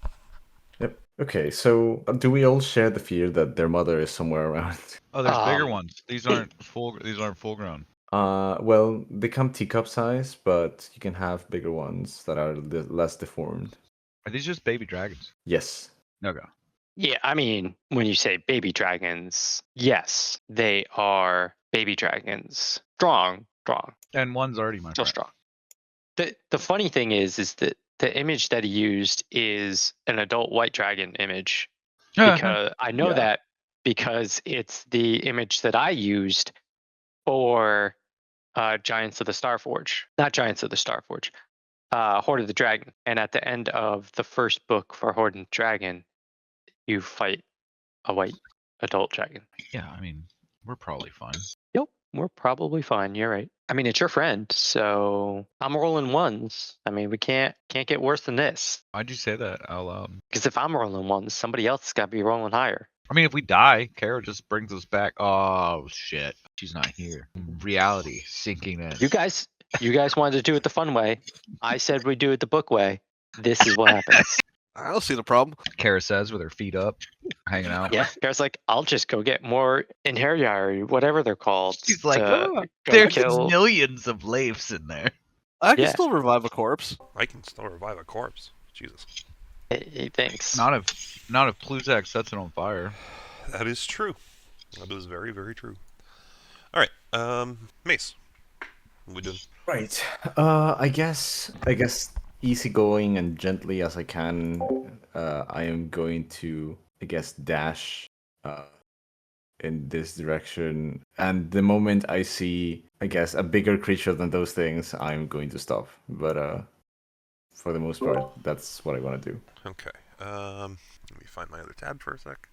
Yep. Okay, so do we all share the fear that their mother is somewhere around? Oh, there's bigger Um, ones. These aren't full. These aren't full grown. Well, they come teacup size, but you can have bigger ones that are less deformed. Are these just baby dragons? Yes. Okay. Yeah, I mean, when you say baby dragons, yes, they are baby dragons. Strong. And one's already my Still friend. strong. The funny thing is that the image that he used is an adult white dragon image. Because I know Yeah. that because it's the image that I used or Giants of the Starforge. Not Giants of the Starforge. Horde of the Dragon. And at the end of the first book for Horde and Dragon, you fight a white adult dragon. Yeah, I mean, we're probably fine. Yep, we're probably fine. You're right. I mean, it's your friend, so I'm rolling ones. I mean, we can't get worse than this. Why'd you say that out loud? Because if I'm rolling ones, somebody else has got to be rolling higher. I mean, if we die, Kara just brings us back. Oh shit, she's not here. Reality sinking in. You guys wanted to do it the fun way. I said we do it the book way. This is what happens. I don't see the problem. Kara says with her feet up, hanging out. Yeah, Kara's like, I'll just go get more Inheriari, whatever they're called. She's like, to oh, go there's kill. millions of Leifs in there. I can Yeah. still revive a corpse. I can still revive a corpse. Jesus. He thinks. Not if Pluzak sets it on fire. That is true. That is very, very true. Alright, Mace. What we doing? Right. I guess easygoing and gently as I can. I am going to, I guess, dash in this direction. And the moment I see, I guess, a bigger creature than those things, I'm going to stop. But for the most part, that's what I want to do. Okay. Let me find my other tab for a sec.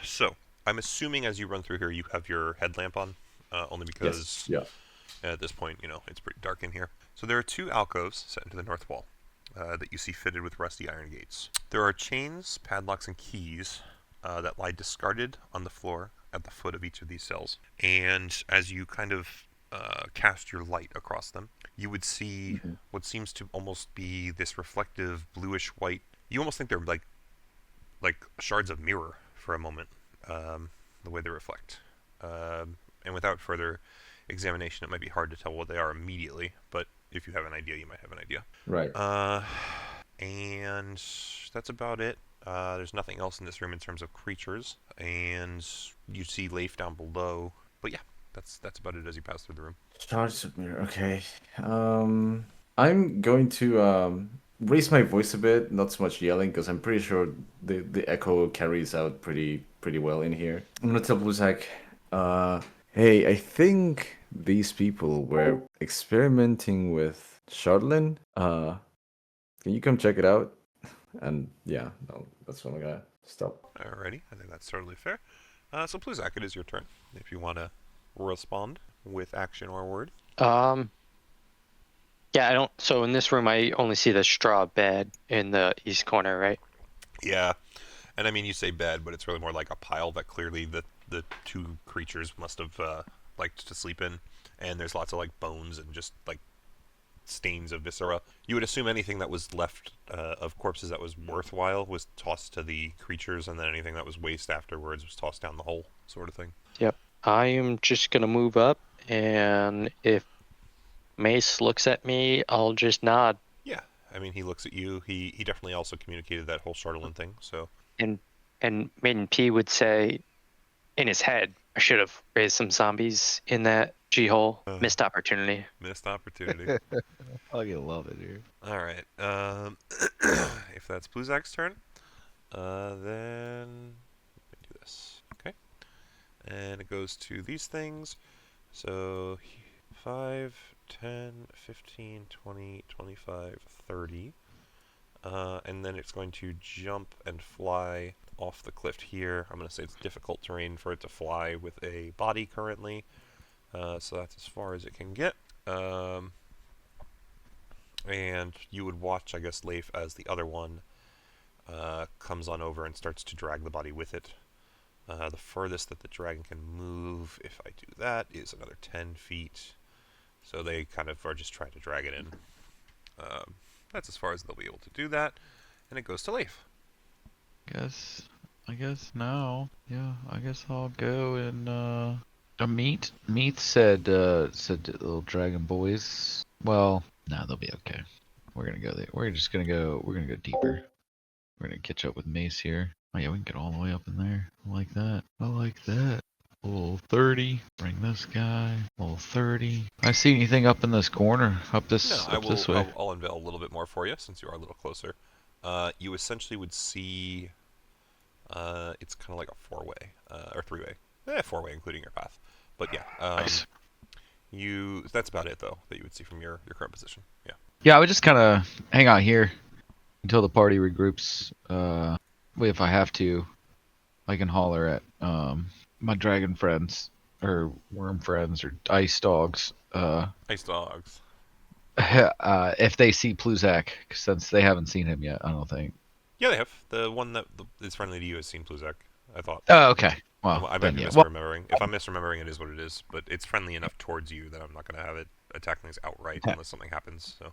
So, I'm assuming as you run through here, you have your headlamp on, only because Yes. Yeah. at this point, it's pretty dark in here. So there are 2 alcoves set into the north wall that you see fitted with rusty iron gates. There are chains, padlocks, and keys that lie discarded on the floor at the foot of each of these cells. And as you kind of cast your light across them, you would see what seems to almost be this reflective bluish-white. You almost think they're like shards of mirror for a moment, the way they reflect. And without further examination, it might be hard to tell what they are immediately, but if you have an idea, you might have an idea. Right. And that's about it. There's nothing else in this room in terms of creatures, and you see Leif down below. But yeah, that's about it as you pass through the room. Shards of mirror. Okay. I'm going to raise my voice a bit, not so much yelling, because I'm pretty sure the echo carries out pretty well in here. I'm gonna tell Bluzak, hey, I think these people were experimenting with chardalyn. Can you come check it out? And yeah, no, that's when I'm gonna stop. Alrighty, I think that's totally fair. So Pluzak, it is your turn. If you want to respond with action or word. Yeah, I don't. So in this room, I only see the straw bed in the east corner, right? Yeah, and I mean, you say bed, but it's really more like a pile that clearly the 2 creatures must have liked to sleep in, and there's lots of like bones and just like stains of viscera. You would assume anything that was left of corpses that was worthwhile was tossed to the creatures, and then anything that was waste afterwards was tossed down the hole, sort of thing. Yep. I am just gonna move up, and if Mace looks at me, I'll just nod. Yeah, I mean, he looks at you. He definitely also communicated that whole chardalyn thing. So And Maiden P would say, in his head, I should have raised some zombies in that G-hole. Missed opportunity. missed opportunity. Fucking love it, dude. All right. If that's Pluzak's turn, then let me do this. Okay. And it goes to these things. So 5, 10, 15, 20, 25, 30. And then it's going to jump and fly off the cliff here. I'm going to say it's difficult terrain for it to fly with a body currently. So that's as far as it can get. And you would watch, I guess, Leif as the other one comes on over and starts to drag the body with it. The furthest that the dragon can move, if I do that, is another 10 feet. So they kind of are just trying to drag it in. That's as far as they'll be able to do that. And it goes to Leif. I guess now. Yeah, I guess I'll go and Meat said little dragon boys. Well, no, they'll be okay. We're gonna go there. We're gonna go deeper. We're gonna catch up with Mace here. Oh yeah, we can get all the way up in there. I like that. I like that. Level 30. Bring this guy. Level 30. I see anything up in this corner? Up this way? I'll unveil a little bit more for you since you are a little closer. You essentially would see It's kind of like a four-way or three-way, four-way including your path. But yeah, Nice. That's about it though that you would see from your current position. Yeah. Yeah, I would just kind of hang out here until the party regroups. If I have to, I can holler at my dragon friends or worm friends or ice dogs. Ice dogs. If they see Pluzak, since they haven't seen him yet, I don't think. Yeah, they have. The one that is friendly to you has seen Pluzak, I thought. Oh, okay. Well, I might then be yeah. Well, misremembering. If I'm misremembering, it is what it is. But it's friendly enough towards you that I'm not going to have it attack things outright Yeah. unless something happens. So.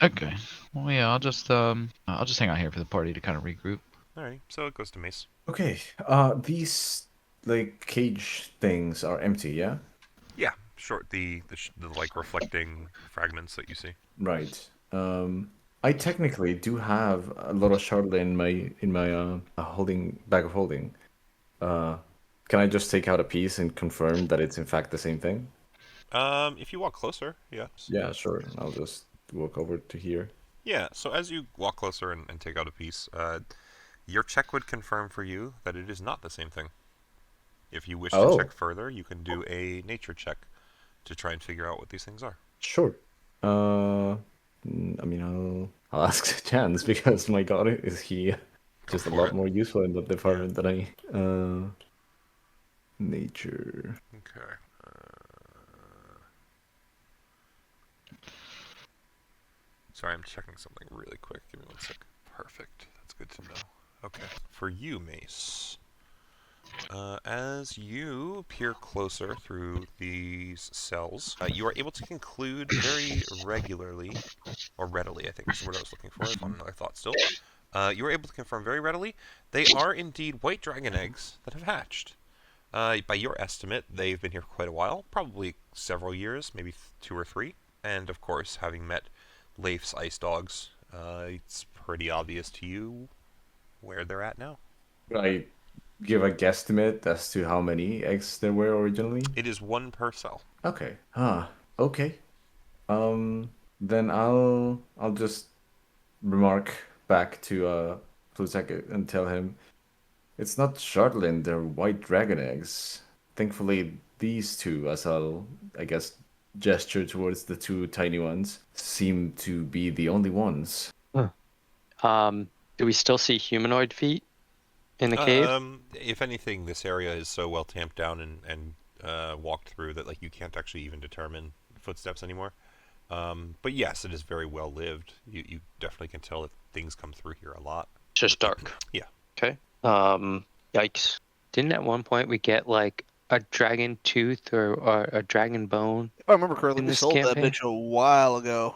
okay. Well, yeah, I'll just hang out here for the party to kind of regroup. Alright, so it goes to Mace. Okay. These like cage things are empty, yeah? Yeah, short the like reflecting fragments that you see. Right. I technically do have a lot of chardalyn in my holding bag of holding. Can I just take out a piece and confirm that it's in fact the same thing? If you walk closer, yes. Yeah, sure. I'll just walk over to here. Yeah, so as you walk closer and take out a piece, your check would confirm for you that it is not the same thing. If you wish to Oh. check further, you can do a nature check to try and figure out what these things are. Sure. I mean, I'll ask Chance because my god, is he just a for lot it. more useful in that department than I. Nature. Okay. Sorry, I'm checking something really quick. Give me 1 sec. Perfect. That's good to know. Okay. For you, Mace, as you peer closer through these cells, you are able to conclude very regularly, or readily, I think is the word I was looking for, if on another thought still. You are able to confirm very readily they are indeed white dragon eggs that have hatched. By your estimate, they've been here for quite a while, probably several years, maybe 2 or 3. And of course, having met Leif's ice dogs, it's pretty obvious to you where they're at now. I give a guesstimate as to how many eggs there were originally. It is 1 per cell. Okay. Okay. Then I'll just remark back to Pluzak and tell him it's not chardalyn, they're white dragon eggs. Thankfully, these two, as I'll, I guess, gesture towards the 2 tiny ones, seem to be the only ones. Do we still see humanoid feet in the cave? If anything, this area is so well tamped down and walked through that like you can't actually even determine footsteps anymore. But yes, it is very well lived. You definitely can tell that things come through here a lot. Just dark. Yeah. Okay. Yikes. Didn't at one point we get like a dragon tooth or a dragon bone? If I remember correctly, In we this sold that campaign? bitch a while ago.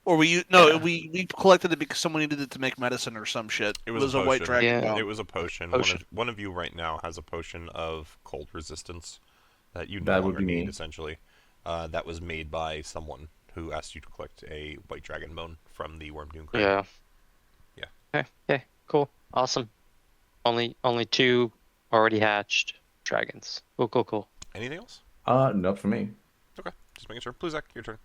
Or no, Yeah. we collected it because someone needed it to make medicine or some shit. It was a a white potion. dragon. Yeah. bone. It was a potion. Potion. One of you right now has a potion of cold resistance that you no That would longer be need, me. essentially. That was made by someone who asked you to collect a white dragon bone from the Worm Doom crate. Yeah. Yeah. Okay. Cool. Awesome. Only 2 already hatched dragons. Cool. Anything else? Not for me. Okay, just making sure. Pluzak, your turn.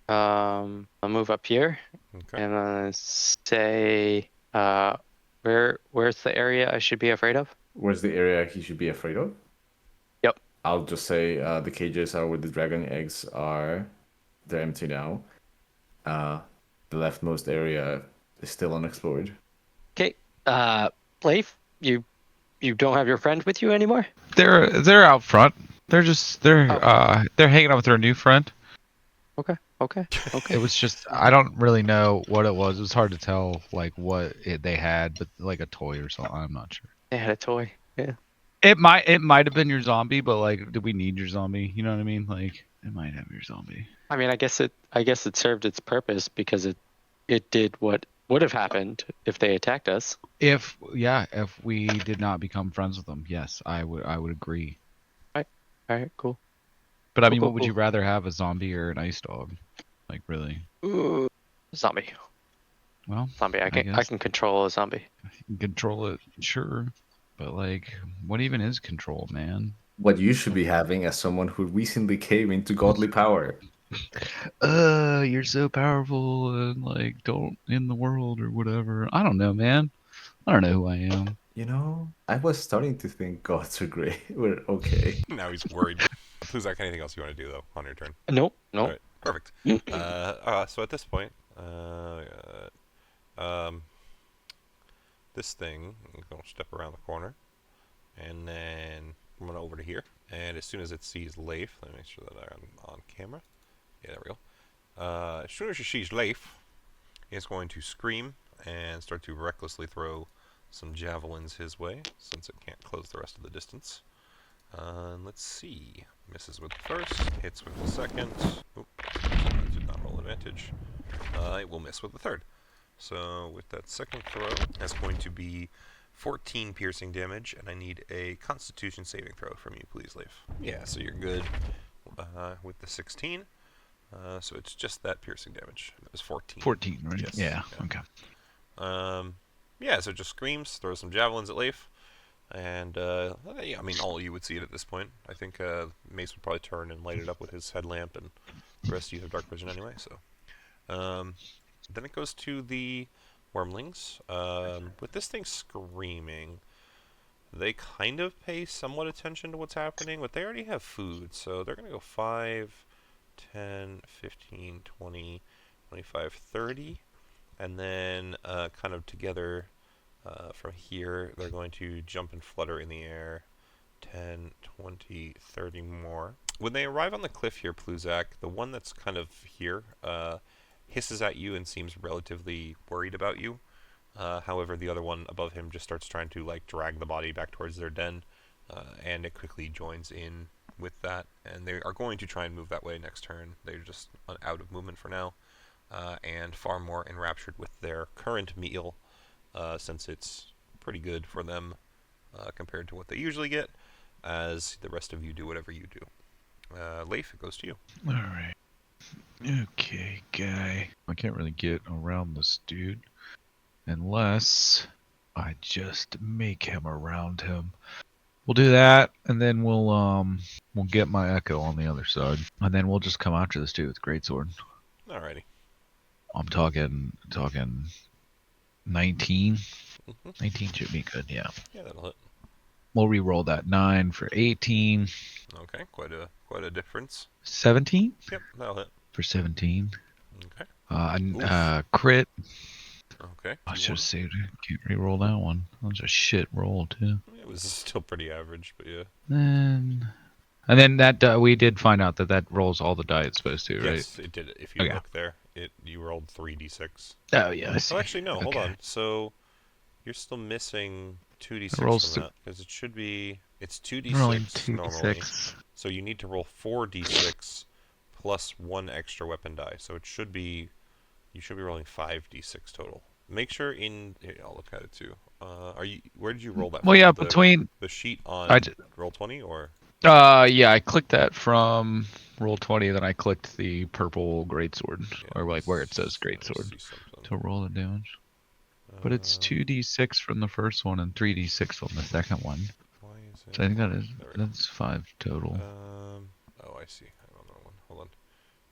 I'll move up here Okay. and say, where's the area I should be afraid of? Where's the area he should be afraid of? Yep. I'll just say the cages are where the dragon eggs are. They're empty now. The leftmost area is still unexplored. Okay. Leif, you don't have your friend with you anymore? They're out front. They're hanging out with their new friend. Okay. It was just I don't really know what it was. It was hard to tell like what they had, but like a toy or something. I'm not sure. They had a toy. Yeah. It might have been your zombie, but like, do we need your zombie? You know what I mean? Like, it might have your zombie. I mean, I guess it served its purpose because it did what would have happened if they attacked us. If we did not become friends with them, yes, I would agree. All right. Cool. But I mean, Cool, what would you rather have, a zombie or an ice dog? Like, really? Ooh, zombie. Well, Zombie. I guess. can control a zombie. Control it, sure. But like, what even is control, man? What you should be having as someone who recently came into godly power. You're so powerful and like don't end the world or whatever. I don't know, man. I don't know who I am. You know, I was starting to think gods are great. We're okay. Now he's worried. Pluzak, anything else you want to do though on your turn? Nope, All nope. right, perfect. So at this point, um, this thing is going to step around the corner, and then I'm going over to here. And as soon as it sees Leif, let me make sure that I'm on camera. Yeah, there we go. As soon as it sees Leif, it's going to scream and start to recklessly throw some javelins his way, since it can't close the rest of the distance. Let's see. Misses with the first, hits with the second. Oop, that did not roll advantage. It will miss with the third. So with that second throw, that's going to be 14 piercing damage, and I need a Constitution saving throw from you, please, Leif. Yeah, so you're good with the 16. So it's just that piercing damage. It was 14. 14, right? Yes. Yeah. Okay. Yeah, so it just screams, throws some javelins at Leif, and yeah, I mean, all you would see it at this point. I think Mace would probably turn and light it up with his headlamp, and the rest of you have dark vision anyway. So then it goes to the wormlings. With this thing screaming, they kind of pay somewhat attention to what's happening, but they already have food, so they're going to go 5, 10, 15, 20, 25, 30, and then kind of together from here, they're going to jump and flutter in the air 10, 20, 30 more. When they arrive on the cliff here, Pluzak, the one that's kind of here hisses at you and seems relatively worried about you. However, the other one above him just starts trying to like drag the body back towards their den, and it quickly joins in with that. And they are going to try and move that way next turn. They're just out of movement for now, and far more enraptured with their current meal, since it's pretty good for them compared to what they usually get, as the rest of you do whatever you do. Leif, it goes to you. All right. Okay, guy. I can't really get around this dude unless I just make him around him. We'll do that, and then we'll get my echo on the other side, and then we'll just come after this dude with greatsword. Alrighty. I'm talking 19. Mm-hmm. 19 should be good. Yeah. Yeah, that'll hit. We'll re-roll that 9 for 18. Okay, quite a difference. 17 Yep, that'll hit. for 17. Okay. Crit. Okay. I should have saved it. Can't re-roll that one. That was a shit roll too. It was still pretty average, but yeah. And then that we did find out that rolls all the die it's supposed to, right? Yes, it did. If you Okay. look there, you rolled 3d6. Oh yeah, I see. Oh, actually no. Hold Okay. on. So you're still missing 2d6 It rolls from that because it should be it's Rolling 2d6 normally. 2d6. So you need to roll 4d6 plus 1 extra weapon die. So it should be you should be rolling 5d6 total. Make sure here, I'll look at it too. Where did you roll that? Well, from? yeah, The- between the sheet I on d- Roll20 or yeah, I clicked that from roll 20, then I clicked the purple greatsword, Yeah, or like where it says let me greatsword see something. to roll the damage. But it's Uh, 2d6 from the first one and 3d6 from the second one. Why is it? So I think There we go. that's 5 total. Oh, I see. I don't know one. Hold on.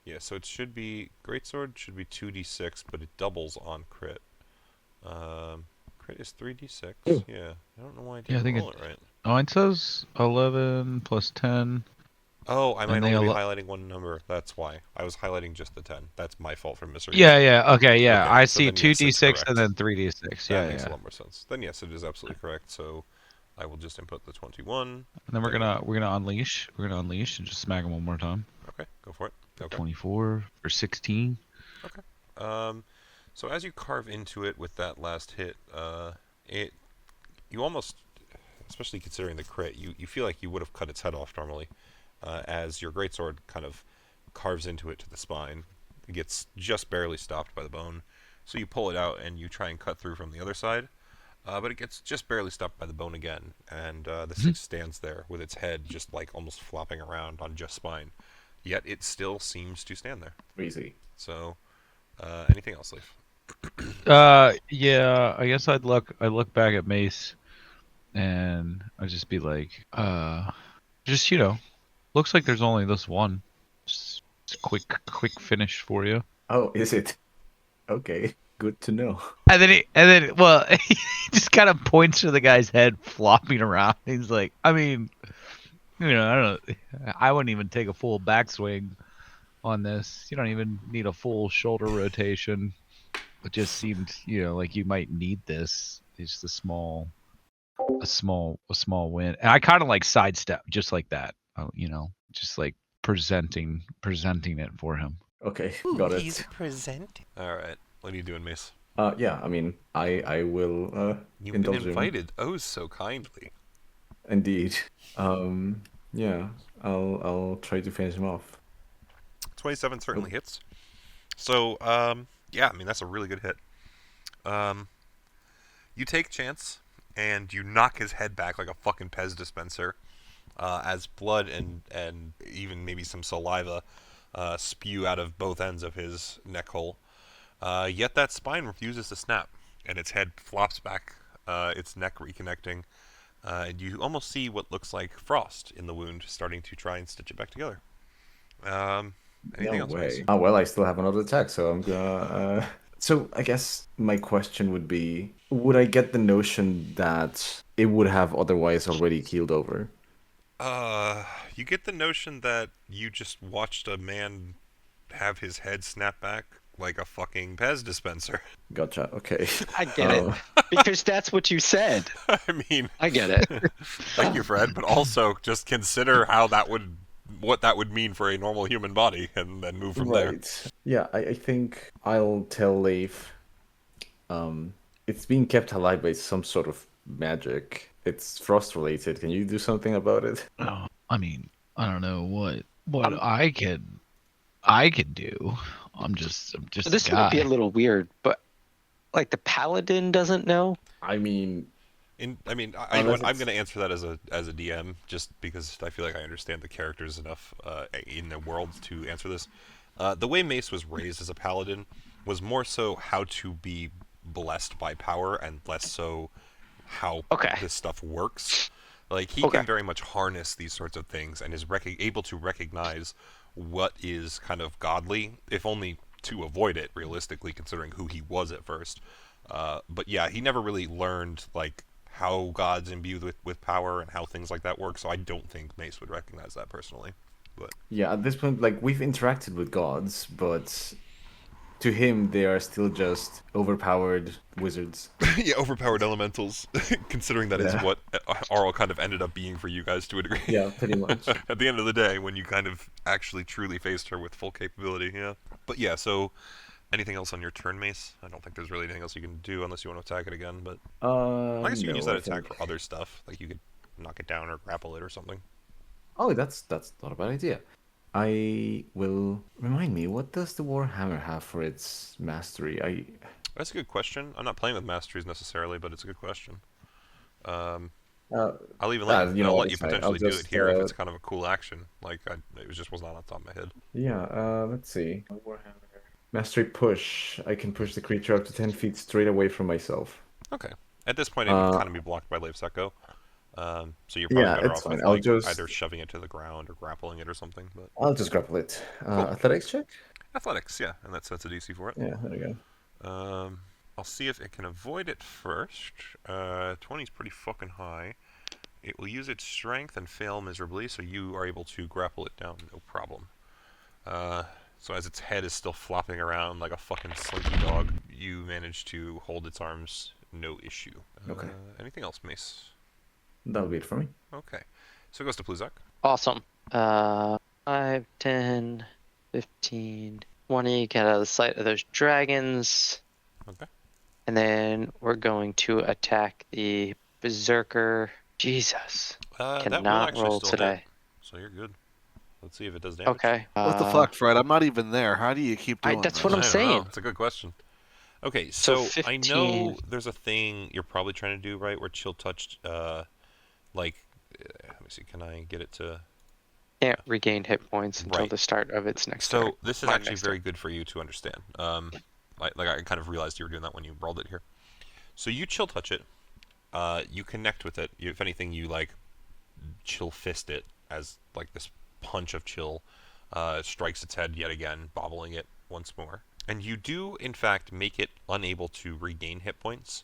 Yeah, so it should be greatsword should be 2d6, but it doubles on crit. Crit is 3d6. Yeah, I don't know why I Yeah, I didn't think roll it right. Mine says 11 plus 10. Oh, I might And they only be allo- highlighting one number. That's why. I was highlighting just the 10. That's my fault for misreading. Yeah, okay, yeah. Okay, I so see then yes, it's 2d6 correct. and then 3d6. That Yeah, makes a yeah. lot more sense. Then yes, it is absolutely correct. So I will just input the 21. And then we're gonna unleash. We're gonna unleash and just smack him one more time. Okay, go for it. Okay. 24 for 16. So as you carve into it with that last hit, you almost, especially considering the crit, you feel like you would have cut its head off normally, as your greatsword kind of carves into it to the spine. It gets just barely stopped by the bone, so you pull it out and you try and cut through from the other side, but it gets just barely stopped by the bone again, and the stick stands there with its head just like almost flopping around on just spine. Yet it still seems to stand there. Crazy. So, anything else, Leif? Yeah, I guess I look back at Mace and I'd just be like, just looks like there's only this one. Just quick finish for you. Oh, is it? Okay. Good to know. Well, he just kind of points to the guy's head flopping around. He's like, I mean, I don't know. I wouldn't even take a full backswing on this. You don't even need a full shoulder rotation. It just seemed, like you might need this. It's just a small win. And I kind of like sidestep just like that. Just like presenting it for him. Okay, got it. He's presenting. All right. What are you doing, Mace? Yeah, I mean, I will You've been indulge him. invited. Oh, so kindly. Indeed. Yeah, I'll try to finish him off. 27 certainly hits. So, yeah, I mean, that's a really good hit. You take chance, and you knock his head back like a fucking Pez dispenser, as blood and even maybe some saliva spew out of both ends of his neck hole. Yet that spine refuses to snap, and its head flops back, its neck reconnecting, and you almost see what looks like frost in the wound, starting to try and stitch it back together. Anything No else, way. Mace? Oh well, I still have another attack, so I'm gonna. So I guess my question would be: would I get the notion that it would have otherwise already keeled over? You get the notion that you just watched a man have his head snap back like a fucking Pez dispenser. Gotcha. Okay. I get it. Because that's what you said. I mean, I get it. thank you, Fred, but also just consider what that would mean for a normal human body, and then move from there. Right. Yeah, I think I'll tell Leif. It's being kept alive by some sort of magic. It's frost related. Can you do something about it? Oh, I mean, I don't know what I could do. I'm just This a guy. might be a little weird, but like the paladin doesn't know. I mean, You know what, Unless I'm it's- going to answer that as a DM, just because I feel like I understand the characters enough in the world to answer this. The way Mace was raised as a paladin was more so how to be blessed by power, and less so how this stuff works. Like, he can very much harness these sorts of things, and is able to recognize what is kind of godly, if only to avoid it, realistically, considering who he was at first. But yeah, he never really learned, like, how God's imbued with power and how things like that work, so I don't think Mace would recognize that personally. But yeah, at this point, like, we've interacted with gods, but to him, they are still just overpowered wizards. yeah, overpowered elementals, considering that is Yeah. what Arl kind of ended up being for you guys to a degree. Yeah, pretty much. At the end of the day, when you kind of actually truly faced her with full capability, yeah. But yeah, so anything else on your turn, Mace? I don't think there's really anything else you can do unless you want to attack it again, but I guess you can use that attack for other stuff. Like, you could knock it down or grapple it or something. Oh, that's not a bad idea. I will remind me, what does the Warhammer have for its mastery? That's a good question. I'm not playing with masteries necessarily, but it's a good question. I'll even let you know I'll what, let you it's fine. potentially I'll do it just, here if it's kind of a cool action. Like, it just was not on top of my head. Yeah, let's see. Warhammer. Mastery push. I can push the creature up to 10 feet straight away from myself. Okay. At this point, it would kind of be blocked by Leif's Echo. So you're probably Yeah, better it's off fine. with I'll like, just- either shoving it to the ground or grappling it or something. But I'll just grapple it. Athletics check? athletics, yeah, and that sets a DC for it. Yeah, there we go. I'll see if it can avoid it first. 20 is pretty fucking high. It will use its strength and fail miserably, so you are able to grapple it down, no problem. So as its head is still flopping around like a fucking slinky dog, you manage to hold its arms, no issue. Okay. Anything else, Mace? That'll be it for me. Okay. So it goes to Pluzak. Awesome. 5, 10, 15, 20. Get out of the sight of those dragons. Okay. And then we're going to attack the berserker. Jesus. That will Cannot actually roll still today. hit. So you're good. Let's see if it does damage. Okay. What the fuck, Fred? I'm not even there. How do you keep doing that's this? what I'm I don't saying. know. It's a good question. Okay, So so I 15. know there's a thing you're probably trying to do, right? Where chill touched, let me see, can I get it to? Can't regain hit points until Right. the start of its next So turn. this is My actually next very turn. good for you to understand. Like I kind of realized you were doing that when you rolled it here. So you chill touch it, you connect with it. If anything, you like chill fist it as like this punch of chill strikes its head yet again, bobbling it once more. And you do, in fact, make it unable to regain hit points.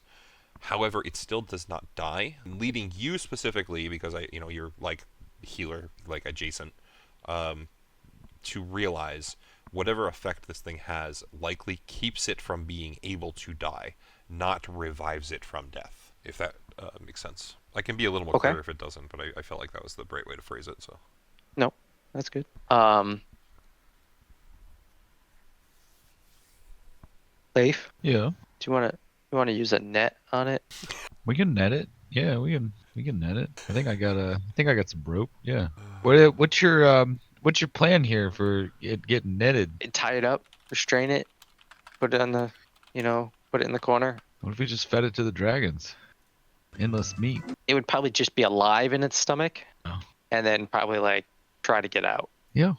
However, it still does not die, leading you specifically, because you're like healer, like adjacent, to realize whatever effect this thing has likely keeps it from being able to die, not revives it from death. If that makes sense. I can be a little more Okay. clear if it doesn't, but I felt like that was the right way to phrase it. So. No, that's good. Leif, Yeah. do you want to use a net on it? We can net it. Yeah, we can net it. I think I got some rope. Yeah. What's your plan here for it getting netted? Tie it up, restrain it, put it on the, put it in the corner. What if we just fed it to the dragons? Endless meat. It would probably just be alive in its stomach, Oh. and then probably like try to get out. Yeah.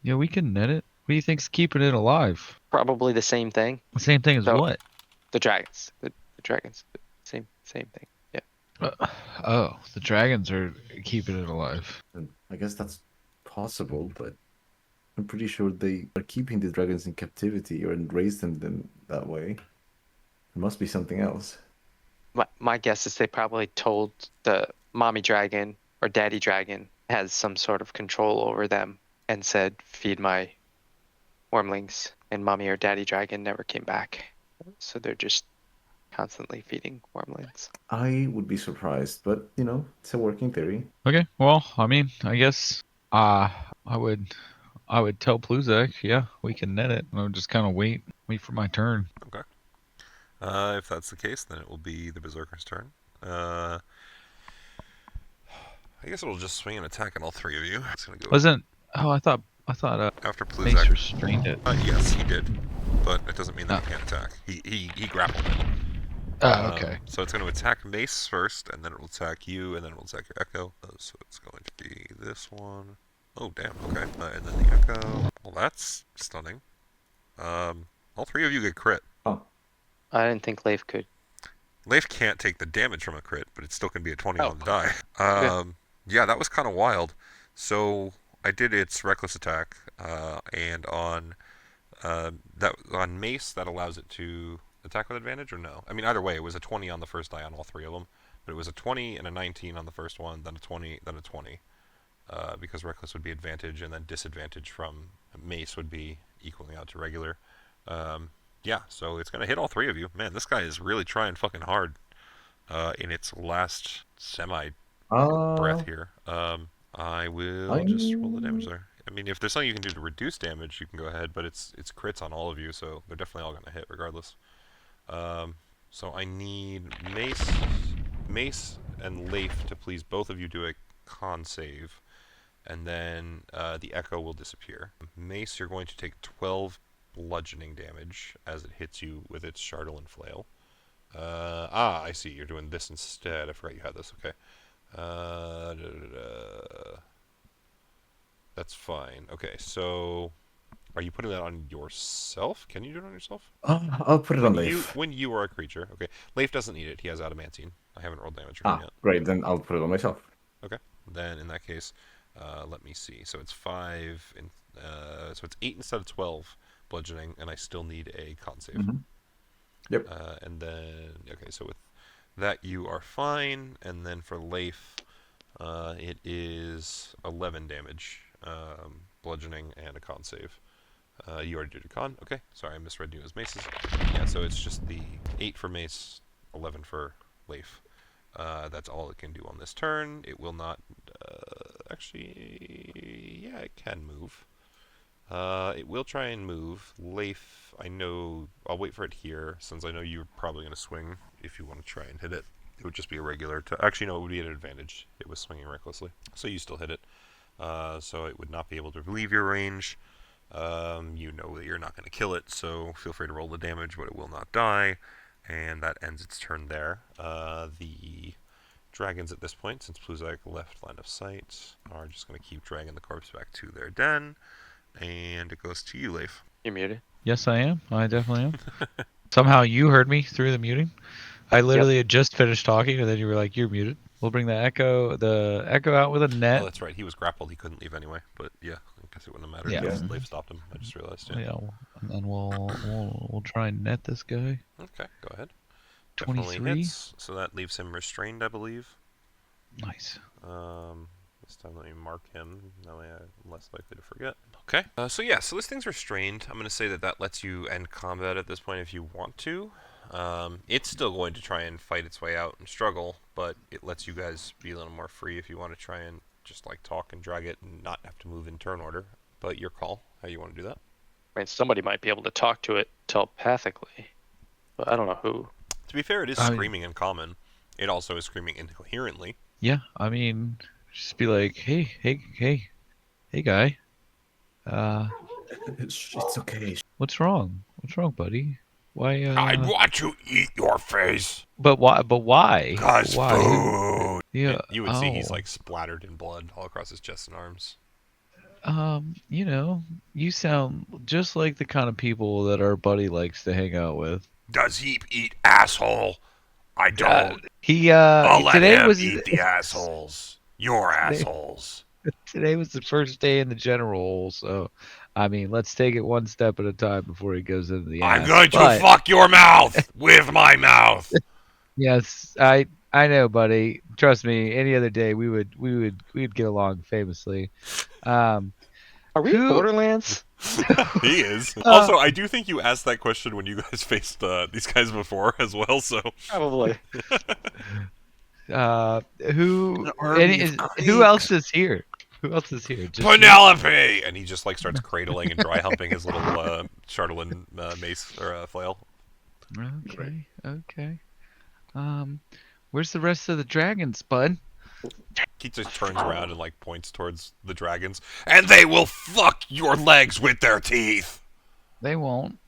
Yeah, we can net it. What do you think's keeping it alive? Probably the same thing. The same thing as So- what? The dragons. The dragons. Same thing. Yeah. The dragons are keeping it alive. And I guess that's possible, but I'm pretty sure they are keeping the dragons in captivity or raised them that way. There must be something else. My guess is they probably told the mommy dragon or daddy dragon has some sort of control over them and said, feed my wormlings, and mommy or daddy dragon never came back. So they're just constantly feeding wormlings. I would be surprised, but it's a working theory. Okay. Well, I mean, I guess I would tell Pluzak, yeah, we can net it. I would just kind of wait for my turn. Okay. If that's the case, then it will be the berserker's turn. I guess it'll just swing and attack at all three of you. It's gonna go I thought after Mace Pluzak. restrained it. Yes, he did, but it doesn't mean that he can't attack. He grappled it. Okay. So it's going to attack Mace first, and then it will attack you, and then it will attack your Echo. So it's going to be this one. Oh, damn, okay. And then the Echo. Well, that's stunning. All three of you get crit. Oh, I didn't think Leif could. Leif can't take the damage from a crit, but it still can be a 20 Oh. on the die. Yeah, that was kind of wild. So I did its reckless attack, and on Mace, that allows it to attack with advantage, or no? I mean, either way, it was a 20 on the first die on all three of them, but it was a 20 and a 19 on the first one, then a 20, then a 20, because reckless would be advantage, and then disadvantage from Mace would be equaling out to regular. Yeah, so it's gonna hit all three of you. Man, this guy is really trying fucking hard in its last semi breath here. I will just roll the damage there. I mean, if there's something you can do to reduce damage, you can go ahead, but it's crits on all of you, so they're definitely all gonna hit regardless. So I need Mace and Leif to please both of you do a con save, and then the Echo will disappear. Mace, you're going to take 12 bludgeoning damage as it hits you with its chardalyn flail. I see. You're doing this instead. I forgot you had this. Okay. That's fine. Okay, so are you putting that on yourself? Can you do it on yourself? I'll put it on Leif. When you are a creature. Okay. Leif doesn't need it. He has adamantine. I haven't rolled damage for him yet. Great. Then I'll put it on myself. Okay. Then in that case, let me see. So it's 5, and so it's 8 instead of 12 bludgeoning, and I still need a con save. Mm-hmm. Yep. And then, okay, so with that you are fine, and then for Leif, it is 11 damage, bludgeoning, and a con save. You already did your con. Okay, sorry, I misread you as Mace's. Yeah, so it's just the 8 for Mace, 11 for Leif. That's all it can do on this turn. It will not... actually, yeah, it can move. It will try and move. Leif, I know... I'll wait for it here, since I know you're probably going to swing if you want to try and hit it. It would just be a regular... Actually, no, it would be an advantage. It was swinging recklessly. So you still hit it. So it would not be able to leave your range. You know that you're not going to kill it, so feel free to roll the damage, but it will not die. And that ends its turn there. The dragons at this point, since Pluzak left line of sight, are just going to keep dragging the corpse back to their den. And it goes to you, Leif. You're muted. Yes, I am. I definitely am. Somehow you heard me through the muting. I literally had just finished talking, and then you were like, "You're muted." We'll bring the echo out with a net. Oh, that's right. He was grappled. He couldn't leave anyway. But yeah, guess it wouldn't have mattered Yeah. because they've stopped him. I just realized. Yeah. Yeah, and then we'll try and net this guy. Okay, go ahead. Definitely 23. hits. So that leaves him restrained, I believe. Nice. This time let me mark him. That way I'm less likely to forget. Okay. So this thing's restrained. I'm going to say that lets you end combat at this point if you want to. It's still going to try and fight its way out and struggle, but it lets you guys be a little more free if you want to try and just like talk and drag it and not have to move in turn order. But your call, how you want to do that. I mean, somebody might be able to talk to it telepathically, but I don't know who. To be fair, it is screaming in common. It also is screaming incoherently. Yeah, I mean, just be like, hey, guy. It's okay. What's wrong? What's wrong, buddy? Why? I want to eat your face. But why? But why? 'Cause why? food. Yeah. And you would see he's oh. like splattered in blood all across his chest and arms. You know, you sound just like the kind of people that our buddy likes to hang out with. Does he eat asshole? I don't. I'll let today him was eat the assholes. Your assholes. Today was the first day in the general hole, so I mean, let's take it one step at a time before he goes into the I'm ass. going to fuck your mouth with my mouth. Yes, I know, buddy. Trust me. Any other day, we'd get along famously. Are we in Borderlands? He is. Also, I do think you asked that question when you guys faced these guys before as well. So Probably. Who army of who else is here? Who else is here? Just Penelope, and he just like starts cradling and dry humping his little chardalyn mace or flail. Okay. Where's the rest of the dragons, bud? He just turns around and like points towards the dragons, and they will fuck your legs with their teeth. They won't,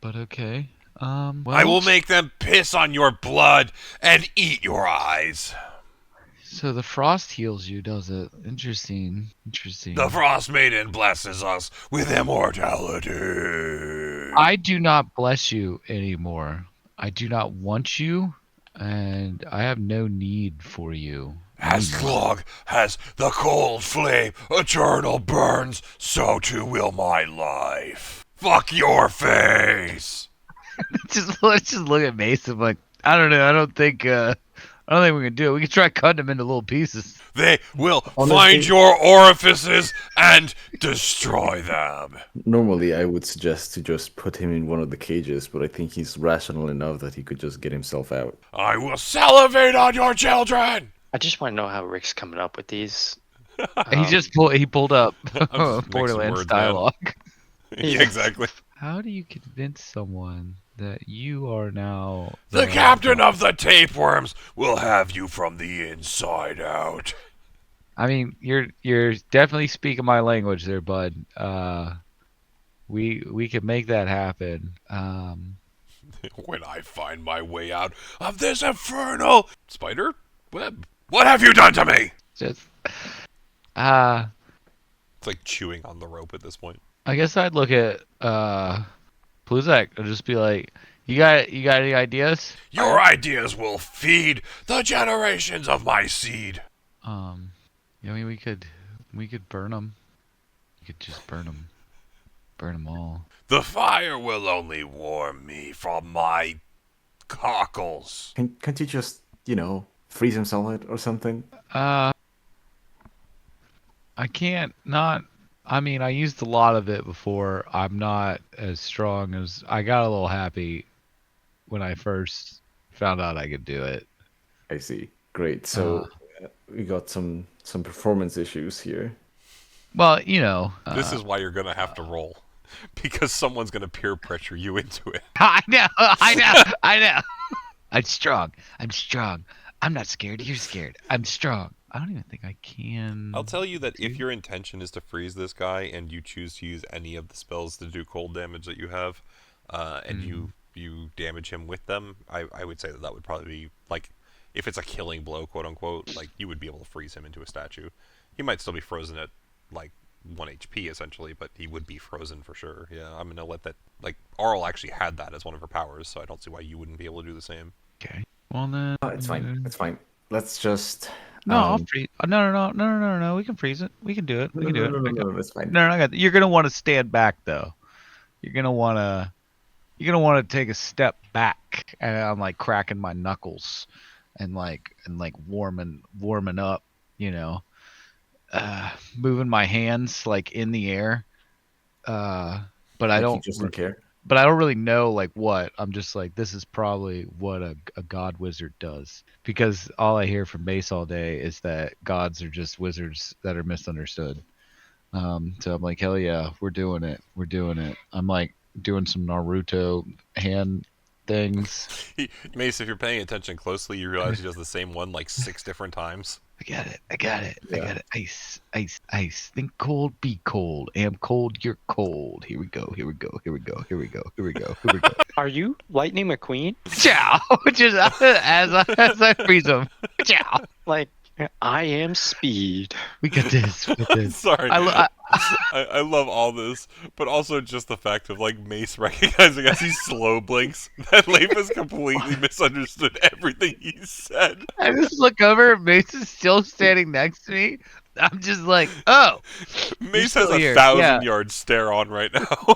but okay. Well, I will make them piss on your blood and eat your eyes. So the frost heals you, does it? Interesting. The Frostmaiden blesses us with immortality. I do not bless you anymore. I do not want you, and I have no need for you. As long as the cold flame eternal burns, so too will my life. Fuck your face. Let's just look at Mason like, I don't know. I don't think we can do it. We can try cutting him into little pieces. They will find your orifices and destroy them. Normally, I would suggest to just put him in one of the cages, but I think he's rational enough that he could just get himself out. I will salivate on your children. I just want to know how Rick's coming up with these. He pulled up I'm just Borderlands words, dialogue. Yeah, exactly. How do you convince someone that you are now The captain of the tapeworms will have you from the inside out. I mean, you're definitely speaking my language there, bud. We could make that happen. When I find my way out of this infernal spider web, what have you done to me? Just It's like chewing on the rope at this point. I guess I'd look at Pluzak and just be like, you got any ideas? Your ideas will feed the generations of my seed. I mean, we could burn them. We could just burn them all. The fire will only warm me from my cockles. Can't you just, freeze him solid or something? I can't not. I mean, I used a lot of it before. I'm not as strong as I got a little happy when I first found out I could do it. I see. Great. So we got some performance issues here. Well, This is why you're going to have to roll. Because someone's going to peer pressure you into it. I know. I'm strong. I'm not scared. You're scared. I'm strong. I don't even think I can. I'll tell you that if your intention is to freeze this guy and you choose to use any of the spells to do cold damage that you have, and you damage him with them, I would say that would probably be, like, if it's a killing blow, quote-unquote, like, you would be able to freeze him into a statue. He might still be frozen at, like, 1 HP, essentially, but he would be frozen for sure. Yeah, I'm going to let that, like, Aurel actually had that as one of her powers, so I don't see why you wouldn't be able to do the same. Okay. Well, then... It's fine. Let's just No, I'll Um, freeze. No. We can freeze it. We can do it. We can do it. No, that's fine. No, I got. You're gonna want to stand back though. You're gonna wanna. You're gonna want to take a step back, and I'm like cracking my knuckles, and warming up. You know, moving my hands like in the air. But I Like you don't. just don't care. But I don't really know like what. I'm just like this is probably what a god wizard does because all I hear from Mace all day is that gods are just wizards that are misunderstood. So I'm like, hell yeah, we're doing it. We're doing it. I'm like doing some Naruto hand things. Mace, if you're paying attention closely, you realize he does the same one like 6 different times. I got it. I got it. I Yeah. got it. Ice, ice, ice. Think cold, be cold. Am cold, you're cold. Here we go. Here we go. Here we go. Here we go. Here we go. Here we go. Are you Lightning McQueen? Ciao. Just as I freeze him. Ciao. Like, I am speed. We got this. We got this. Sorry. I I love all this, but also just the fact of like Mace recognizing as he slow blinks that Leif has completely misunderstood everything he said. I just look over. Mace is still standing next to me. I'm just like, oh, Mace still has a here, 1,000-yard stare on right now.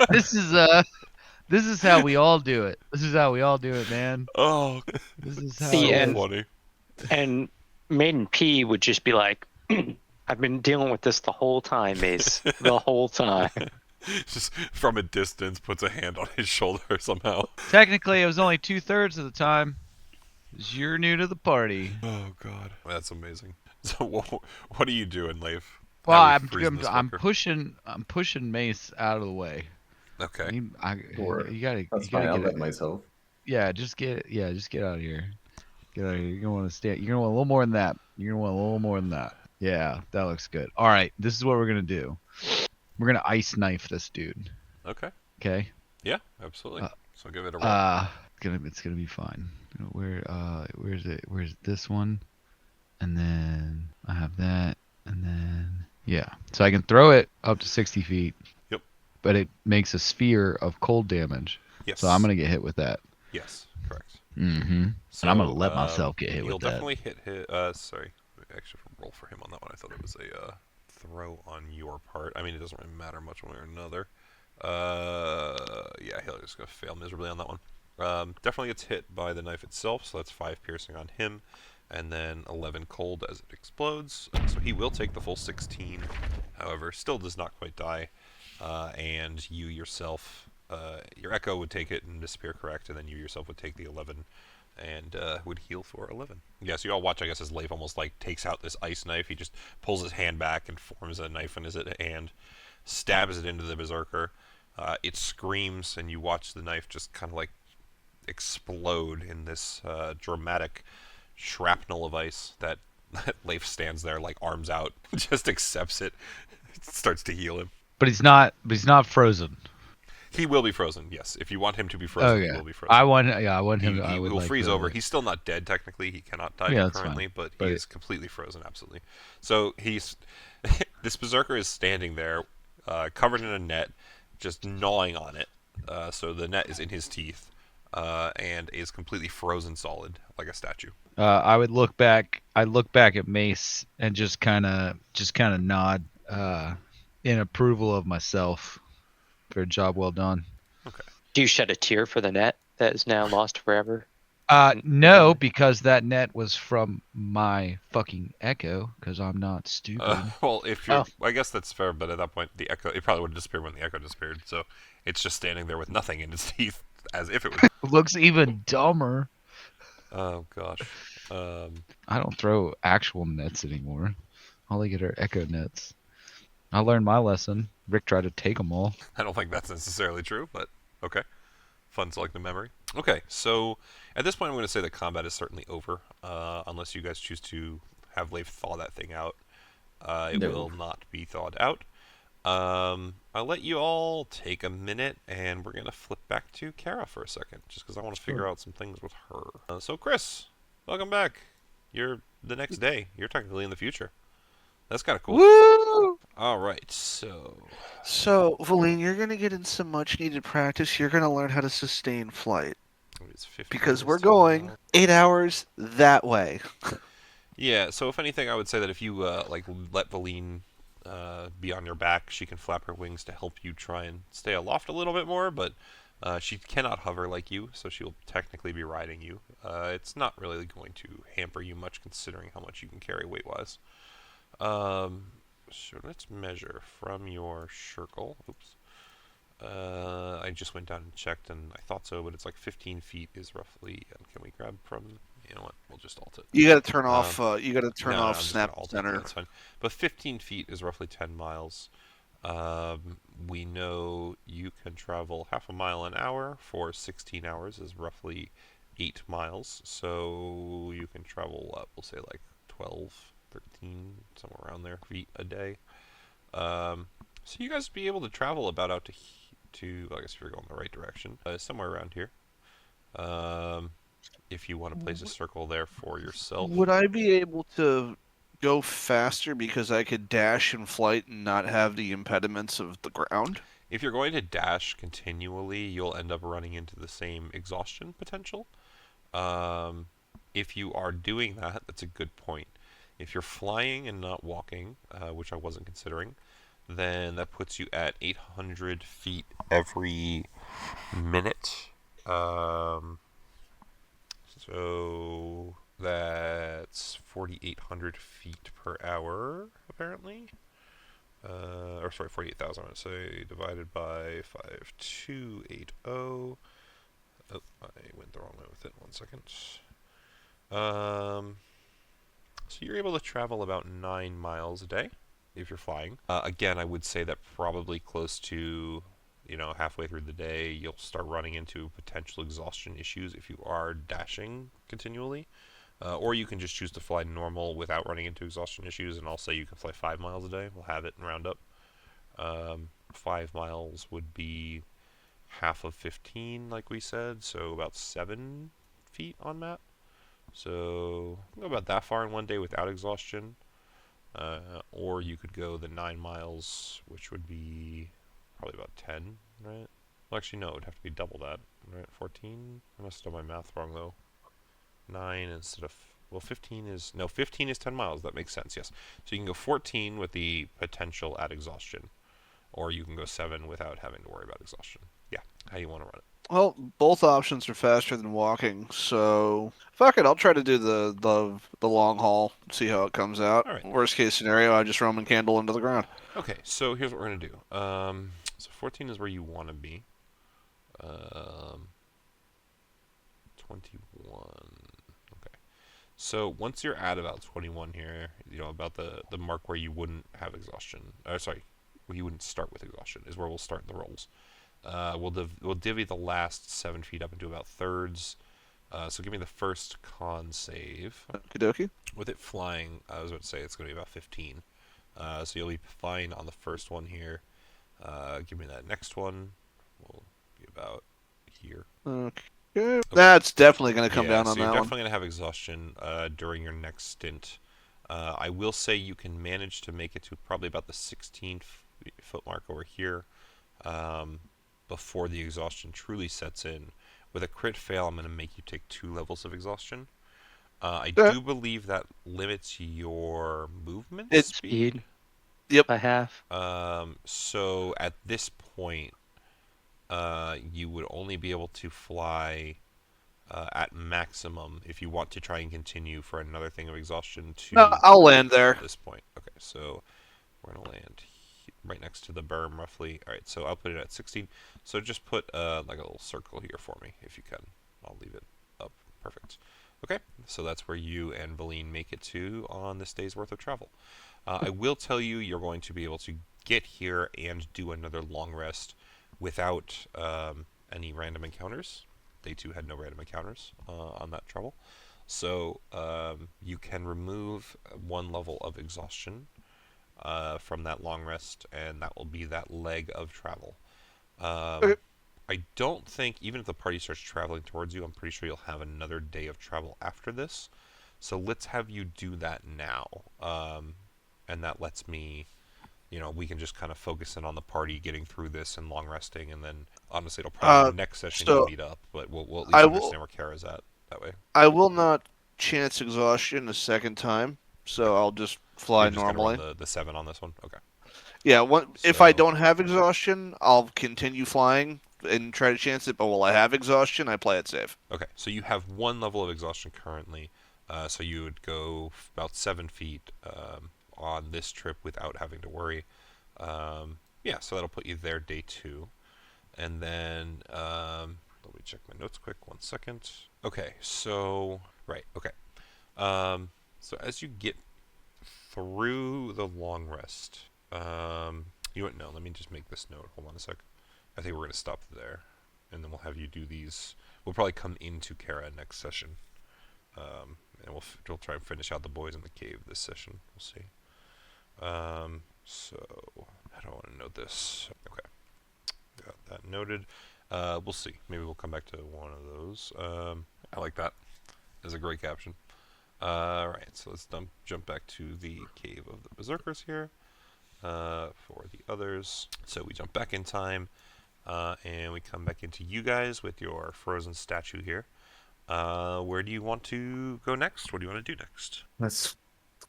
this is how we all do it. This is how we all do it, man. Oh, This is how. See, so and- funny. And Maiden P would just be like, I've been dealing with this the whole time, Mace. The whole time. Just from a distance, puts a hand on his shoulder somehow. Technically, it was only 2/3 of the time. 'Cause you're new to the party. Oh God, that's amazing. So what are you doing, Leif? Well, How are we freezing this I'm fucker? pushing Mace out of the way. Okay. Sure. You gotta That's fine. I'll get let it. myself. Just get out of here. Get out of here. You're gonna want to stand. You're gonna want a little more than that. You're gonna want a little more than that. Yeah, that looks good. All right, this is what we're gonna do. We're gonna ice knife this dude. Okay. Okay. Yeah, absolutely. So give it a roll. It's gonna be fine. Where's it? Where's this one? And then I have that, and then yeah. So I can throw it up to 60 feet. Yep. But it makes a sphere of cold damage. Yes. So I'm gonna get hit with that. Yes, correct. Mm-hmm. So, And I'm gonna let myself get hit you'll with that. definitely hit. Sorry, actually roll for him on that one. I thought it was a throw on your part. I mean, it doesn't really matter much one way or another. Yeah, he'll just gonna fail miserably on that one. Definitely gets hit by the knife itself, so that's 5 piercing on him, and then 11 cold as it explodes. So he will take the full 16. However, still does not quite die. And you yourself, your echo would take it and disappear, correct? And then you yourself would take the 11 and would heal for 11. Yeah, so you all watch, I guess, as Leif almost like takes out this ice knife. He just pulls his hand back and forms a knife in his hand, stabs it into the berserker. It screams, and you watch the knife just kind of like explode in this dramatic shrapnel of ice that Leif stands there like arms out, just accepts it, starts to heal him. But he's not frozen. He will be frozen, yes. If you want him to be frozen, Okay. he will be frozen. I want him. He I would will like freeze to- over. He's still not dead technically. He cannot die Yeah, that's currently, fine. but But he is completely frozen, absolutely. So he's this berserker is standing there, covered in a net, just gnawing on it. So the net is in his teeth, and is completely frozen solid, like a statue. I would look back. I look back at Mace and just kind of nod in approval of myself for a job well done. Do you shed a tear for the net that is now lost forever? No, because that net was from my fucking echo. Because I'm not stupid. Well, if you're, Oh. I guess that's fair, but at that point, the echo, it probably would have disappeared when the echo disappeared. So it's just standing there with nothing in its teeth, as if it was. It looks even dumber. Oh gosh. I don't throw actual nets anymore. All I get are echo nets. I learned my lesson. Rick tried to take them all. I don't think that's necessarily true, but okay. Fun selective memory. Okay, so at this point, I'm going to say that combat is certainly over, unless you guys choose to have Leif thaw that thing out. It No. will not be thawed out. I'll let you all take a minute, and we're going to flip back to Kara for a second, just because I want to figure out some things with her. So, Chris, welcome back. You're the next day. You're technically in the future. That's kind of cool. Woo! All right, so So, Valine, you're going to get in some much needed practice. You're going to learn how to sustain flight. it's 50 Because we're minutes till going now. 8 hours that way. Yeah, so if anything, I would say that if you like let Valine be on your back, she can flap her wings to help you try and stay aloft a little bit more, but she cannot hover like you, so she'll technically be riding you. It's not really going to hamper you much considering how much you can carry weight-wise. So let's measure from your circle. Oops. I just went down and checked, and I thought so, but it's like 15 feet is roughly. Can we grab from? You know what? We'll just alt it. You got to turn off. You got to turn No, off I'm just snap gonna alt it. center. That's fine. But 15 feet is roughly 10 miles. We know you can travel half a mile an hour for 16 hours is roughly 8 miles. So you can travel up, we'll say like 12, 13, somewhere around there feet a day. So you guys be able to travel about out to I guess if you're going the right direction, somewhere around here. If you want to place a circle there for yourself. Would I be able to go faster because I could dash in flight and not have the impediments of the ground? If you're going to dash continually, you'll end up running into the same exhaustion potential. If you are doing that, that's a good point. If you're flying and not walking, which I wasn't considering, then that puts you at 800 feet every minute. So that's 4,800 feet per hour, apparently. Or sorry, 48,000, I want to say, divided by 5280. Oh, I went the wrong way with it. 1 second. So you're able to travel about 9 miles a day if you're flying. Again, I would say that probably close to, halfway through the day, you'll start running into potential exhaustion issues if you are dashing continually. Or you can just choose to fly normal without running into exhaustion issues, and I'll say you can fly 5 miles a day. We'll have it and round up. 5 miles would be half of 15, like we said, so about 7 feet on map. So go about that far in one day without exhaustion. Or you could go the 9 miles, which would be probably about 10, right? Well, actually, no, it would have to be double that, right? 14? I must have done my math wrong, though. 9 instead of... Well, 15 is... No, 15 is 10 miles. That makes sense, yes. So you can go 14 with the potential at exhaustion. Or you can go 7 without having to worry about exhaustion. Yeah, how you want to run it. Well, both options are faster than walking, so fuck it. I'll try to do the long haul, see how it comes out. All right. Worst case scenario, I just Roman candle into the ground. Okay, so here's what we're going to do. So 14 is where you want to be. 21. Okay. So once you're at about 21 here, about the mark where you wouldn't have exhaustion. Sorry, where you wouldn't start with exhaustion is where we'll start the rolls. We'll divvy the last 7 feet up into about thirds. So give me the first con save. Okie dokie. With it flying, I was about to say it's going to be about 15. So you'll be flying on the first one here. Give me that next one. We'll be about here. Okay. That's definitely going to come down so on you're that one. definitely going to have exhaustion during your next stint. I will say you can manage to make it to probably about the 16-foot mark over here before the exhaustion truly sets in. With a crit fail, I'm going to make you take 2 levels of exhaustion. I do believe that limits your movement Speed. Yep. By half. So at this point, you would only be able to fly at maximum if you want to try and continue for another thing of exhaustion to No, I'll land there. at this point. Okay, so we're going to land right next to the berm, roughly. All right, so I'll put it at 16. So just put like a little circle here for me, if you can. I'll leave it up. Perfect. Okay, so that's where you and Valine make it to on this day's worth of travel. I will tell you, you're going to be able to get here and do another long rest without any random encounters. Day 2 had no random encounters on that travel. So you can remove 1 level of exhaustion from that long rest, and that will be that leg of travel. Okay. I don't think, even if the party starts traveling towards you, I'm pretty sure you'll have another day of travel after this. So let's have you do that now. And that lets me, we can just kind of focus in on the party getting through this and long resting, and then honestly, it'll probably be the next session so you'll meet up, but we'll at least understand where Kara's at that way. I will not chance exhaustion a second time, Okay. so I'll just So fly you're just gonna run normally. the 7 on this one? Okay. Yeah, if I So, don't have exhaustion, I'll continue flying and try to chance it. But while I have exhaustion, I play it safe. okay. So you have 1 level of exhaustion currently. So you would go about 7 feet on this trip without having to worry. Yeah, so that'll put you there day 2. And then, let me check my notes quick, 1 second. Okay, so, right, okay. So as you get through the long rest, you know what, no, let me just make this note. Hold on a sec. I think we're going to stop there. And then we'll have you do these. We'll probably come into Kara next session. And we'll try and finish out the boys in the cave this session. We'll see. So, how do I want to note this? Okay. Got that noted. We'll see. Maybe we'll come back to one of those. I like that. That's a great caption. Alright, so let's jump back to the Cave of the Berserkers here for the others. So we jump back in time, and we come back into you guys with your frozen statue here. Where do you want to go next? What do you want to do next? Let's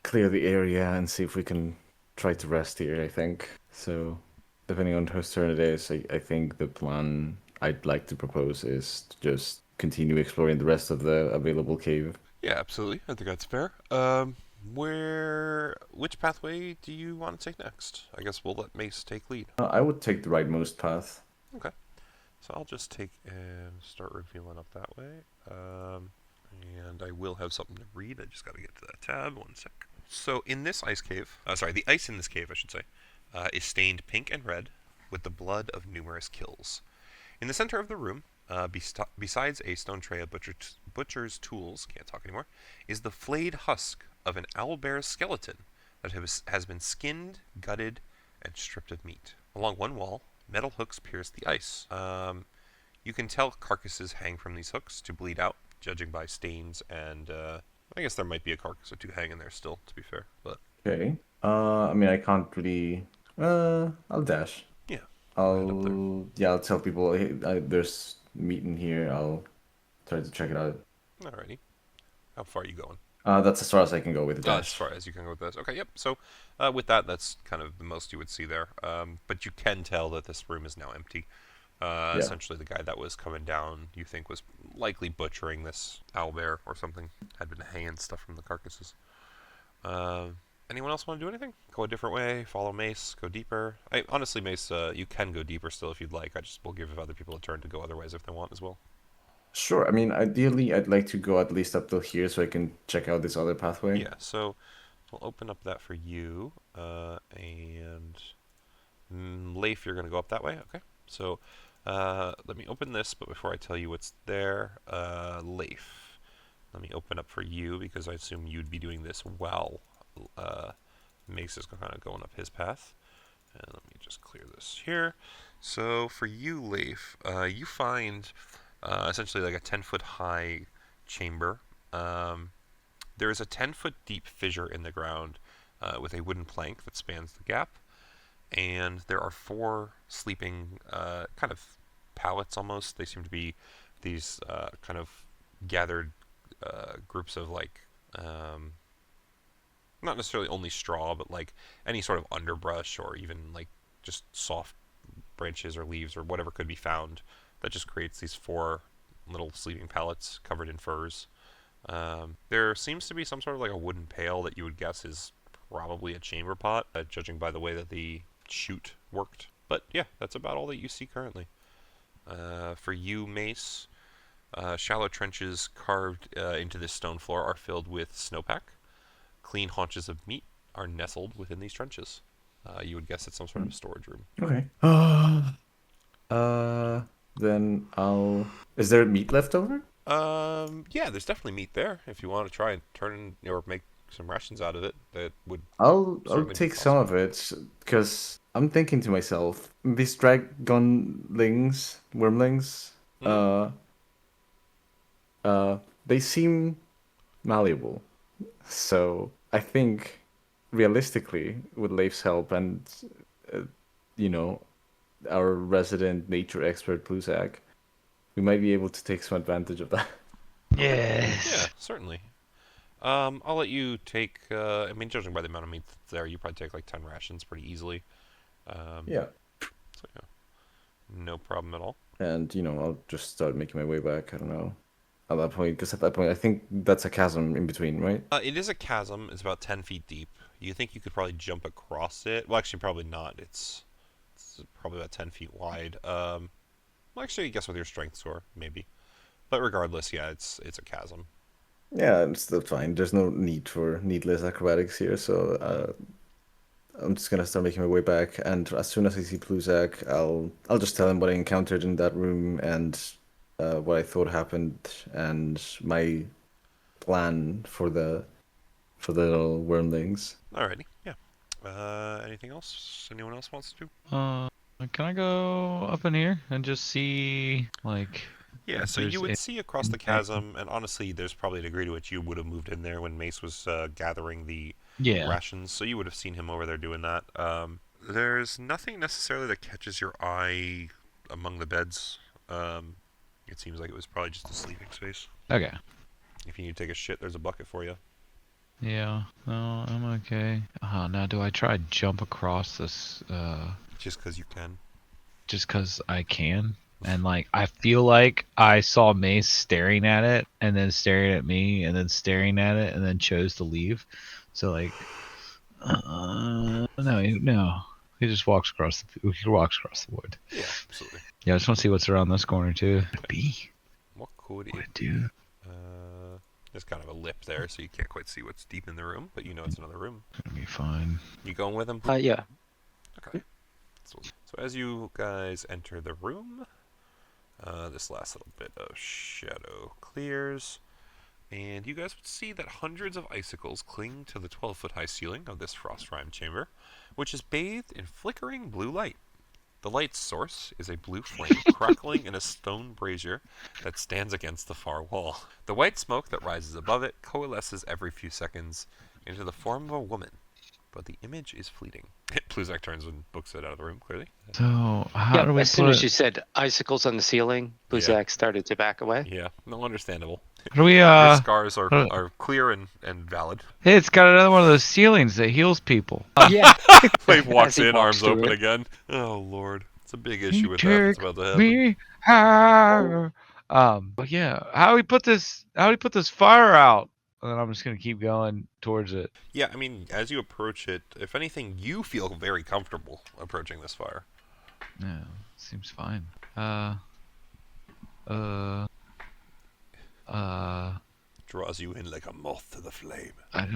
clear the area and see if we can try to rest here, I think. So, depending on whose turn it is, I think the plan I'd like to propose is to just continue exploring the rest of the available cave. Yeah, absolutely. I think that's fair. Which pathway do you want to take next? I guess we'll let Mace take lead. I would take the rightmost path. Okay. So I'll just take and start revealing up that way. And I will have something to read. I just got to get to that tab. 1 sec. So in this ice cave, the ice in this cave, I should say, is stained pink and red with the blood of numerous kills. In the center of the room, besides a stone tray of butcher's tools, can't talk anymore, is the flayed husk of an owlbear's skeleton that has been skinned, gutted, and stripped of meat. Along one wall, metal hooks pierce the ice. You can tell carcasses hang from these hooks to bleed out, judging by stains, and I guess there might be a carcass or two hanging there still, to be fair. But Okay. I mean, I can't really. I'll dash. yeah, head up there. I'll tell people, hey, there's meat in here. I'll try to check it out. Alrighty. How far are you going? That's as far as I can go with the As dash. far as you can go with this. Okay, yep. So with that, that's kind of the most you would see there. But you can tell that this room is now empty. Yeah. Essentially, the guy that was coming down, you think, was likely butchering this owlbear or something. Had been hanging stuff from the carcasses. Anyone else want to do anything? Go a different way, follow Mace, go deeper. Honestly, Mace, you can go deeper still if you'd like. I just will give other people a turn to go otherwise if they want as well. Sure. I mean, ideally, I'd like to go at least up till here so I can check out this other pathway. Yeah, so we'll open up that for you. And Leif, you're going to go up that way? Okay. So let me open this, but before I tell you what's there, Leif, let me open up for you because I assume you'd be doing this while Mace is kind of going up his path. And let me just clear this here. So for you, Leif, you find essentially like a 10-foot high chamber. There is a 10-foot deep fissure in the ground with a wooden plank that spans the gap. And there are 4 sleeping kind of pallets almost. They seem to be these kind of gathered groups of like not necessarily only straw, but like any sort of underbrush or even like just soft branches or leaves or whatever could be found that just creates these 4 little sleeping pallets covered in furs. There seems to be some sort of like a wooden pail that you would guess is probably a chamber pot, judging by the way that the chute worked. But yeah, that's about all that you see currently. For you, Mace, shallow trenches carved into this stone floor are filled with snowpack. Clean haunches of meat are nestled within these trenches. You would guess it's some sort of storage room. Okay. Then I'll. Is there meat left over? Yeah, there's definitely meat there. If you want to try and turn or make some rations out of it, that would. I'll certainly be take some of it because I'm thinking to myself, these dragonlings, wormlings, they seem malleable. So I think, realistically, with Leif's help and, our resident nature expert Pluzak, we might be able to take some advantage of that. Yeah, Yes. certainly. I'll let you take. I mean, judging by the amount of meat that's there, you probably take like 10 rations pretty easily. Yeah. So yeah, no problem at all. And, I'll just start making my way back. I don't know. At that point, because at that point, I think that's a chasm in between, right? It is a chasm. It's about 10 feet deep. You think you could probably jump across it? Well, actually, probably not. It's probably about 10 feet wide. Well, actually, I guess with your strength score, maybe. But regardless, yeah, it's a chasm. Yeah, it's still fine. There's no need for needless acrobatics here, so I'm just gonna start making my way back. And as soon as I see Pluzak, I'll just tell him what I encountered in that room and what I thought happened and my plan for the little wormlings. Alrighty, yeah. Anything else? Anyone else wants to do? Can I go up in here and just see, like... Yeah, if so there's you would see across the anything- chasm, and honestly, there's probably a degree to which you would have moved in there when Mace was gathering the Yeah. rations, so you would have seen him over there doing that. There's nothing necessarily that catches your eye among the beds. It seems like it was probably just a sleeping space. Okay. If you need to take a shit, there's a bucket for you. Yeah. No, I'm okay. Now do I try to jump across this, Just because you can. just 'cause I can? And, like, I feel like I saw Mace staring at it, and then staring at me, and then staring at it, and then chose to leave. So, like, no. He just walks across the wood. Yeah, absolutely. Yeah, I just want to see what's around this corner, too. B. What could What it do? There's kind of a lip there, so you can't quite see what's deep in the room, but you know it's another room. It's gonna be fine. You going with him? Yeah. Okay. So as you guys enter the room, this last little bit of shadow clears, and you guys would see that hundreds of icicles cling to the 12-foot high ceiling of this frost rime chamber, which is bathed in flickering blue light. The light's source is a blue flame crackling in a stone brazier that stands against the far wall. The white smoke that rises above it coalesces every few seconds into the form of a woman, but the image is fleeting. Pluzak turns and books it out of the room, clearly. So, how do we As soon put as you said icicles on the ceiling, Buzak started to back away. Yeah, no, understandable. How do we, Your scars uh, are clear and valid. Hey, it's got another one of those ceilings that heals people. Yeah. Wave walks As he in, walks arms through open it. again. Oh, Lord. It's a big issue with that that's about to happen. Me higher. But yeah, how do we put this fire out? And then I'm just gonna keep going towards it. Yeah, I mean, as you approach it, if anything, you feel very comfortable approaching this fire. Yeah, seems fine. Draws you in like a moth to the flame. I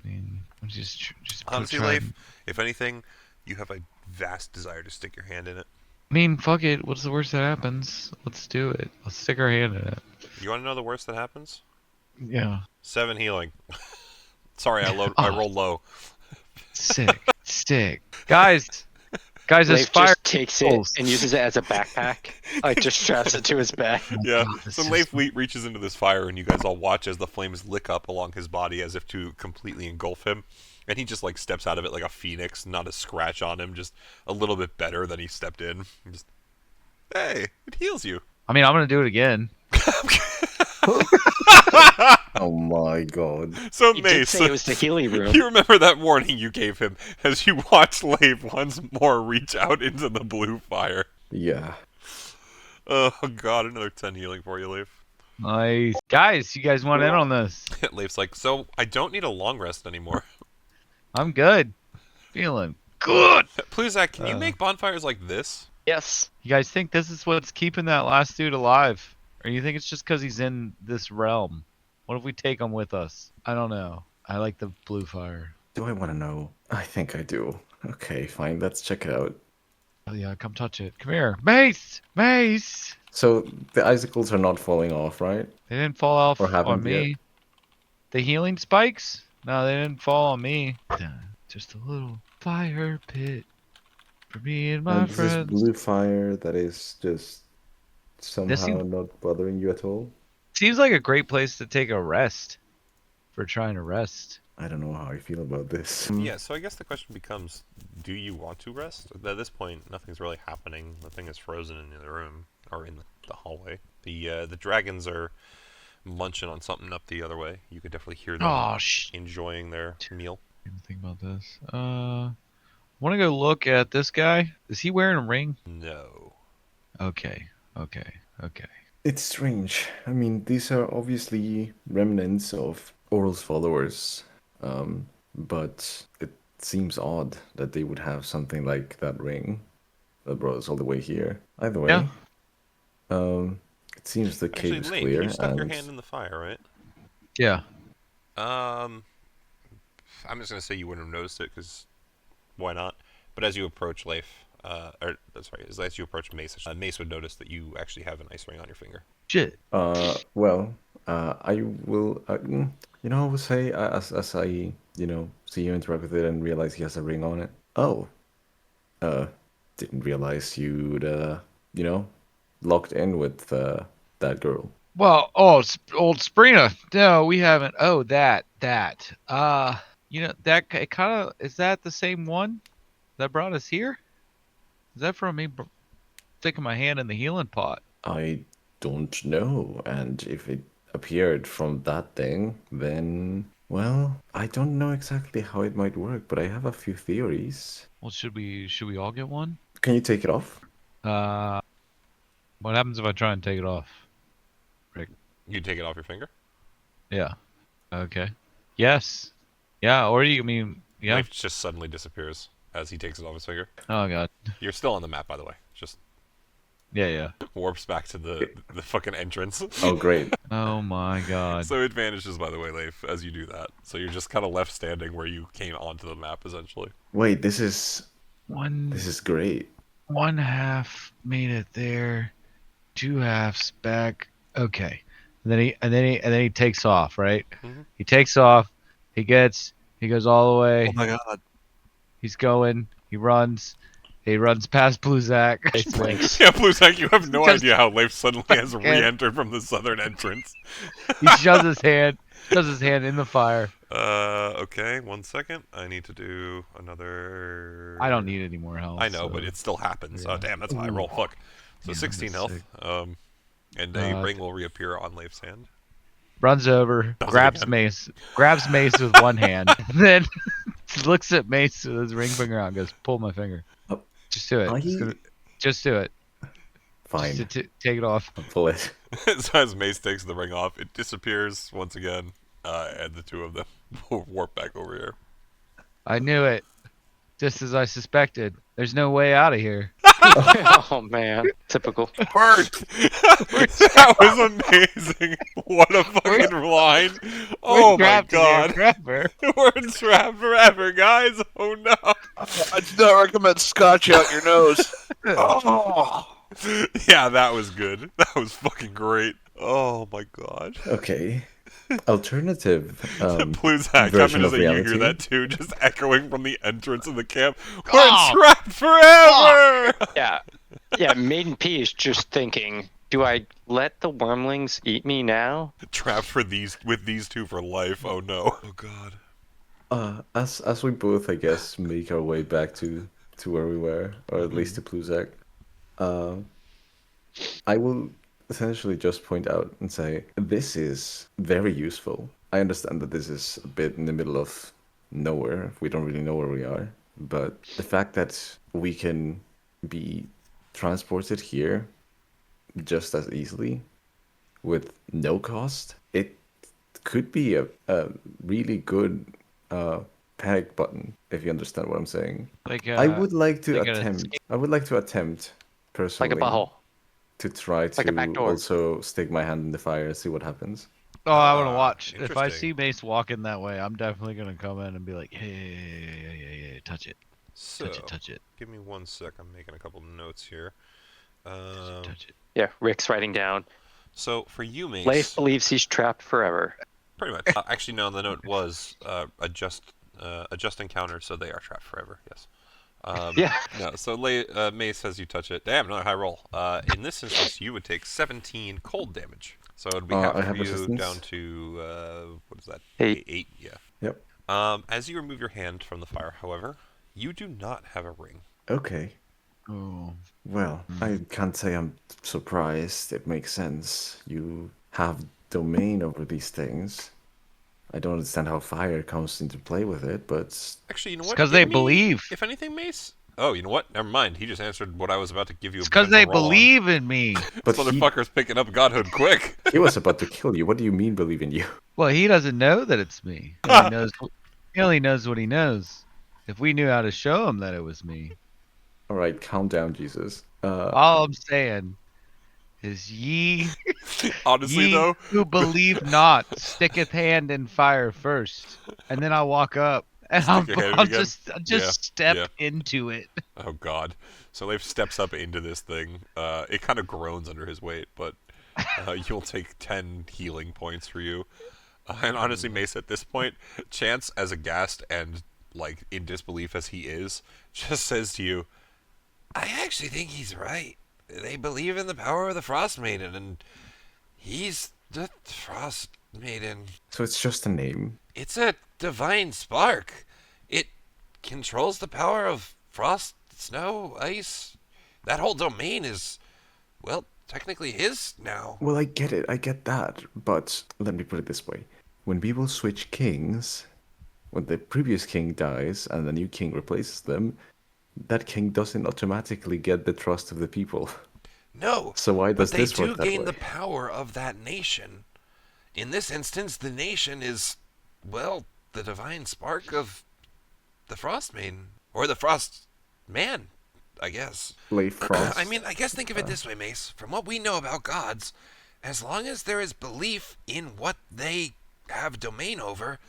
mean, I'm just Honestly, trying- Leif, if anything, you have a vast desire to stick your hand in it. I mean, fuck it. What's the worst that happens? Let's do it. Let's stick our hand in it. You want to know the worst that happens? Yeah. 7 healing. Sorry, I rolled low. Sick. Guys, this Leif fire. just takes it and uses it as a backpack. Like, just straps it to his back. Yeah, God, this so is- Leif reaches into this fire, and you guys all watch as the flames lick up along his body as if to completely engulf him. And he just, like, steps out of it like a phoenix, not a scratch on him, just a little bit better than he stepped in. Just, hey, it heals you. I mean, I'm gonna do it again. Oh my god. So, You did Mace, say it was the healing room. you remember that warning you gave him as you watched Leif once more reach out into the blue fire. Yeah. Oh, God, another 10 healing for you, Leif. Nice. Guys, you guys want in on this? Leif's like, so, I don't need a long rest anymore. I'm good. Feeling good. Pluzak, can you make bonfires like this? Yes. You guys think this is what's keeping that last dude alive? Or you think it's just because he's in this realm? What if we take him with us? I don't know. I like the blue fire. Do I want to know? I think I do. Okay, fine. Let's check it out. Oh yeah, come touch it. Come here. Mace! Mace! So the icicles are not falling off, right? They didn't fall off Or haven't on me. yet. The healing spikes? No, they didn't fall on me. Just a little fire pit for me and my And this is friends. blue fire that is just somehow seems- not bothering you at all. Seems like a great place to take a rest. For trying to rest. I don't know how I feel about this. Yeah, so I guess the question becomes, do you want to rest? At this point, nothing's really happening. Nothing is frozen in the room, or in the hallway. The dragons are munching on something up the other way. You could definitely hear them Oh, enjoying their meal. didn't think about this. Want to go look at this guy? Is he wearing a ring? No. Okay. It's strange. I mean, these are obviously remnants of Oral's followers, but it seems odd that they would have something like that ring that brought us all the way here. Either way, Yeah. it seems the cave Actually, is Lane, clear, you stuck your and hand in the fire, right? Yeah. I'm just gonna say you wouldn't have noticed it because why not? But as you approach Leif, as you approach Mace, Mace would notice that you actually have an ice ring on your finger. Shit. well, I will, I will say as I, see you interact with it and realize he has a ring on it. Oh, didn't realize you'd, locked in with that girl. Well, old Sprina. No, we haven't. Oh, that. That it kind of is that the same one that brought us here? Is that from me sticking my hand in the healing pot? I don't know, and if it appeared from that thing, then, well, I don't know exactly how it might work, but I have a few theories. Well, should we all get one? Can you take it off? What happens if I try and take it off? You take it off your finger. Yeah. Okay. Yes. Yeah. Or yeah. Leif just suddenly disappears as he takes it off his finger. Oh god. You're still on the map, by the way. Just Yeah. warps back to the fucking entrance. Oh, great. Oh my god. So it vanishes, by the way, Leif, as you do that. So you're just kind of left standing where you came onto the map, essentially. Wait, this is great. One half made it there. Two halves back. Okay. And then he takes off, right? Mhm. He takes off. He goes all the way. Oh my god. He's going. He runs past Bluzak. Blinks. Yeah, Bluzak, you have no Just- idea how Leif suddenly has and- re-entered from the southern entrance. He shoves his hand in the fire. Okay, 1 second. I need to do another... I don't need any more health. I know, so- but it still happens. Oh, yeah. damn, that's a high roll. Fuck. So Yeah, 16 that's health. sick. And a ring will reappear on Leif's hand. Runs over, Does it grabs again. Mace with one hand, then looks at Mace with his ring finger out and goes, "Pull my finger. Oh, Just do it. Just do it. Fine. Just take it off." I'll pull it. So as Mace takes the ring off, it disappears once again, and the two of them will warp back over here. I knew it. Just as I suspected. There's no way out of here. Oh man, typical. Worked! That was amazing! What a fucking line! Oh my trapped in here god! forever. We're trapped forever, guys! Oh no! I do not recommend scotch out your nose. Oh. Yeah, that was good. That was fucking great. Oh my god. Okay. Alternative Pluzak, version how of that you hear reality. that too, just echoing from the entrance of the camp. We're Oh! trapped forever! Yeah. Maiden P is just thinking, do I let the wormlings eat me now? Trapped with these two for life. Oh no. Oh god. As we both, I guess, make our way back to where we were, or at least to Pluzak, I will essentially just point out and say this is very useful. I understand that this is a bit in the middle of nowhere. We don't really know where we are, but the fact that we can be transported here just as easily with no cost, it could be a really good panic button, if you understand what I'm saying. Like I would like to like an attempt. I would like to attempt personally Like a butthole. to try Like a to back door. also stick my hand in the fire and see what happens. Oh, I want to watch. If I interesting. see Mace walking that way, I'm definitely gonna come in and be like, "Hey, touch it, So, touch it, give me 1 sec. I'm making a couple notes here. touch it." Yeah, Rick's writing down. So for you, Mace, Leif believes he's trapped forever. pretty much. Actually, no. The note was adjust encounter, so they are trapped forever. Yes. Yeah. No. So Mace says you touch it. Damn, another high roll. In this instance, you would take 17 cold damage. So it would be half I of have you resistance. down to what is that? 8. 8. Yeah. Yep. As you remove your hand from the fire, however, you do not have a ring. Okay. Oh, Well, I can't say I'm surprised. It makes sense. You have domain over these things. I don't understand how fire comes into play with it, but Actually, you know It's what? 'cause Give they me, believe. if anything, Mace. Oh, you know what? Never mind. He just answered what I was about to give you a It's because potential they roll on. believe in me. This But he- motherfucker's picking up godhood quick. he was about to kill you. What do you mean believe in you? Well, he doesn't know that it's me. He only knows. He only knows what he knows. If we knew how to show him that it was me, All right, calm down, Jesus. all I'm saying is ye Honestly, Ye though, who believe not, sticketh hand in fire first, and then I'll walk up and Stick your hand in I'll again? just Yeah, step yeah. into it. Oh god. So Leif steps up into this thing. It kind of groans under his weight, but you'll take 10 healing points for you. And honestly, Mace, at this point, Chance, as aghast and like in disbelief as he is, just says to you, "I actually think he's right. They believe in the power of the Frostmaiden, and he's the Frostmaiden. So it's just a name. It's a divine spark. It controls the power of frost, snow, ice. That whole domain is, well, technically his now." Well, I get it. I get that. But let me put it this way. When people switch kings, when the previous king dies and the new king replaces them, that king doesn't automatically get the trust of the people. No, So why but does they this do work that gain way? the power of that nation. In this instance, the nation is, well, the divine spark of the Frostmaiden. Or the Frost Man, I guess. Leif Frost. I mean, I guess think of it this way, Mace. From what we know about gods, as long as there is belief in what they have domain over,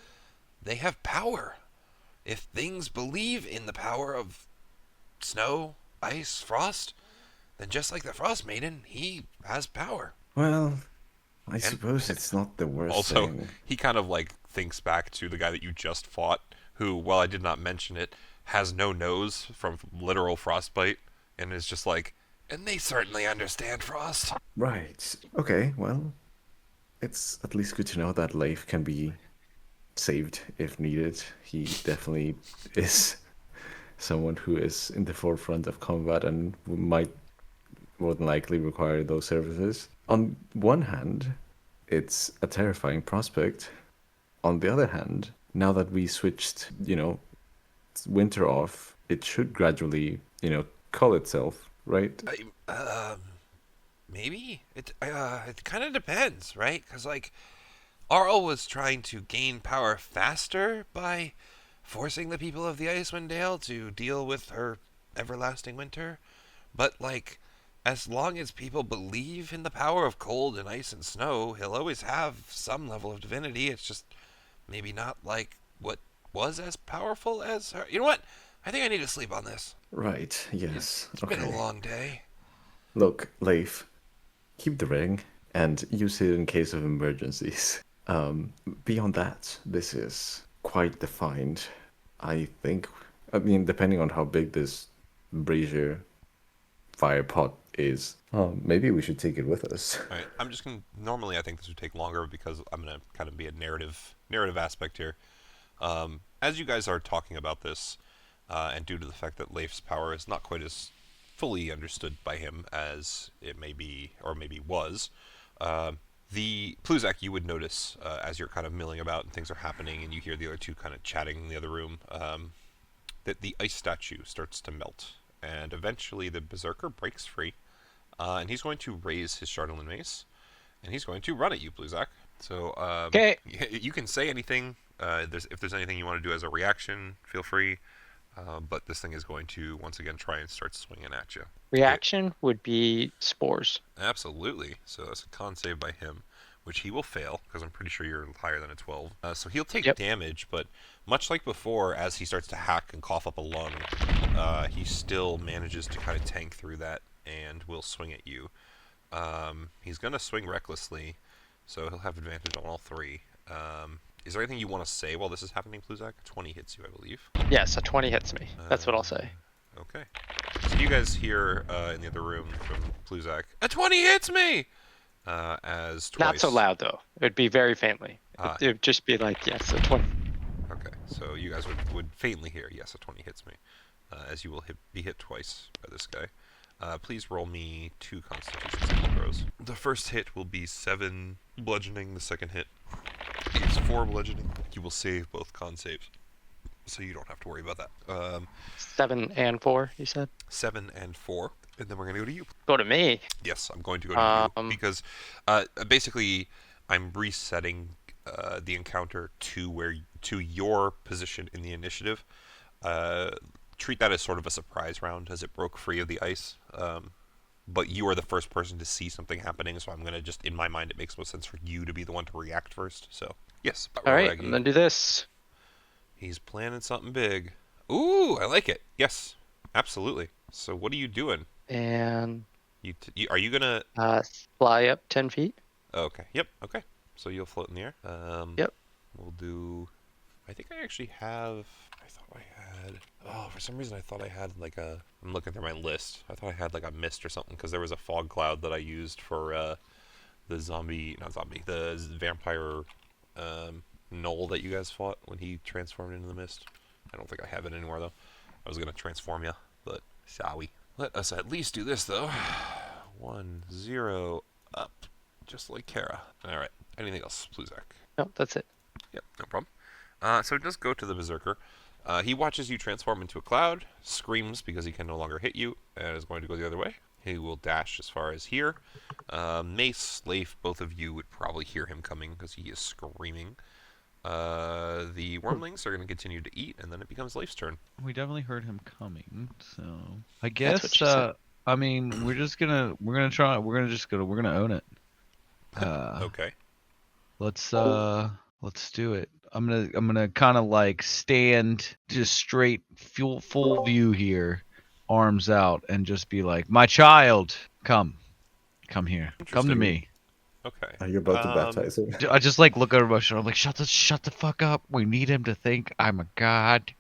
they have power. If things believe in the power of snow, ice, frost, then just like the Frostmaiden, he has power. Well, I suppose it's not the worst Also, thing. he kind of like thinks back to the guy that you just fought, who, while I did not mention it, has no nose from literal frostbite, and is just like, and they certainly understand frost. Right. Okay, well, it's at least good to know that Leif can be saved if needed. He definitely is someone who is in the forefront of combat and might more than likely require those services. On one hand, it's a terrifying prospect. On the other hand, now that we switched, winter off, it should gradually, cull itself, right? Maybe it kind of depends, right? Because like, Arl was trying to gain power faster by forcing the people of the Icewind Dale to deal with her everlasting winter, but like, as long as people believe in the power of cold and ice and snow, he'll always have some level of divinity. It's just maybe not like what was as powerful as her. You know what? I think I need to sleep on this. Right, yes. It's been a long day. Look, Leif, keep the ring and use it in case of emergencies. Beyond that, this is quite defined. I think, depending on how big this brazier fire pot is, maybe we should take it with us. All right, I'm just gonna. Normally, I think this would take longer because I'm gonna kind of be a narrative aspect here. As you guys are talking about this, and due to the fact that Leif's power is not quite as fully understood by him as it may be, or maybe was, the Pluzak, you would notice as you're kind of milling about and things are happening, and you hear the other two kind of chatting in the other room, that the ice statue starts to melt, and eventually the berserker breaks free, and he's going to raise his chardalyn mace, and he's going to run at you, Pluzak. So Okay. you can say anything. If there's anything you want to do as a reaction, feel free. But this thing is going to once again try and start swinging at you. Reaction would be spores. Absolutely. So that's a con save by him, which he will fail because I'm pretty sure you're higher than a 12. So he'll take damage, but much like before, as he starts to hack and cough up a lung, he still manages to kind of tank through that and will swing at you. He's going to swing recklessly, so he'll have advantage on all three. Is there anything you want to say while this is happening, Pluzak? 20 hits you, I believe. Yes, a 20 hits me. That's what I'll say. Okay. So you guys hear in the other room from Pluzak, a 20 hits me! As twice... Not so loud, though. It would be very faintly. It would just be like, yes, a 20. Okay, so you guys would faintly hear, yes, a 20 hits me, as you will be hit twice by this guy. Please roll me 2 Constitution saving throws. The first hit will be 7 bludgeoning. The second hit is 4 bludgeoning. You will save both con saves, so you don't have to worry about that. 7 and 4, you said? 7 and 4, and then we're gonna go to you. Go to me. Yes, I'm going to go to you because basically I'm resetting the encounter to your position in the initiative. Treat that as sort of a surprise round, as it broke free of the ice. But you are the first person to see something happening, so I'm gonna just, in my mind, it makes most sense for you to be the one to react first. So yes. All right, I'm gonna do this. He's planning something big. Ooh, I like it. Yes, absolutely. So what are you doing? And Are you gonna fly up 10 feet. Oh, okay. Yep. Okay. So you'll float in the air. Yep. We'll do. I think I actually have. I thought I had. Oh, for some reason I thought I had like a. I'm looking through my list. I thought I had like a mist or something because there was a fog cloud that I used for the the vampire gnoll that you guys fought when he transformed into the mist. I don't think I have it anymore though. I was gonna transform you, but shall we? Let us at least do this though. 1, 0, up. Just like Kara. Alright. Anything else, Pluzak? No, that's it. Yep, no problem. So just go to the Berserker. He watches you transform into a cloud, screams because he can no longer hit you, and is going to go the other way. He will dash as far as here. Mace, Leif, both of you would probably hear him coming because he is screaming. The wormlings are going to continue to eat, and then it becomes Leif's turn. We definitely heard him coming, so I That's what guess she said. I mean we're gonna own it. Okay. Let's do it. I'm gonna kind of like stand just straight full view here, arms out, and just be like, my child, come here, come to Interesting. me. Okay. Are you about to baptize her? I just like look over my shoulder. I'm like, shut the fuck up. We need him to think I'm a god.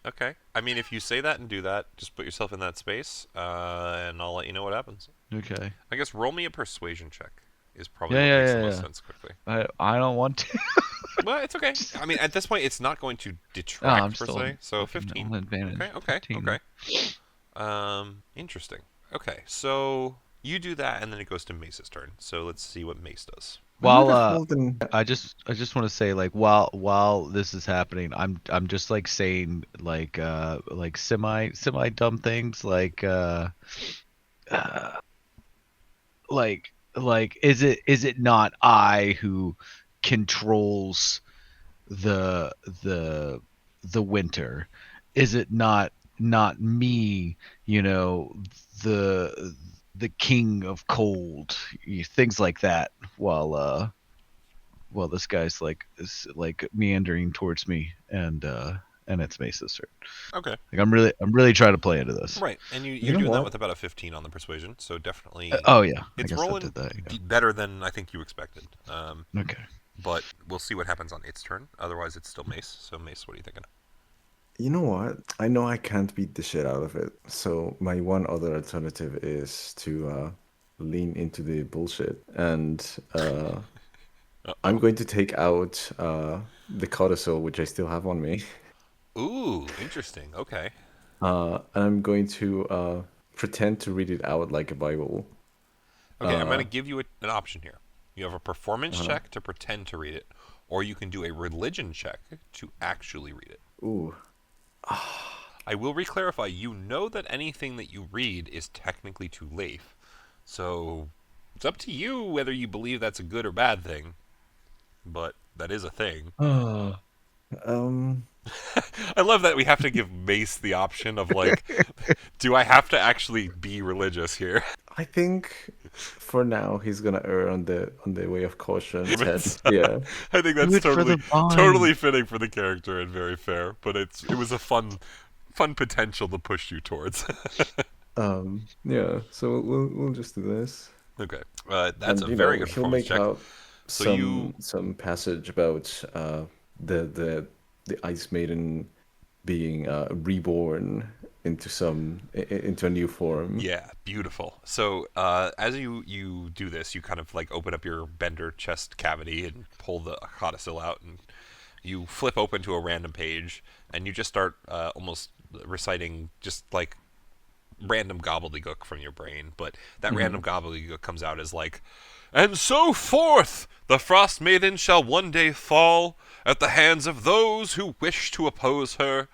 Okay. I mean, if you say that and do that, just put yourself in that space, and I'll let you know what happens. Okay. I guess roll me a persuasion check is probably Yeah, what makes yeah, the most yeah. sense quickly. I don't want to. Well, it's okay. I mean, at this point, it's not going to I'm detract per still se. So fucking 15. on advantage. Okay. 15. Interesting. Okay, so you do that, and then it goes to Mace's turn. So let's see what Mace does. While I I just want to say like while this is happening, I'm just like saying like semi dumb things like is it not I who controls the winter? Is it not me, the king of cold? Things like that while this guy's is like meandering towards me, and it's Mace's turn. Okay. Like I'm really trying to play into this. Right, and You you're know doing that what? with about a 15 on the persuasion, so definitely Oh yeah, it's I guess rolling I did that. Yeah. better than I think you expected. Okay. But we'll see what happens on its turn. Otherwise, it's still Mace. So Mace, what are you thinking? You know what? I know I can't beat the shit out of it. So my one other alternative is to lean into the bullshit, and I'm going to take out the codicil, which I still have on me. Ooh, interesting. Okay. And I'm going to pretend to read it out like a Bible. Okay, I'm going to give you an option here. You have a performance check to pretend to read it, or you can do a religion check to actually read it. Ooh. I will re-clarify, you know that anything that you read is technically to Leif, so it's up to you whether you believe that's a good or bad thing, but that is a thing. I love that we have to give Mace the option of like, do I have to actually be religious here? I think for now he's gonna err on the way of caution. It's- Yeah. I think Do that's it for the vine. totally fitting for the character and very fair, but it was a fun potential to push you towards. Yeah. So we'll just do this. Okay, that's And, a very good he'll performance make check. out So some you- some passage about the Ice Maiden being reborn into a new form. Yeah, beautiful. So as you do this, you kind of like open up your bender chest cavity and pull the codicil out, and you flip open to a random page, and you just start almost reciting just like random gobbledygook from your brain, but that random gobbledygook comes out as like, and so forth the Frostmaiden shall one day fall at the hands of those who wish to oppose her,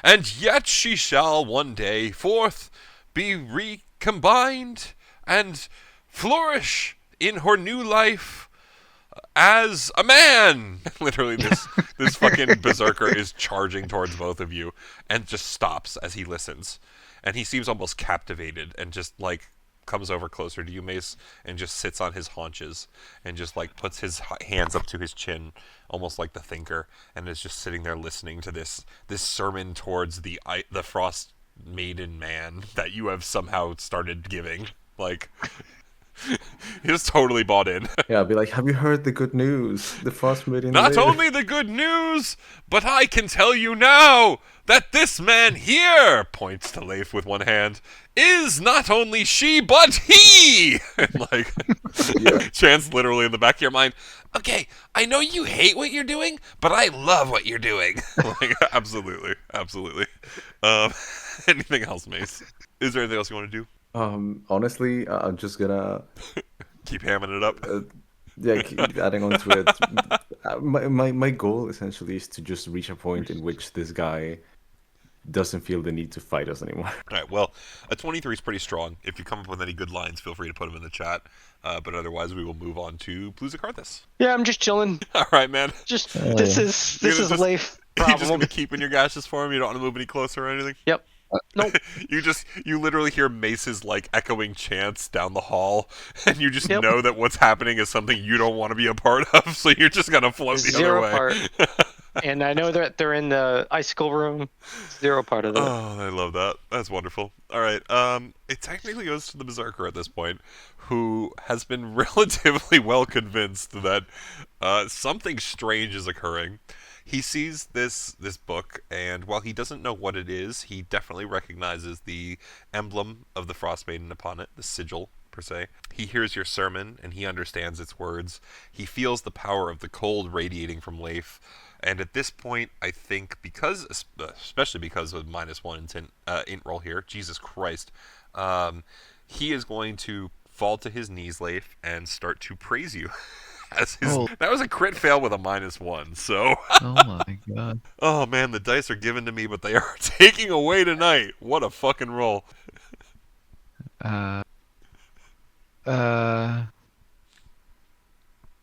and yet she shall one day forth be recombined and flourish in her new life as a man. Literally, this fucking berserker is charging towards both of you and just stops as he listens, and he seems almost captivated and just like comes over closer to you, Mace, and just sits on his haunches and just like puts his hands up to his chin, almost like the thinker, and is just sitting there listening to this sermon towards the Frost Maiden man that you have somehow started giving. Like, he's totally bought in. Yeah, I'll be like, have you heard the good news? The Frostmaiden Not live. only the good news, but I can tell you now that this man here, points to Leif with one hand, is not only she, but he! And like, chants literally in the back of your mind, okay, I know you hate what you're doing, but I love what you're doing. Like, absolutely. Anything else, Mace? Is there anything else you want to do? Honestly, I'm just gonna Keep hamming it up. keep adding on to it. My goal essentially is to just reach a point in which this guy doesn't feel the need to fight us anymore. All right, well, a 23 is pretty strong. If you come up with any good lines, feel free to put them in the chat. But otherwise, we will move on to Pluzakarthus. Yeah, I'm just chilling. All right, man. Just this is Leif You're just problem. gonna be keeping your gashes for him. You don't want to move any closer or anything. Yep. Nope. You literally hear Mace's like echoing chants down the hall, and you just Yep. know that what's happening is something you don't want to be a part of. So you're just gonna float the Zero other way. part. And I know that they're in the icicle room. Zero part of that. Oh, I love that. That's wonderful. All right. It technically goes to the berserker at this point, who has been relatively well convinced that something strange is occurring. He sees this book, and while he doesn't know what it is, he definitely recognizes the emblem of the Frostmaiden upon it, the sigil per se. He hears your sermon, and he understands its words. He feels the power of the cold radiating from Leif. And at this point, I think, especially because of -1 int roll here, Jesus Christ, he is going to fall to his knees, Leif, and start to praise you. That was a crit fail with a -1, so... Oh my god. Oh man, the dice are given to me, but they are taking away tonight. What a fucking roll.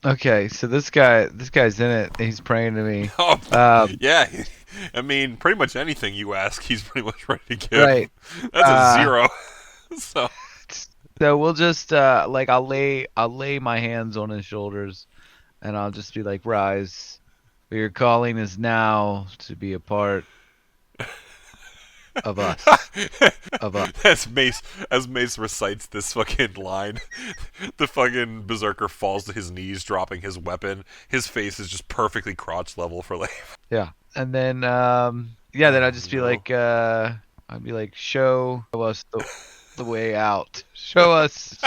Okay, so this guy's in it. He's praying to me. Oh, yeah. I mean, pretty much anything you ask, he's pretty much ready to give. Right. That's a 0. So we'll just I'll lay my hands on his shoulders, and I'll just be like, "Rise, for your calling is now to be a part of us." As Mace recites this fucking line, the fucking berserker falls to his knees, dropping his weapon. His face is just perfectly crotch level for Leif. Yeah, and then then I'd just be like, I'd be like, "Show us the way out. Show us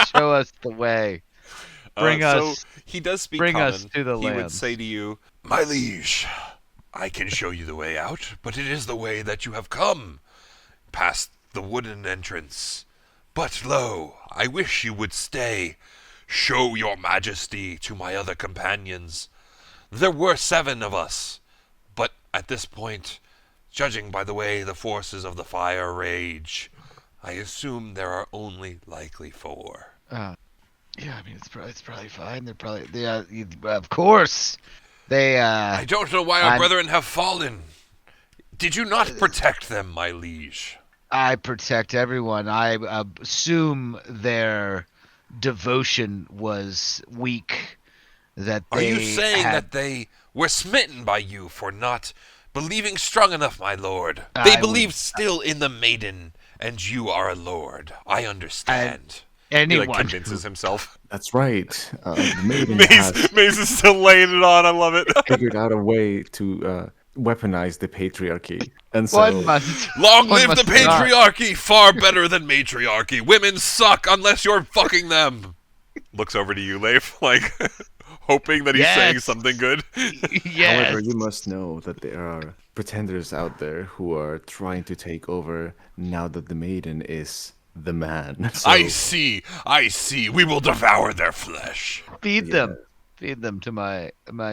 the way. Bring us. So he does speak bring common. us to the He would lands." say to you, "My liege, I can show you the way out, but it is the way that you have come, past the wooden entrance. But lo, I wish you would stay. Show your majesty to my other companions. There were 7 of us, but at this point, judging by the way the forces of the fire rage, I assume there are only likely 4. Yeah, I mean it's probably fine. They're probably of course they. I don't know why our I'm- brethren have fallen. Did you not protect them, my liege? I protect everyone. I assume their devotion was weak. That Are they you saying had, that they were smitten by you for not believing strong enough, my lord? I They would- believe still in the maiden, and you are a lord. I understand. He anyone? like convinces himself. That's right. The maiden has Mace is still laying it on. I love it. figured out a way to weaponize the patriarchy, and so One must. Long One live the must not. patriarchy! Far better than matriarchy. Women suck unless you're fucking them. Looks over to you, Leif, like hoping that he's saying Yes. something good. Yes. However, you must know that there are pretenders out there who are trying to take over now that the maiden is the man. So, I see. We will devour their flesh. Feed yeah. them. Feed them to my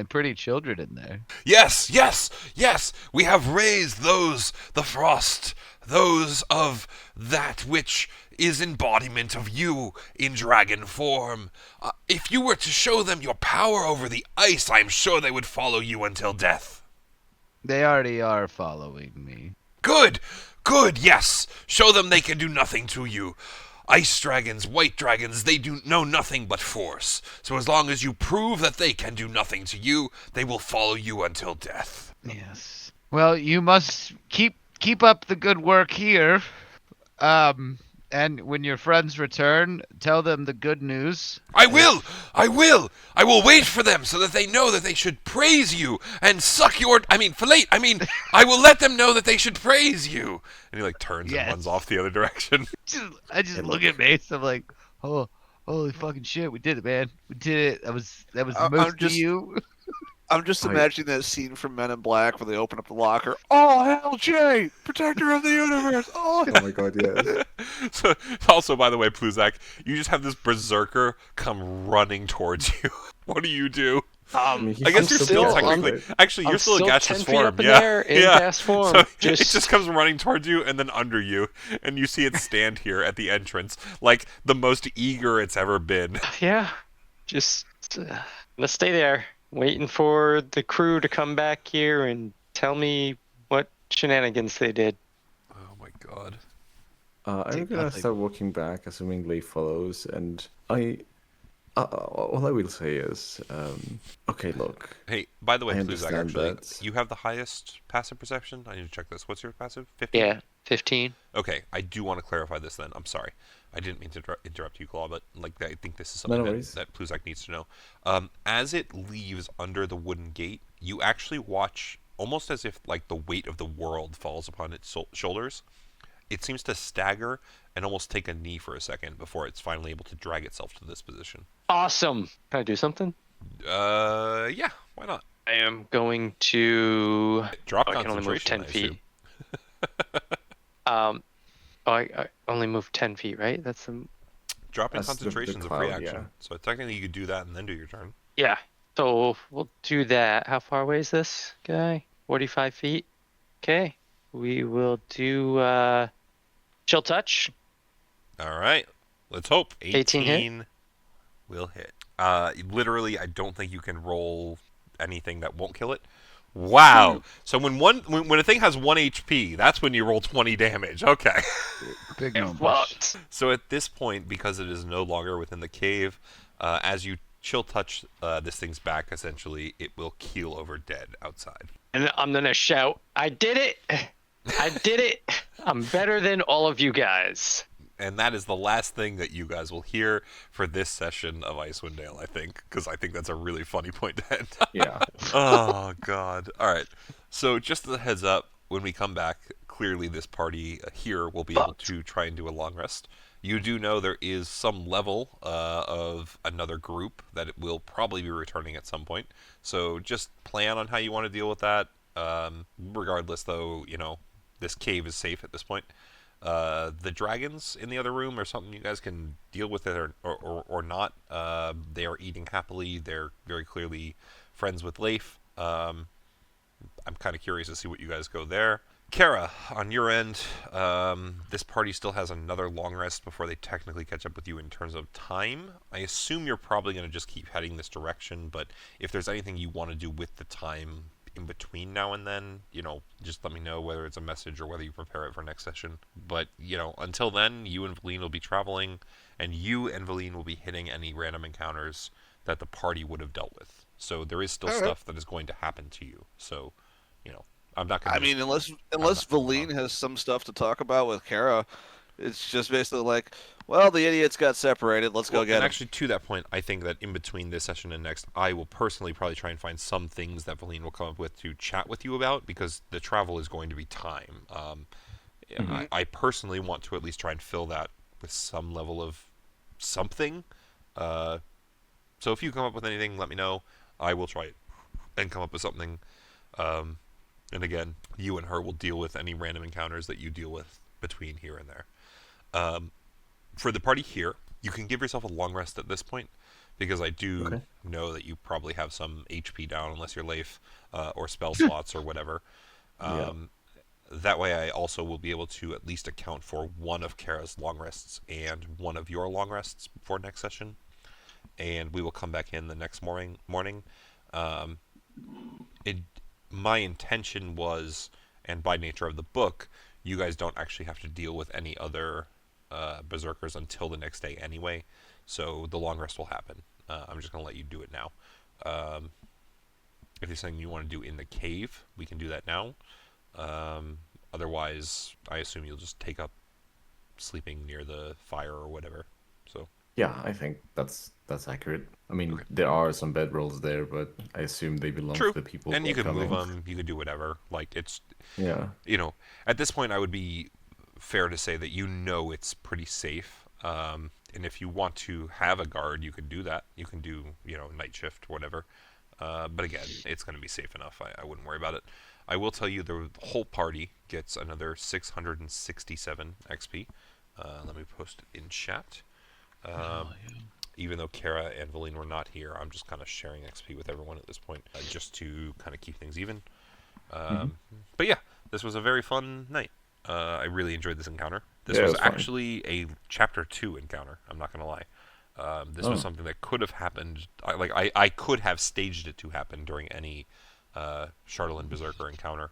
pretty children in there. Yes. We have raised the frost, those of that which is embodiment of you in dragon form. If you were to show them your power over the ice, I am sure they would follow you until death. They already are following me. Good, yes. Show them they can do nothing to you. Ice dragons, white dragons, they do know nothing but force. So as long as you prove that they can do nothing to you, they will follow you until death. Yes. Well, you must keep up the good work here. And when your friends return, tell them the good news. I will wait for them so that they know that they should praise you and fillet. I will let them know that they should praise you. And he like turns Yes. and runs off the other direction. I just look at Mace. I'm like, oh, holy fucking shit, we did it, man. We did it. That was most of you. I'm just imagining that scene from Men in Black where they open up the locker. Oh, hell, Jay! Protector of the universe! Oh, Oh my god, yes. So, also, by the way, Pluzak, you just have this berserker come running towards you. What do you do? I mean, I guess he's you're still dead, technically. right? Actually, you're I'm still in gaseous 10 feet form. up in Yeah, there in yeah. gas form. So it Just- just comes running towards you and then under you, and you see it stand here at the entrance, like the most eager it's ever been. Yeah, just let's stay there, waiting for the crew to come back here and tell me what shenanigans they did. Oh my god. I'm Take gonna nothing. start walking back, assuming Leif follows, and all I will say is, okay, look, Hey, by the way, I Pluzak, understand actually, that. you have the highest passive perception. I need to check this. What's your passive? 15? Yeah, 15. Okay, I do want to clarify this then. I'm sorry. I didn't mean to interrupt you, Claw, but like I think this is No, something no that, worries. that Pluzak needs to know. As it leaves under the wooden gate, you actually watch almost as if like the weight of the world falls upon its shoulders. It seems to stagger and almost take a knee for a second before it's finally able to drag itself to this position. Awesome. Can I do something? Yeah, why not? I am going to. Drop Oh, I can only move concentration, 10 I feet. assume. I only move 10 feet, right? That's the. Dropping That's the concentration is a free cloud, action, yeah. so technically you could do that and then do your turn. Yeah. So we'll do that. How far away is this guy? 45 feet. Okay. We will do chill touch. All right, let's hope 18 hit? will hit. Literally, I don't think you can roll anything that won't kill it. Wow. So when a thing has 1 HP, that's when you roll 20 damage. Okay. Big It numbers. fucked. So at this point, because it is no longer within the cave, as you chill touch this thing's back, essentially, it will keel over dead outside. And I'm gonna shout, I did it! I did it! I'm better than all of you guys. And that is the last thing that you guys will hear for this session of Icewind Dale, I think, because I think that's a really funny point to end. Yeah. Oh, God. All right. So just as a heads up, when we come back, clearly this party here will be able to try and do a long rest. You do know there is some level of another group that it will probably be returning at some point. So just plan on how you want to deal with that. Regardless, though, you know, this cave is safe at this point. The dragons in the other room are something you guys can deal with it or not. They are eating happily. They're very clearly friends with Leif. I'm kind of curious to see what you guys go there. Kara, on your end, this party still has another long rest before they technically catch up with you in terms of time. I assume you're probably going to just keep heading this direction, but if there's anything you want to do with the time in between now and then, you know, just let me know whether it's a message or whether you prepare it for next session. But, you know, until then, you and Valine will be traveling, and you and Valine will be hitting any random encounters that the party would have dealt with. So there is still stuff that is going to happen to you. So, you know, I'm not going to... I mean, unless not gonna Valine bother. has some stuff to talk about with Kara, it's just basically like, well, the idiots got separated. Let's go Well, get and them. actually, to that point, I think that in between this session and next, I will personally probably try and find some things that Valine will come up with to chat with you about, because the travel is going to be time. I personally want to at least try and fill that with some level of something. So if you come up with anything, let me know. I will try and come up with something. And again, you and her will deal with any random encounters that you deal with between here and there. for the party here, you can give yourself a long rest at this point, because I do Okay. know that you probably have some HP down, unless you're Leif, or spell slots or whatever. Yeah. That way, I also will be able to at least account for one of Kara's long rests and one of your long rests for next session, and we will come back in the next morning. Um, it, my intention was, and by nature of the book, you guys don't actually have to deal with any other berserkers until the next day anyway, so the long rest will happen. I'm just going to let you do it now. If there's something you want to do in the cave, we can do that now. Otherwise, I assume you'll just take up sleeping near the fire or whatever. So Yeah, I think that's accurate. I mean, Okay. there are some bedrolls there, but I assume they belong true, to the people and who you are can move coming. them. You can do whatever. Like it's, Yeah. at this point, I would be fair to say that it's pretty safe. And if you want to have a guard, you can do that. You can do, night shift, whatever. But again, it's going to be safe enough. I wouldn't worry about it. I will tell you the whole party gets another 667 XP. Let me post it in chat. Even though Kara and Valine were not here, I'm just kind of sharing XP with everyone at this point, just to kind of keep things even. But yeah, this was a very fun night. I really enjoyed this encounter. This Yeah, it was was fun. actually a chapter 2 encounter. I'm not gonna lie. This was Oh. something that could have happened. I could have staged it to happen during any chardalyn berserker encounter.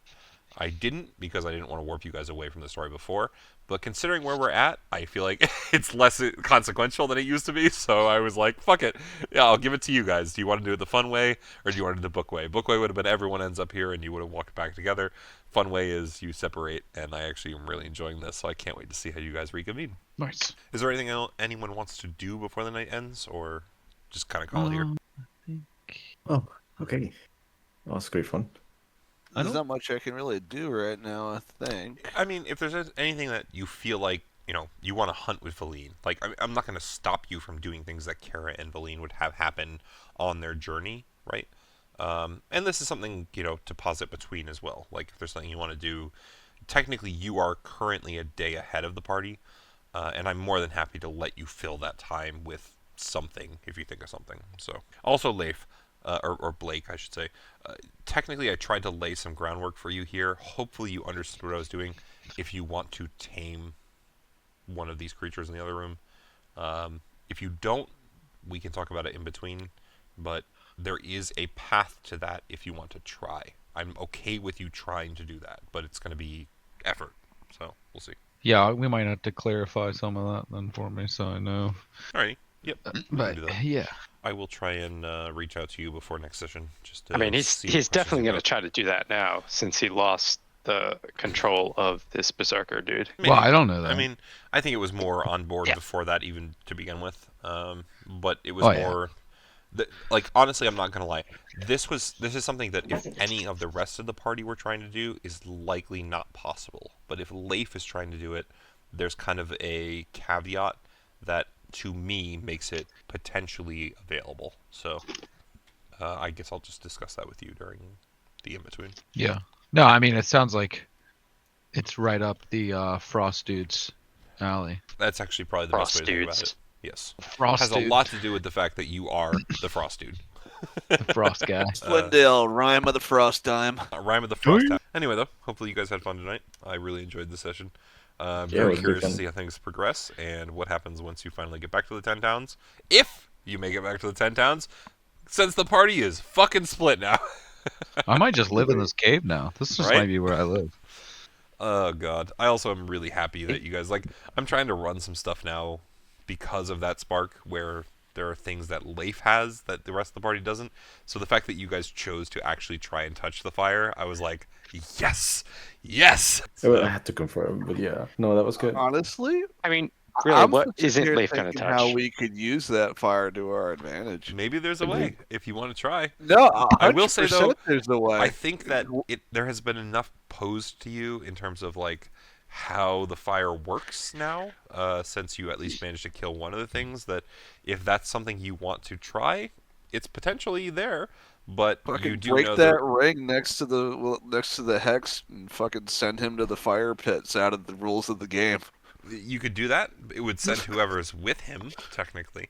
I didn't, because I didn't want to warp you guys away from the story before. But considering where we're at, I feel like it's less consequential than it used to be. So I was like, fuck it. Yeah, I'll give it to you guys. Do you want to do it the fun way, or do you want to do the book way? Book way would have been everyone ends up here and you would have walked back together. Fun way is you separate, and I actually am really enjoying this. So I can't wait to see how you guys reconvene. Nice. Is there anything anyone wants to do before the night ends, or just kind of call it here? Oh, okay. Oh, it's great fun. There's not much I can really do right now, I think. I mean, if there's anything that you feel like, you want to hunt with Valine, like, I'm not going to stop you from doing things that Kara and Valine would have happen on their journey, right? And this is something, to posit between as well. Like, if there's something you want to do, technically you are currently a day ahead of the party, and I'm more than happy to let you fill that time with something if you think of something. So, also Leif, or Blake, I should say. Technically, I tried to lay some groundwork for you here. Hopefully, you understood what I was doing. If you want to tame one of these creatures in the other room, if you don't, we can talk about it in between. But there is a path to that if you want to try. I'm okay with you trying to do that, but it's going to be effort. So we'll see. Yeah, we might have to clarify some of that then for me, so I know. Alrighty. Yep. But do that. yeah, I will try and reach out to you before next session. Just to I mean, see what he's questions definitely you've going to got. try to do that now since he lost the control of this berserker dude. Maybe. well, I don't know that. I mean, I think it was more on board Yeah. before that, even to begin with. But it was Oh, yeah. more, like, honestly, I'm not gonna lie. This is something that if any of the rest of the party were trying to do, is likely not possible. But if Leif is trying to do it, there's kind of a caveat that, to me, makes it potentially available. So, I guess I'll just discuss that with you during the in between. yeah. No, I mean, it sounds like it's right up the Frost dude's alley. That's actually probably the best way Frost to think about dudes. it. Yes. Frost Has a dude, lot to do with the fact that you are the Frost dude. the Frost guy. Icewind Dale, Rime of the Frost Dime. Rime of the Frost. Anyway, though, hopefully you guys had fun tonight. I really enjoyed the session. Yeah, it Very was good curious to fun. see how things progress and what happens once you finally get back to the 10 towns. If you make it back to the 10 towns, since the party is fucking split now. I might just live in this cave now. This just Right? might be where I live. Oh, God. I also am really happy that you guys, like, I'm trying to run some stuff now because of that spark where there are things that Leif has that the rest of the party doesn't. So the fact that you guys chose to actually try and touch the fire, I was like, yes! Yes! I had to confirm, but yeah. No, that was good. Honestly, I mean, really, I'm what sitting isn't here Leif going to thinking touch? how we could use that fire to our advantage. Maybe there's a way if you want to try. No, I will say, though, 100% there's a way. I think that there has been enough posed to you in terms of, like, how the fire works now, since you at least managed to kill one of the things, that if that's something you want to try, it's potentially there. But you fucking do break know that ring next to the hex and fucking send him to the fire pits out of the rules of the game. You could do that. It would send whoever's with him, technically.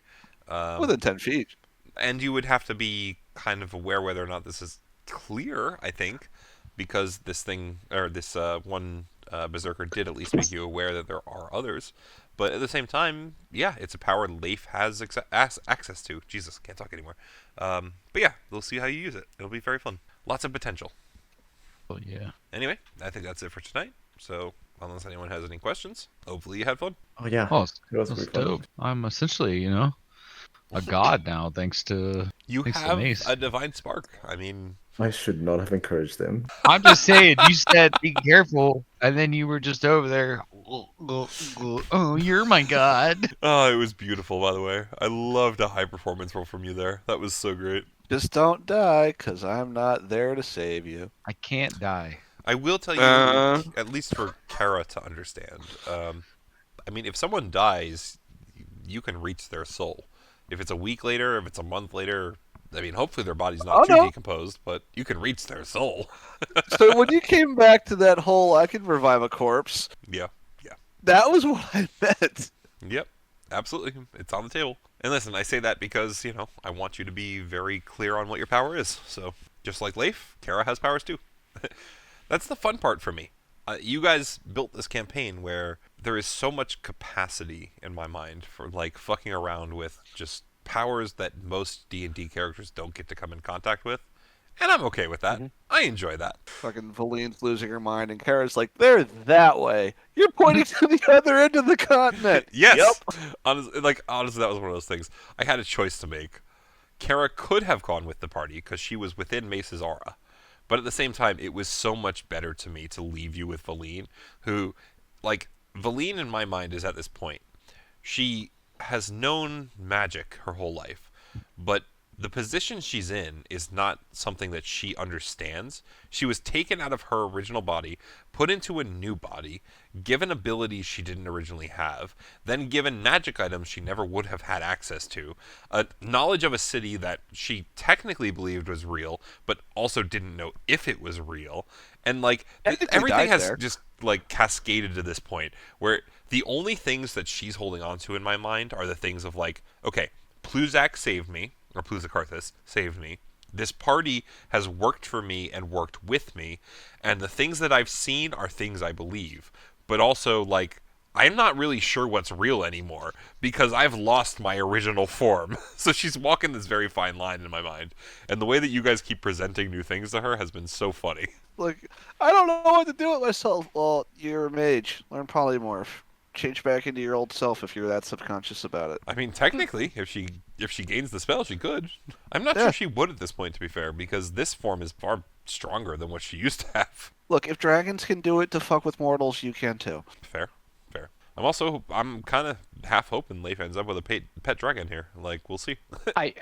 Within 10 feet. And you would have to be kind of aware whether or not this is clear, I think, because this thing, or this one berserker did at least make you aware that there are others. But at the same time, yeah, it's a power Leif has access to. Jesus, can't talk anymore. But yeah, we'll see how you use it. It'll be very fun. Lots of potential. Oh yeah. Anyway, I think that's it for tonight. So, unless anyone has any questions, hopefully you had fun. Oh yeah. Oh, It was that's pretty fun. dope. I'm essentially, a god now, thanks to You thanks to have Mace. a divine spark. I mean, I should not have encouraged them. I'm just saying, you said be careful, and then you were just over there. Oh, you're my god. oh, it was beautiful, by the way. I loved a high performance roll from you there. That was so great. Just don't die, because I'm not there to save you. I can't die. I will tell you, at least for Kara to understand. I mean, if someone dies, you can reach their soul. If it's a week later, if it's a month later, I mean, hopefully their body's not too decomposed, but you can reach their soul. So when you came back to that whole, I can revive a corpse, Yeah. that was what I meant. Yep. Absolutely. It's on the table. And listen, I say that because, I want you to be very clear on what your power is. So, just like Leif, Kara has powers too. That's the fun part for me. You guys built this campaign where there is so much capacity in my mind for like fucking around with just powers that most D&D characters don't get to come in contact with, and I'm okay with that. I enjoy that. Fucking Valine's losing her mind, and Kara's like, they're that way. You're pointing to the other end of the continent. Yes. Yep. Honestly, that was one of those things. I had a choice to make. Kara could have gone with the party because she was within Mace's aura. But at the same time, it was so much better to me to leave you with Valine, who, Valine in my mind is at this point. She has known magic her whole life, but the position she's in is not something that she understands. She was taken out of her original body, put into a new body, given abilities she didn't originally have, then given magic items she never would have had access to, a knowledge of a city that she technically believed was real, but also didn't know if it was real, and everything has just cascaded to this point where the only things that she's holding on to in my mind are the things of okay, Pluzak saved me, or Pluzakarthus saved me. This party has worked for me and worked with me, and the things that I've seen are things I believe. But also, I'm not really sure what's real anymore, because I've lost my original form. So she's walking this very fine line in my mind. And the way that you guys keep presenting new things to her has been so funny. I don't know what to do with myself. Well, you're a mage. Learn polymorph. Change back into your old self if you're that subconscious about it. I mean, technically, if she gains the spell, she could. I'm not sure she would at this point, to be fair, because this form is far stronger than what she used to have. Look, if dragons can do it to fuck with mortals, you can too. Fair. I'm kind of half hoping Leif ends up with a pet dragon here. We'll see. I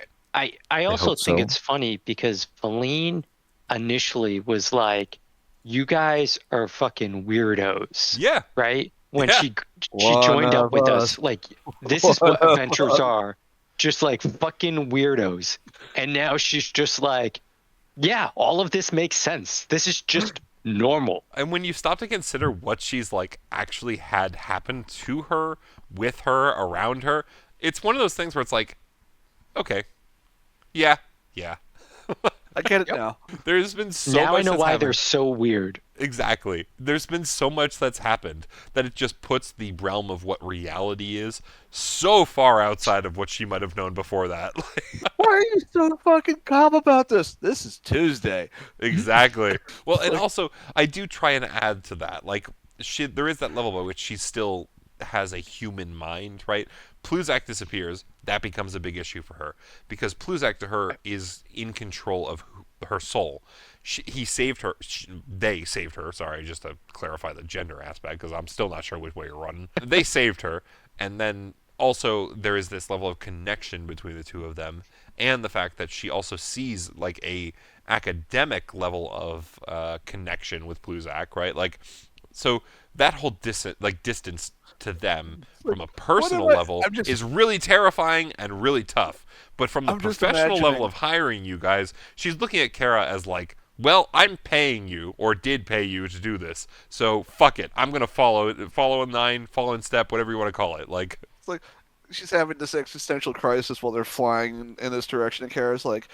also hope think so. it's funny because Feline initially was like, "You guys are fucking weirdos." Yeah. Right? When Yeah. she One joined up of with us. us, this is what adventures are. Just fucking weirdos. And now she's just yeah, all of this makes sense. This is just normal. And when you stop to consider what she's actually had happen to her, with her, around her, it's one of those things where it's okay, yeah. I get it now. There's been so Now much I know that's why happened. they're so weird. Exactly. There's been so much that's happened that it just puts the realm of what reality is so far outside of what she might have known before that. Why are you so fucking calm about this? This is Tuesday. Exactly. Well, and also, I do try and add to that. There is that level by which she still has a human mind, right? Pluzak disappears. That becomes a big issue for her because Pluzak to her is in control of her soul. He saved her. They saved her. Sorry, just to clarify the gender aspect because I'm still not sure which way you're running. They saved her, and then also there is this level of connection between the two of them, and the fact that she also sees a academic level of connection with Pluzak, right? So that whole distance to them from a personal level is really terrifying and really tough. But from the professional level of hiring you guys, she's looking at Kara as Well, I'm paying you, or did pay you to do this, so fuck it. I'm gonna follow in line, follow in step, whatever you want to call it. Like, It's like she's having this existential crisis while they're flying in this direction, and Kara's like,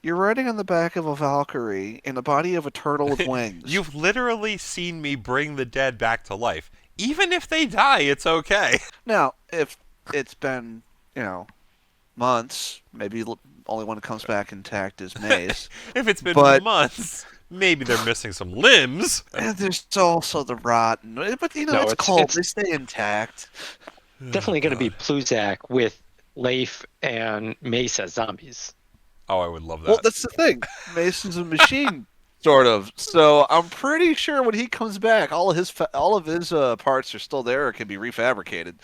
"You're riding on the back of a Valkyrie in the body of a turtle with wings." you've literally seen me bring the dead back to life. Even if they die, it's okay. Now, if it's been, months, maybe only one that comes back intact is Mace. If it's been But- months, maybe they're missing some limbs. And there's also the rotten. But, No, it's it's- cold. it's- They stay intact. Definitely going to be Pluzak with Leif and Mace as zombies. Oh, I would love that. Well, that's the thing. Mason's a machine, sort of. So I'm pretty sure when he comes back, all of his parts are still there or can be refabricated.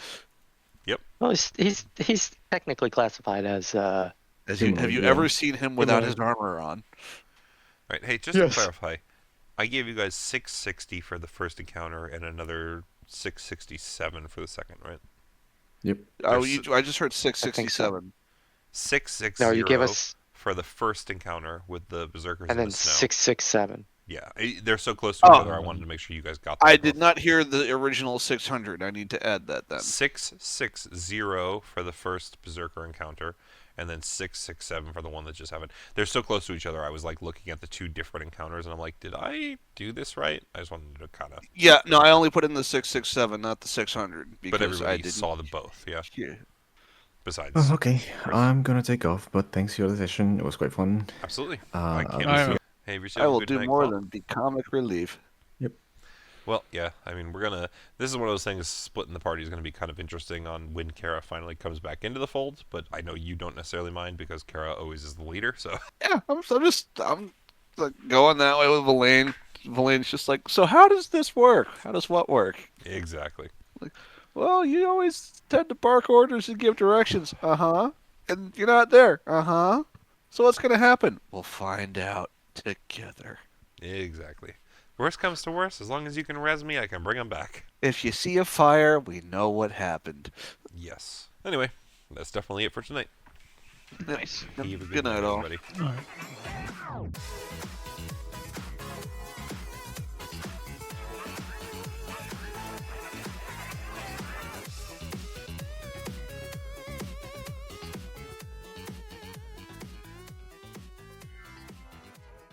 Well, he's technically classified as Have you Humanoid, ever yeah. seen him without his armor on? Right. Hey, just to clarify, I gave you guys 660 for the first encounter and another 667 for the second, right? Yep. Oh, There's- I just heard 667. 660 no. You gave us for the first encounter with the berserkers and in then the snow. 667. Yeah, they're so close to each Oh. other. I wanted to make sure you guys got that. I did not hear the original 600. I need to add that then. 660 for the first berserker encounter, and then 667 for the one that just happened. They're so close to each other. I was like looking at the two different encounters, and I'm like, did I do this right? I just wanted to kind of. Yeah, no, I only put in the 667, not the 600, But because I everybody didn't. saw the both. Yeah. Yeah. Besides, Oh, okay, I'm gonna take off, but thanks for the session. It was quite fun. absolutely. Uh, I can't I'll wait. see Hey, have I yourself a will good do night, more Paul. than be comic relief. Well, yeah. I mean, we're gonna. This is one of those things. Splitting the party is gonna be kind of interesting on when Kara finally comes back into the fold. But I know you don't necessarily mind because Kara always is the leader. So Yeah, I'm like going that way with Valaine. Valaine's just like, so how does this work? How does what work? exactly. Well, you always tend to bark orders and give directions. Uh-huh. And you're not there. Uh-huh. So what's going to happen? We'll find out together. Exactly. Worst comes to worst, as long as you can res me, I can bring them back. If you see a fire, we know what happened. Yes. Anyway, that's definitely it for tonight. Nice. Have a Good night, all. everybody. All right.